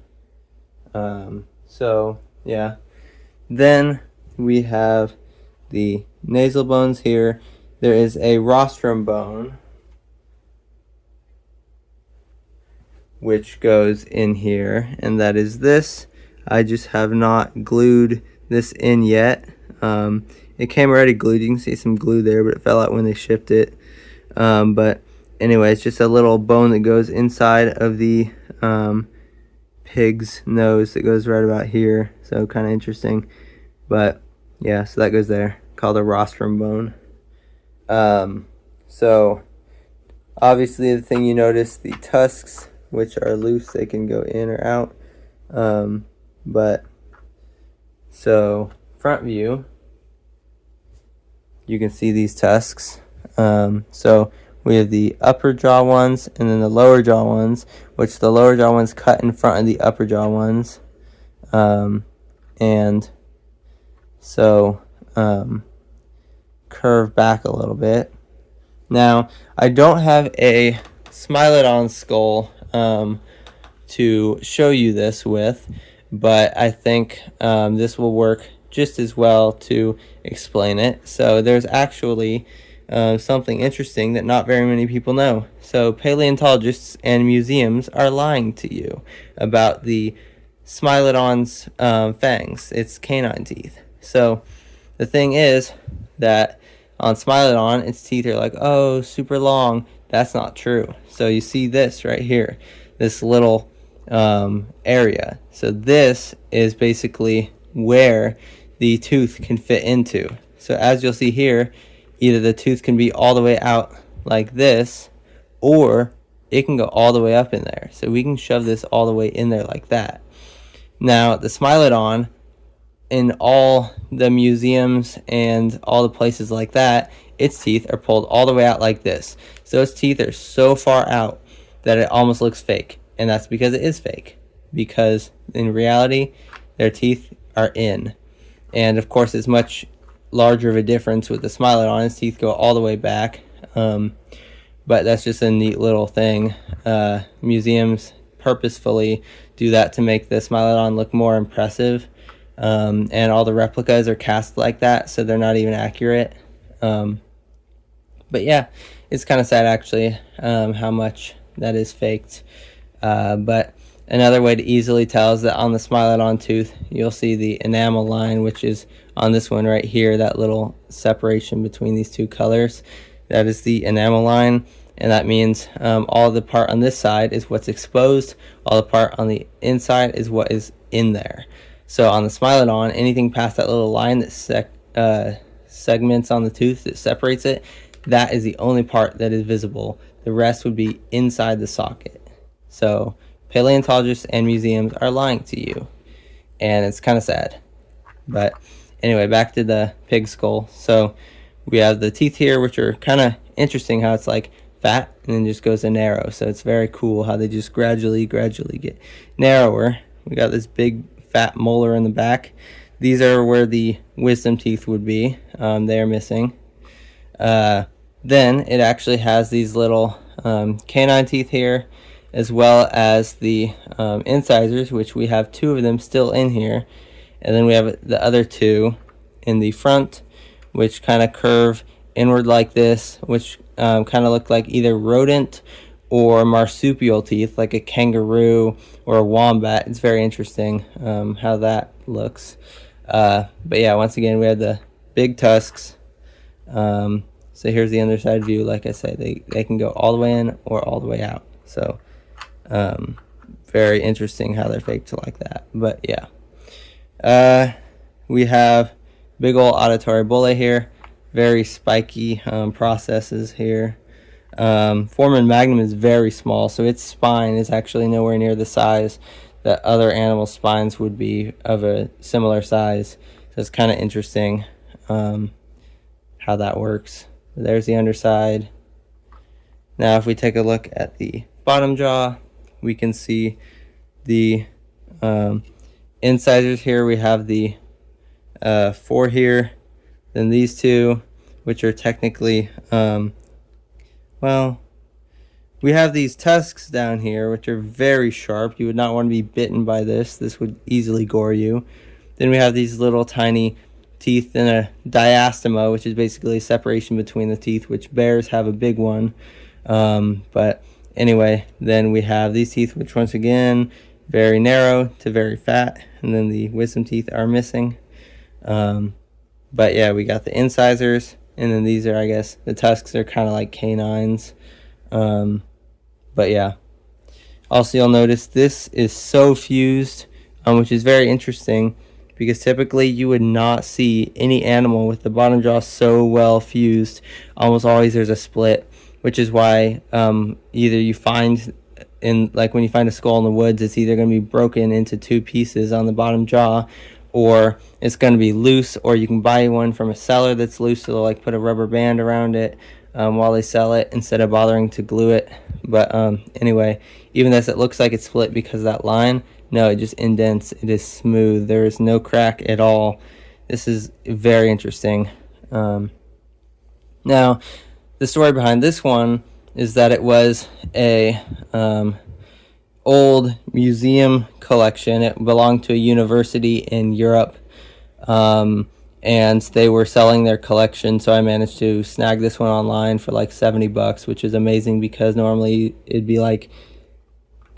So, yeah. Then we have the nasal bones here. There is a rostrum bone, which goes in here, and that is this. I just have not glued this in yet. It came already glued. You can see some glue there, but it fell out when they shipped it. But anyway, it's just a little bone that goes inside of the pig's nose that goes right about here. So kind of interesting. But yeah, so that goes there, called a rostrum bone. So obviously the thing you notice, the tusks, which are loose, they can go in or out. But so front view, you can see these tusks. So we have the upper jaw ones and then the lower jaw ones, which the lower jaw ones cut in front of the upper jaw ones. And so curve back a little bit. Now, I don't have a Smilodon skull to show you this with, but I think this will work just as well to explain it. So there's actually something interesting that not very many people know. So paleontologists and museums are lying to you about the Smilodon's fangs, its canine teeth. So the thing is that on Smilodon, its teeth are like, oh, super long. That's not true. So you see this right here, this little area. So this is basically where the tooth can fit into. So as you'll see here, either the tooth can be all the way out like this, or it can go all the way up in there. So we can shove this all the way in there like that. Now, the Smilodon, in all the museums and all the places like that, its teeth are pulled all the way out like this. So its teeth are so far out that it almost looks fake. And that's because it is fake. Because in reality, their teeth are in. And of course, it's much larger of a difference with the Smilodon. Its teeth go all the way back. But that's just a neat little thing. Museums purposefully do that to make the Smilodon look more impressive. And all the replicas are cast like that, so they're not even accurate. But yeah, it's kind of sad actually how much that is faked. But another way to easily tell is that on the Smilodon tooth, you'll see the enamel line, which is on this one right here, that little separation between these two colors. That is the enamel line, and that means all the part on this side is what's exposed, all the part on the inside is what is in there. So on the Smilodon, anything past that little line that segments on the tooth that separates it, that is the only part that is visible. The rest would be inside the socket. So paleontologists and museums are lying to you, and it's kind of sad. But anyway, back to the pig skull. So we have the teeth here, which are kind of interesting how it's like fat and then just goes to narrow. So it's very cool how they just gradually get narrower. We got this big fat molar in the back. These are where the wisdom teeth would be. They are missing. Then it actually has these little canine teeth here, as well as the incisors, which we have 2 of them still in here. And then we have the other 2 in the front, which kind of curve inward like this, which kind of look like either rodent or marsupial teeth, like a kangaroo or a wombat. It's very interesting how that looks. But yeah, once again, we have the big tusks. So here's the underside view. Like I said, they can go all the way in or all the way out. So very interesting how they're faked like that. But yeah. We have big old auditory bulla here. Very spiky processes here. Foramen magnum is very small, so its spine is actually nowhere near the size that other animal spines would be of a similar size. So it's kind of interesting how that works. There's the underside. Now if we take a look at the bottom jaw, we can see the incisors here. We have the 4 here, then these 2, which are technically well, we have these tusks down here, which are very sharp. You would not want to be bitten by this. This would easily gore you. Then we have these little tiny teeth and a diastema, which is basically a separation between the teeth, which bears have a big one. But anyway, then we have these teeth, which once again, very narrow to very fat. And then the wisdom teeth are missing. But yeah, we got the incisors. And then these are, I guess, the tusks are kind of like canines. But yeah. Also, you'll notice this is so fused, which is very interesting because typically you would not see any animal with the bottom jaw so well fused. Almost always there's a split, which is why either you find like when you find a skull in the woods, it's either going to be broken into 2 pieces on the bottom jaw, or it's going to be loose, or you can buy one from a seller that's loose, so they'll like put a rubber band around it while they sell it instead of bothering to glue it. But anyway, even as it looks like it's split because of that line, no, it just indents. It is smooth. There is no crack at all. This is very interesting. Now, the story behind this one is that it was a old museum collection. It belonged to a university in Europe, and they were selling their collection, so I managed to snag this one online for like $70, which is amazing because normally it'd be like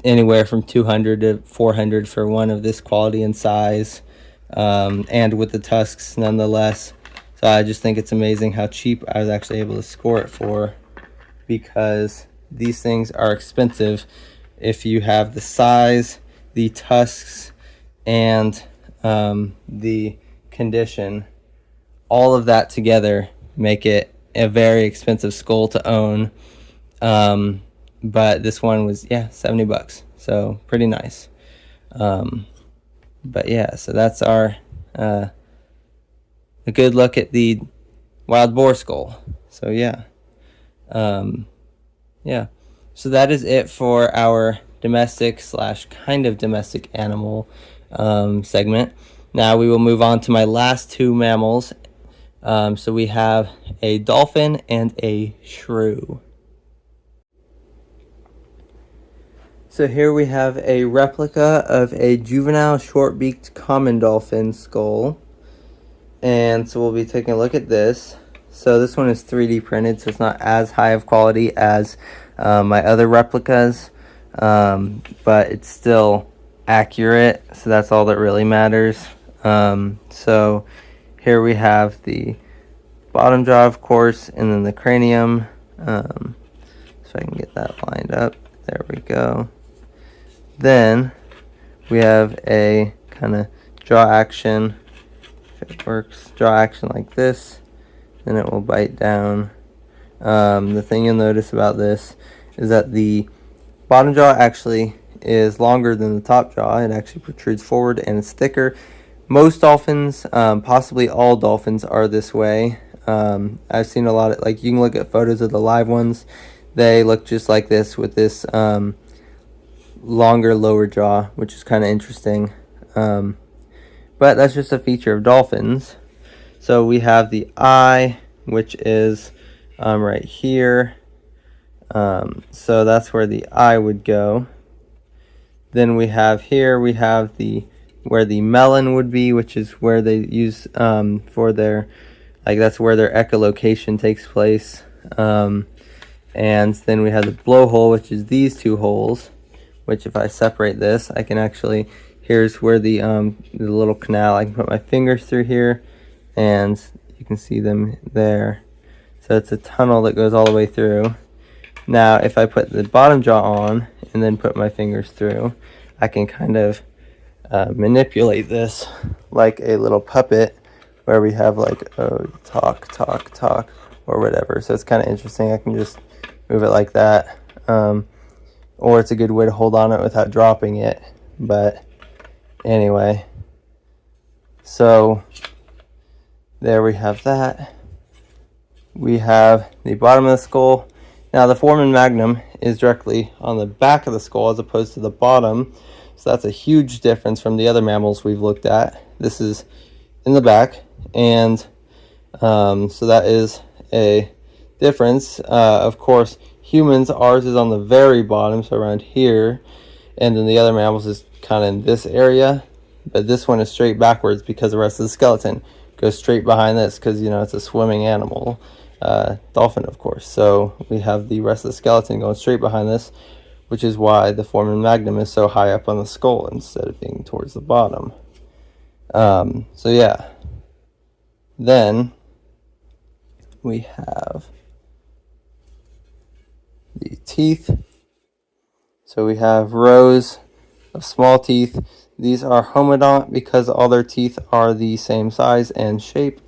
anywhere from $200 to $400 for one of this quality and size, and with the tusks nonetheless. So I just think it's amazing how cheap I was actually able to score it for, because these things are expensive if you have the size, the tusks, and the condition. All of that together make it a very expensive skull to own. But this one was, yeah, $70, so pretty nice. But yeah, so that's our a good look at the wild boar skull. So yeah. Yeah, so that is it for our domestic / kind of domestic animal segment. Now we will move on to my last 2 mammals. So we have a dolphin and a shrew. So here we have a replica of a juvenile short-beaked common dolphin skull. And so we'll be taking a look at this. So this one is 3D printed, so it's not as high of quality as my other replicas, but it's still accurate, so that's all that really matters. So here we have the bottom jaw, of course, and then the cranium. So I can get that lined up. There we go. Then we have a kind of jaw action, if it works, jaw action like this. Then it will bite down. The thing you'll notice about this is that the bottom jaw actually is longer than the top jaw. It actually protrudes forward and it's thicker, Most dolphins, possibly all dolphins, are this way. I've seen a lot of, like, you can look at photos of the live ones. They look just like this with this longer lower jaw, which is kind of interesting. But that's just a feature of dolphins. So we have the eye, which is right here. So that's where the eye would go. Then we have here, we have where the melon would be, which is where they use for their, like, that's where their echolocation takes place. And then we have the blowhole, which is these two holes, which if I separate this, I can actually, here's where the little canal, I can put my fingers through here, and you can see them there. So it's a tunnel that goes all the way through. Now, if I put the bottom jaw on and then put my fingers through, I can kind of manipulate this like a little puppet, where we have like, oh, talk, talk, talk, or whatever. So it's kind of interesting. I can just move it like that. Or it's a good way to hold on it without dropping it. But anyway, so there we have that. We have the bottom of the skull. Now the foramen magnum is directly on the back of the skull as opposed to the bottom. So that's a huge difference from the other mammals we've looked at. This is in the back, and so that is a difference. Of course, humans, ours is on the very bottom, so around here, and then the other mammals is kind of in this area, but this one is straight backwards because the rest of the skeleton goes straight behind this, because, you know, it's a swimming animal. Dolphin, of course. So we have the rest of the skeleton going straight behind this, which is why the foramen magnum is so high up on the skull instead of being towards the bottom. So yeah. Then we have the teeth. So we have rows of small teeth. These are homodont because all their teeth are the same size and shape.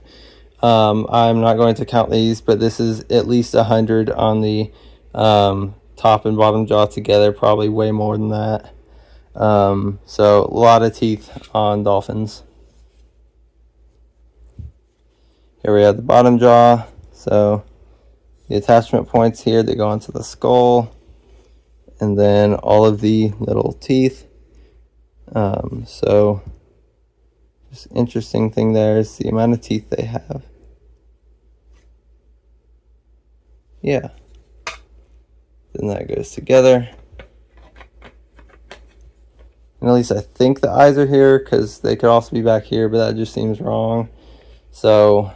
I'm not going to count these, but this is at least 100 on the top and bottom jaw together, probably way more than that. So a lot of teeth on dolphins. Here we have the bottom jaw. So the attachment points here that go onto the skull, and then all of the little teeth. So just interesting thing there is the amount of teeth they have. Yeah. Then that goes together. And at least I think the eyes are here, because they could also be back here, but that just seems wrong. So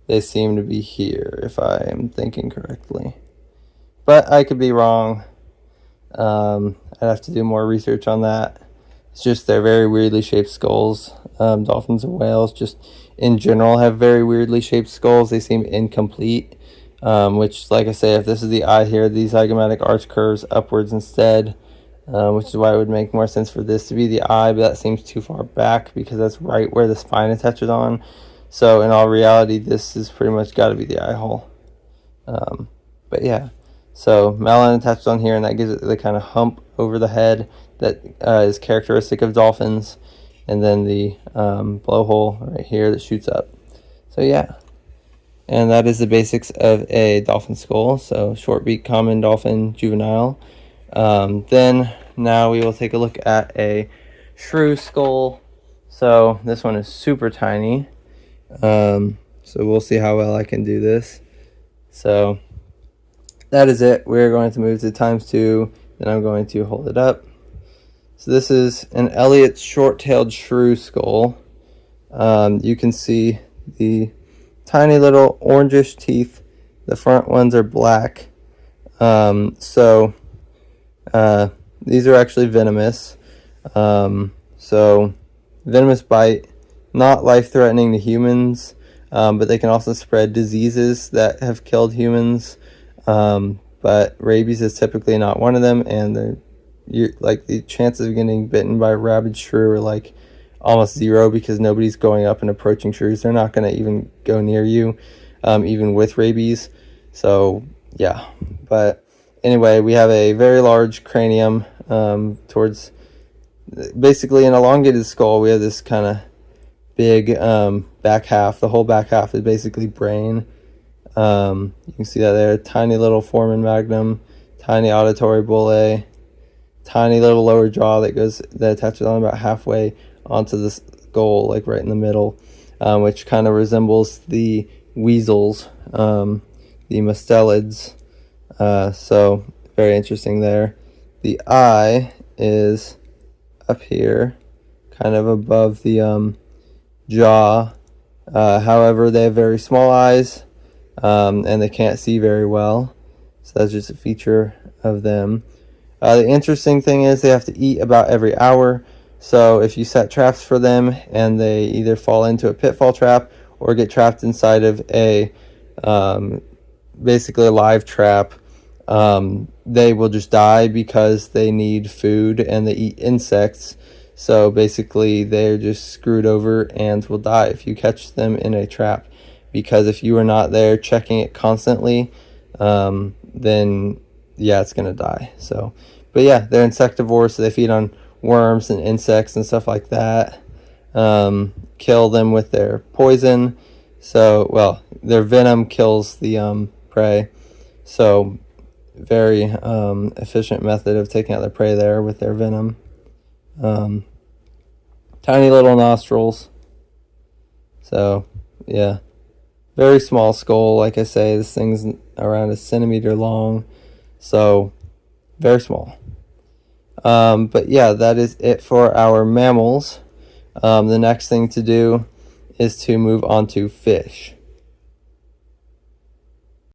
they seem to be here, if I am thinking correctly. But I could be wrong. I'd have to do more research on that. It's just they're very weirdly shaped skulls. Dolphins and whales just in general have very weirdly shaped skulls. They seem incomplete. Which, like I say, if this is the eye here, the zygomatic arch curves upwards instead, which is why it would make more sense for this to be the eye, but that seems too far back because that's right where the spine attaches on. So in all reality, this is pretty much got to be the eye hole. But yeah, so melon attaches on here, and that gives it the kind of hump over the head that is characteristic of dolphins, and then the blowhole right here that shoots up. So yeah. And that is the basics of a dolphin skull. So short beak, common, dolphin, juvenile. Then now we will take a look at a shrew skull. So this one is super tiny. So we'll see how well I can do this. So that is it. We're going to move to ×2. Then I'm going to hold it up. So this is an Elliott's short-tailed shrew skull. You can see the tiny little orangish teeth. The front ones are black. So these are actually venomous. So venomous bite, not life-threatening to humans, but they can also spread diseases that have killed humans. But rabies is typically not one of them, and like the chances of getting bitten by a rabid shrew are like almost zero, because nobody's going up and approaching shrews. They're not going to even go near you, even with rabies. So yeah, but anyway, we have a very large cranium towards basically an elongated skull. We have this kind of big back half. The whole back half is basically brain. You can see that there. Tiny little foramen magnum, tiny auditory bullae, tiny little lower jaw that attaches on about halfway onto the skull, like right in the middle, which kind of resembles the weasels, the mustelids. So very interesting there. The eye is up here, kind of above the jaw. However, they have very small eyes, and they can't see very well. So that's just a feature of them. The interesting thing is they have to eat about every hour. So if you set traps for them and they either fall into a pitfall trap or get trapped inside of a basically a live trap, they will just die because they need food and they eat insects. So basically they're just screwed over and will die if you catch them in a trap, because if you are not there checking it constantly, then yeah, it's gonna die. So but yeah, they're insectivores, so they feed on worms and insects and stuff like that. Kill them with their poison. So, well, their venom kills the prey. So, very efficient method of taking out their prey there with their venom. Tiny little nostrils. So, yeah. Very small skull, like I say. This thing's around a centimeter long. So, very small. But yeah, that is it for our mammals. The next thing to do is to move on to fish.